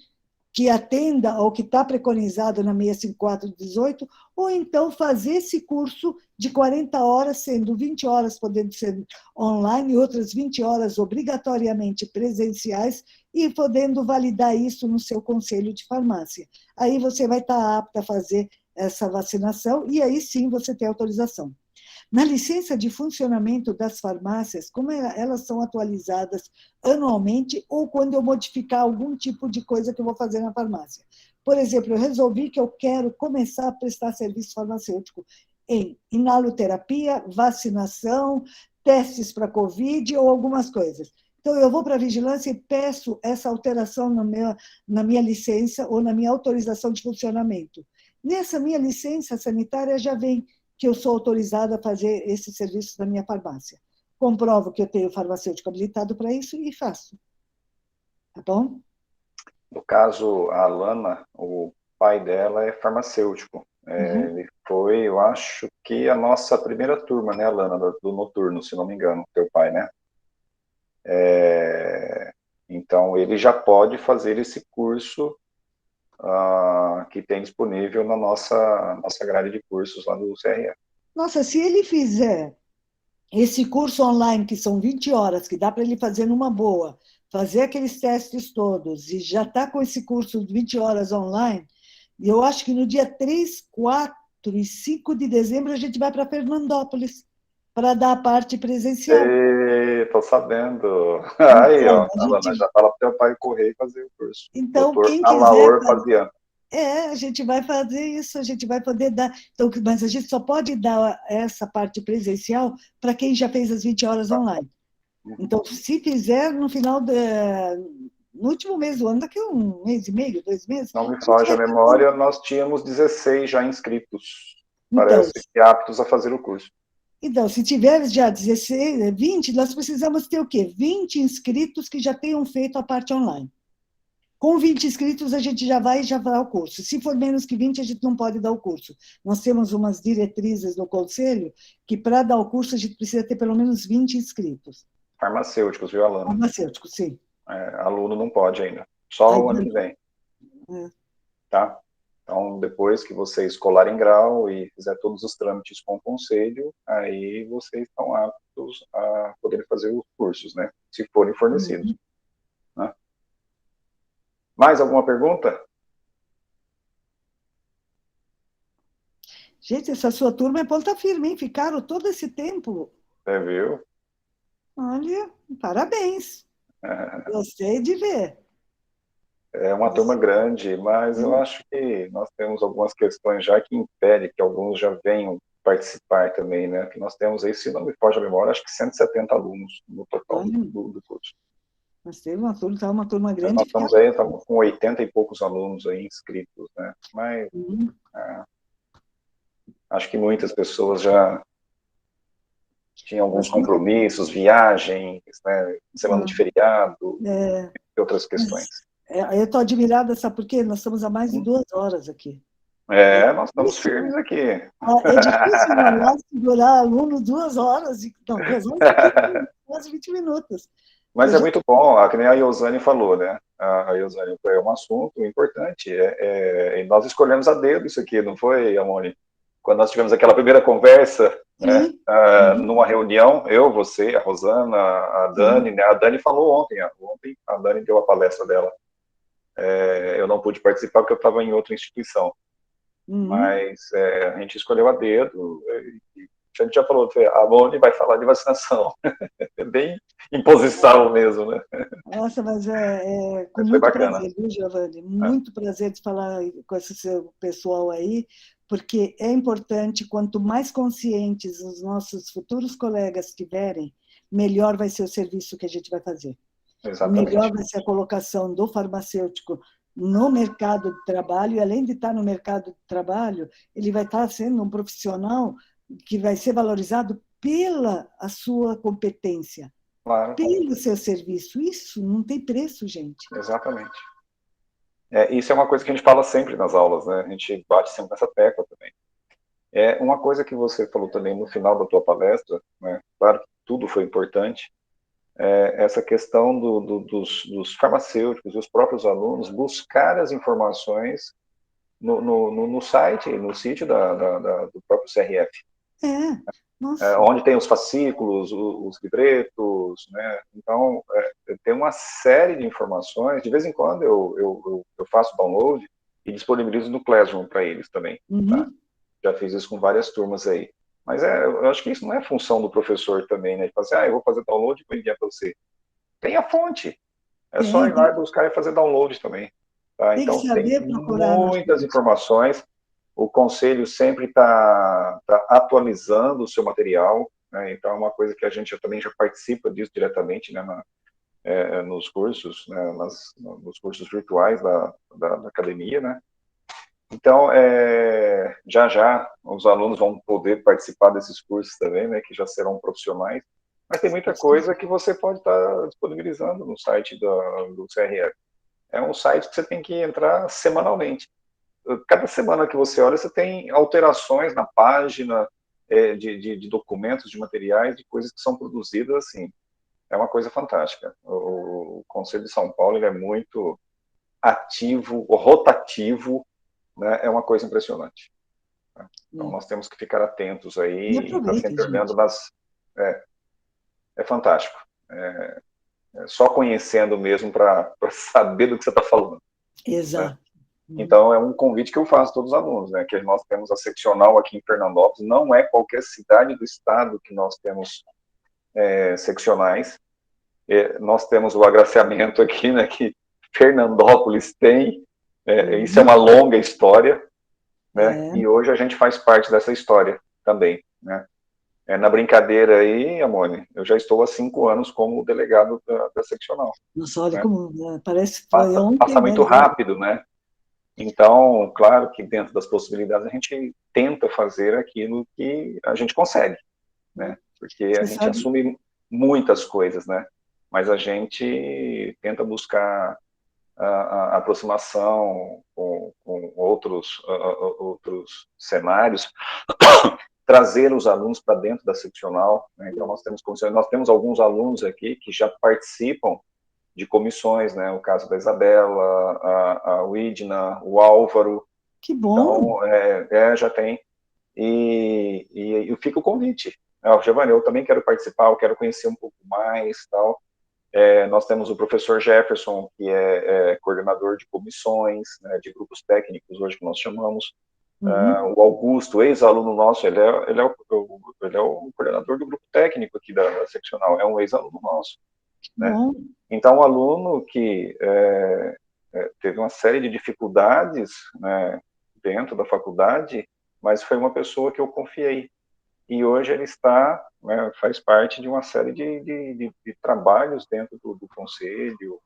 que atenda ao que está preconizado na 654/18, ou então fazer esse curso de 40 horas, sendo 20 horas podendo ser online e outras 20 horas obrigatoriamente presenciais, e podendo validar isso no seu conselho de farmácia. Aí você vai estar apta a fazer essa vacinação, e aí sim você tem autorização. Na licença de funcionamento das farmácias, como elas são atualizadas anualmente ou quando eu modificar algum tipo de coisa que eu vou fazer na farmácia. Por exemplo, eu resolvi que eu quero começar a prestar serviço farmacêutico em inaloterapia, vacinação, testes para Covid ou algumas coisas. Então, eu vou para a vigilância e peço essa alteração na minha licença ou na minha autorização de funcionamento. Nessa minha licença sanitária já vem que eu sou autorizada a fazer esse serviço na minha farmácia. Comprovo que eu tenho farmacêutico habilitado para isso e faço. Tá bom? No caso, a Alana, o pai dela é farmacêutico. Ele foi, eu acho que a nossa primeira turma, né, Alana, do noturno, se não me engano, teu pai, né? Então, ele já pode fazer esse curso que tem disponível na nossa grade de cursos lá do CRF. Nossa, se ele fizer esse curso online, que são 20 horas, que dá para ele fazer numa boa, fazer aqueles testes todos, e já está com esse curso de 20 horas online, eu acho que no dia 3, 4 e 5 de dezembro a gente vai para Fernandópolis, para dar a parte presencial. Estou sabendo. Aí, ó, Alana, já fala para o teu pai correr e fazer o curso. Então, Doutor quem quiser Alaor Fabiano. a gente vai fazer isso, a gente vai poder dar. Então, mas a gente só pode dar essa parte presencial para quem já fez as 20 horas online. Então, se fizer no final no último mês do ano, daqui a 1 mês e meio, 2 meses. Não me foge a memória, nós tínhamos 16 já inscritos, parece, que aptos a fazer o curso. Então, se tiver já 16, 20, nós precisamos ter o quê? 20 inscritos que já tenham feito a parte online. Com 20 inscritos, a gente já vai dar o curso. Se for menos que 20, a gente não pode dar o curso. Nós temos umas diretrizes no conselho que, para dar o curso, a gente precisa ter pelo menos 20 inscritos. Farmacêuticos, viu, Alana? Farmacêuticos, sim. Aluno não pode ainda. Só o ano que vem. Tá? Então, depois que vocês colarem grau e fizer todos os trâmites com o conselho, aí vocês estão aptos a poder fazer os cursos, né? Se forem fornecidos. Né? Mais alguma pergunta? Gente, essa sua turma é ponta firme, hein? Ficaram todo esse tempo. Você viu? Olha, parabéns. Gostei de ver. É uma turma grande, mas eu acho que nós temos algumas questões já que impedem que alguns já venham participar também, né? Que nós temos aí, se não me foge a memória, acho que 170 alunos no total do curso. Nós temos uma turma grande. Nós estamos com 80 e poucos alunos aí inscritos, né? Mas acho que muitas pessoas já tinham alguns compromissos, viagens, né? Semana de feriado, e outras questões. Eu estou admirada, sabe por quê? Nós estamos há mais de 2 horas aqui. Nós estamos firmes aqui. É difícil segurar aluno 2 horas, não, 2 horas, quase 20 minutos. Mas é muito bom, que nem a Iosane falou, né? A Iosane foi um assunto importante. E nós escolhemos a dedo isso aqui, não foi, Amoni? Quando nós tivemos aquela primeira conversa, né, numa reunião, eu, você, a Rosana, a Dani, né? A Dani falou ontem a Dani deu a palestra dela. Eu não pude participar porque eu estava em outra instituição. Mas a gente escolheu a dedo, a gente já falou, a Amoni vai falar de vacinação. É bem imposição mesmo, né? Nossa, mas com muito prazer, viu, Giovanni? Muito prazer de falar com esse seu pessoal aí, porque é importante, quanto mais conscientes os nossos futuros colegas tiverem, melhor vai ser o serviço que a gente vai fazer. Exatamente. Melhor vai ser a colocação do farmacêutico no mercado de trabalho, e além de estar no mercado de trabalho, ele vai estar sendo um profissional que vai ser valorizado pela a sua competência, pelo seu serviço. Isso não tem preço, gente. Exatamente. Isso é uma coisa que a gente fala sempre nas aulas, né? A gente bate sempre nessa tecla também. Uma coisa que você falou também no final da tua palestra, né? Claro que tudo foi importante, essa questão dos farmacêuticos e os próprios alunos buscar as informações no site, no sítio do próprio CRF. Onde tem os fascículos, os livretos, né? Então, tem uma série de informações. De vez em quando eu faço download e disponibilizo no Classroom para eles também. Tá? Já fiz isso com várias turmas aí. Mas eu acho que isso não é função do professor também, né? De fazer, eu vou fazer download e vou enviar para você. Tem a fonte. É só ir lá e buscar e fazer download também. Tá? Então, tem muitas informações. O Conselho sempre está atualizando o seu material, né? Então é uma coisa que a gente também já participa disso diretamente, né? Nos cursos, né? Nos cursos virtuais da academia, né? Então, já os alunos vão poder participar desses cursos também, né? Que já serão profissionais, mas tem muita coisa que você pode estar disponibilizando no site do CRF. É um site que você tem que entrar semanalmente. Cada semana que você olha, você tem alterações na página de documentos, de materiais, de coisas que são produzidas, assim. É uma coisa fantástica. O Conselho de São Paulo ele é muito ativo, rotativo, né? É uma coisa impressionante. Então, nós temos que ficar atentos aí e estar sempre olhando nas... É fantástico. Só conhecendo mesmo para saber do que você está falando. Exato. Né? Então, é um convite que eu faço a todos os alunos, né? Que nós temos a seccional aqui em Fernandópolis, não é qualquer cidade do estado que nós temos seccionais. Nós temos o agraciamento aqui, né? Que Fernandópolis tem. Isso é uma longa história, né? E hoje a gente faz parte dessa história também, né? Na brincadeira aí, Amone, eu já estou há 5 anos como delegado da seccional. Nossa, olha, né? Como parece que foi ontem. Passa muito rápido, né? Então, claro que dentro das possibilidades a gente tenta fazer aquilo que a gente consegue, né? Porque a gente assume muitas coisas, né? Mas a gente tenta buscar a aproximação com outros cenários, trazer os alunos para dentro da seccional, né? Então nós temos alguns alunos aqui que já participam de comissões, né? O caso da Isabela, a Widna, o Álvaro. Que bom! Então, já tem. E fica o convite. Giovanni, eu também quero participar, eu quero conhecer um pouco mais, tal. Nós temos o professor Jefferson, que é coordenador de comissões, né, de grupos técnicos, hoje que nós chamamos. O Augusto, ex-aluno nosso, ele é o coordenador do grupo técnico aqui da seccional, é um ex-aluno nosso. Né? Então, um aluno que teve uma série de dificuldades, né, dentro da faculdade, mas foi uma pessoa que eu confiei. E hoje ele está, né, faz parte de uma série de trabalhos dentro do conselho,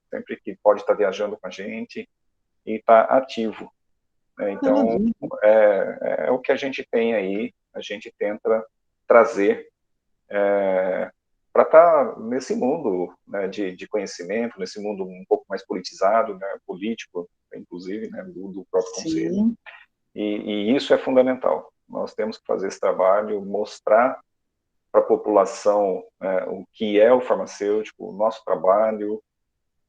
sempre que pode estar viajando com a gente e está ativo. Então, é o que a gente tem aí, a gente tenta trazer para estar nesse mundo, né, de conhecimento, nesse mundo um pouco mais politizado, né, político, inclusive, né, do próprio conselho. E isso é fundamental. Nós temos que fazer esse trabalho, mostrar para a população o que é o farmacêutico, o nosso trabalho,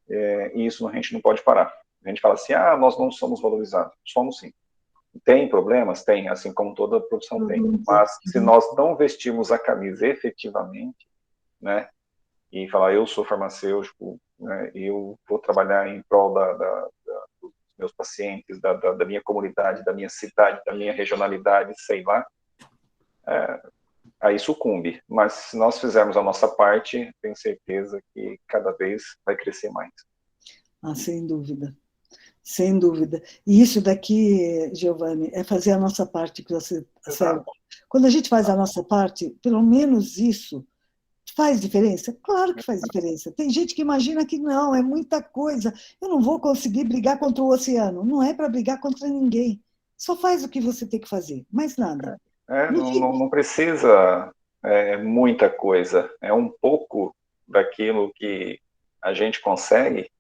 e isso a gente não pode parar. A gente fala assim, nós não somos valorizados. Somos sim. Tem problemas? Tem, assim como toda profissão tem. Mas se nós não vestirmos a camisa efetivamente, né, e falar, eu sou farmacêutico, né, eu vou trabalhar em prol dos meus pacientes, da minha comunidade, da minha cidade, da minha regionalidade, sei lá, aí sucumbe. Mas se nós fizermos a nossa parte, tenho certeza que cada vez vai crescer mais. Sem dúvida. Sem dúvida. E isso daqui, Giovanni, é fazer a nossa parte, que você sabe. Quando a gente faz a nossa parte, pelo menos isso faz diferença? Claro que faz diferença. Tem gente que imagina que não, é muita coisa. Eu não vou conseguir brigar contra o oceano. Não é para brigar contra ninguém. Só faz o que você tem que fazer, mais nada. Não precisa muita coisa. É um pouco daquilo que a gente consegue.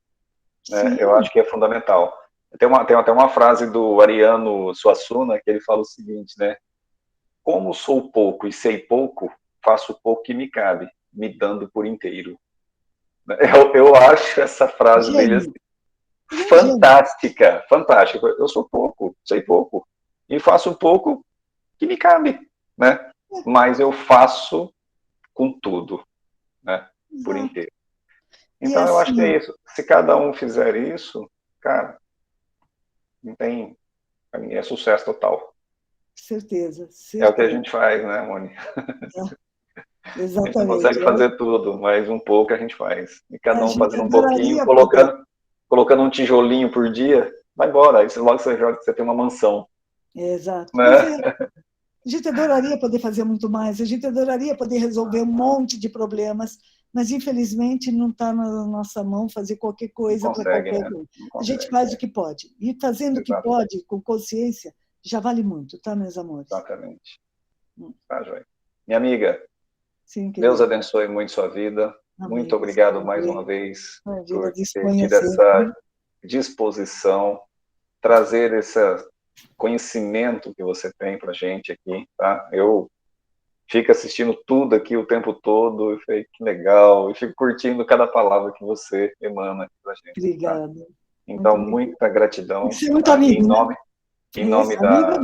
Eu acho que é fundamental. Tem até uma frase do Ariano Suassuna que ele fala o seguinte, né? Como sou pouco e sei pouco, faço pouco que me cabe. me dando por inteiro. Eu acho essa frase dele assim, fantástica, fantástica. Eu sou pouco, sei pouco, e faço pouco que me cabe, né? Mas eu faço com tudo, né? Por inteiro. Então, eu acho que é isso. Se cada um fizer isso, cara, não tem... Para mim é sucesso total. Certeza. É o que a gente faz, né, Moni? Exatamente. A gente não consegue fazer tudo, mas um pouco a gente faz. E cada um fazendo um pouquinho, colocando um tijolinho por dia, vai embora. Aí logo você joga que você tem uma mansão. Exato. Né? A gente adoraria poder fazer muito mais, a gente adoraria poder resolver um monte de problemas, mas infelizmente não está na nossa mão fazer qualquer coisa para qualquer um. A gente faz o que pode. E fazendo o que pode, com consciência, já vale muito, tá, meus amores? Exatamente. Tá, joia. Minha amiga, sim, Deus abençoe muito sua vida. Amém. Muito obrigado mais uma vez por ter tido essa disposição, trazer esse conhecimento que você tem para a gente aqui, tá? Eu fico assistindo tudo aqui o tempo todo, e falei, que legal, e fico curtindo cada palavra que você emana aqui para a gente. Obrigada. Tá? Então, muita gratidão. Você é muito amigo, em nome da...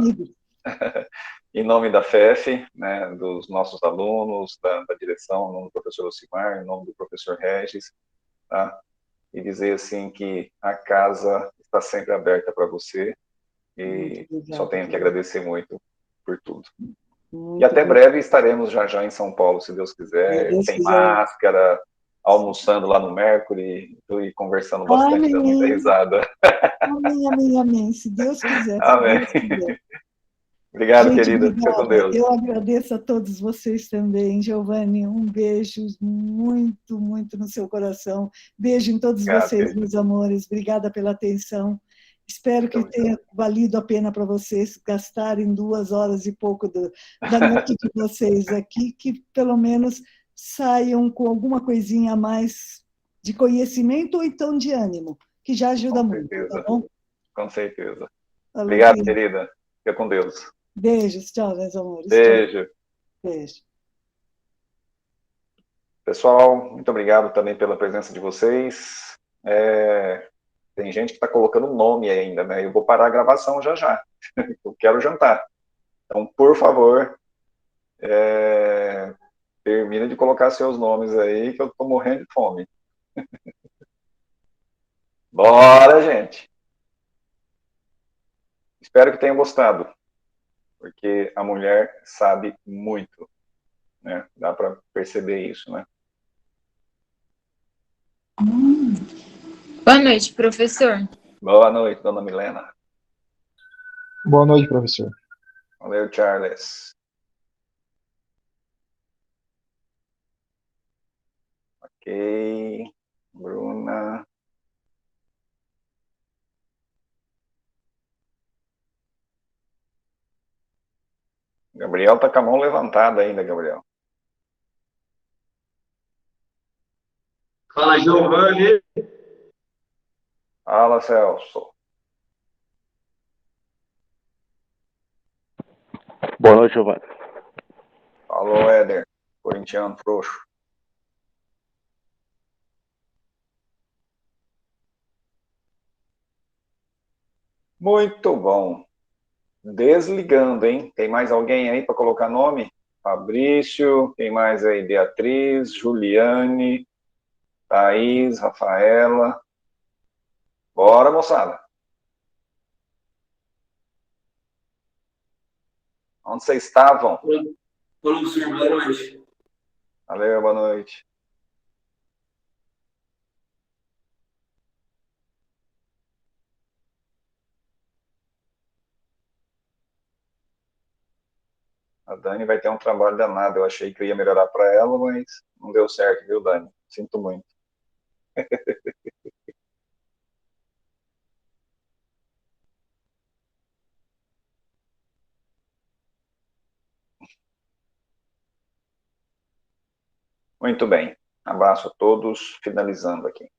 Em nome da FEF, né, dos nossos alunos, da direção, em nome do professor Ocimar, em nome do professor Regis, tá? E dizer assim que a casa está sempre aberta para você e só tenho que agradecer muito por tudo. E até breve estaremos já em São Paulo, se Deus quiser, sem máscara, almoçando lá no Mercury e conversando bastante, dando muita risada. Amém, amém, amém, se Deus quiser. Amém. Se Deus quiser. Obrigado, gente, querida. Fica com Deus. Eu agradeço a todos vocês também. Giovanni, um beijo muito, muito no seu coração. Beijo em todos vocês, meus amores. Obrigada pela atenção. Espero que tenha valido a pena para vocês gastarem 2 horas e pouco da noite de vocês aqui, que pelo menos saiam com alguma coisinha a mais de conhecimento ou então de ânimo, que já ajuda muito, tá bom? Com certeza. Obrigado, querida. Fica com Deus. Beijos, tchau, meus amores. Beijo. Tchau. Beijo. Pessoal, muito obrigado também pela presença de vocês. Tem gente que está colocando nome ainda, né? Eu vou parar a gravação já. Eu quero jantar. Então, por favor, termina de colocar seus nomes aí, que eu estou morrendo de fome. Bora, gente! Espero que tenham gostado, porque a mulher sabe muito, né? Dá para perceber isso, né? Boa noite, professor. Boa noite, dona Milena. Boa noite, professor. Valeu, Charles. Ok. Bruna. Gabriel tá com a mão levantada ainda, Gabriel. Fala, Giovanni. Fala, Celso. Boa noite, Giovanni. Falou, Éder. Corintiano frouxo. Muito bom. Desligando, hein? Tem mais alguém aí para colocar nome? Fabrício, quem mais aí? Beatriz, Juliane, Thaís, Rafaela. Bora, moçada. Onde vocês estavam? Professor, boa noite. Valeu, boa noite. A Dani vai ter um trabalho danado. Eu achei que eu ia melhorar para ela, mas não deu certo, viu, Dani? Sinto muito. Muito bem. Abraço a todos. Finalizando aqui.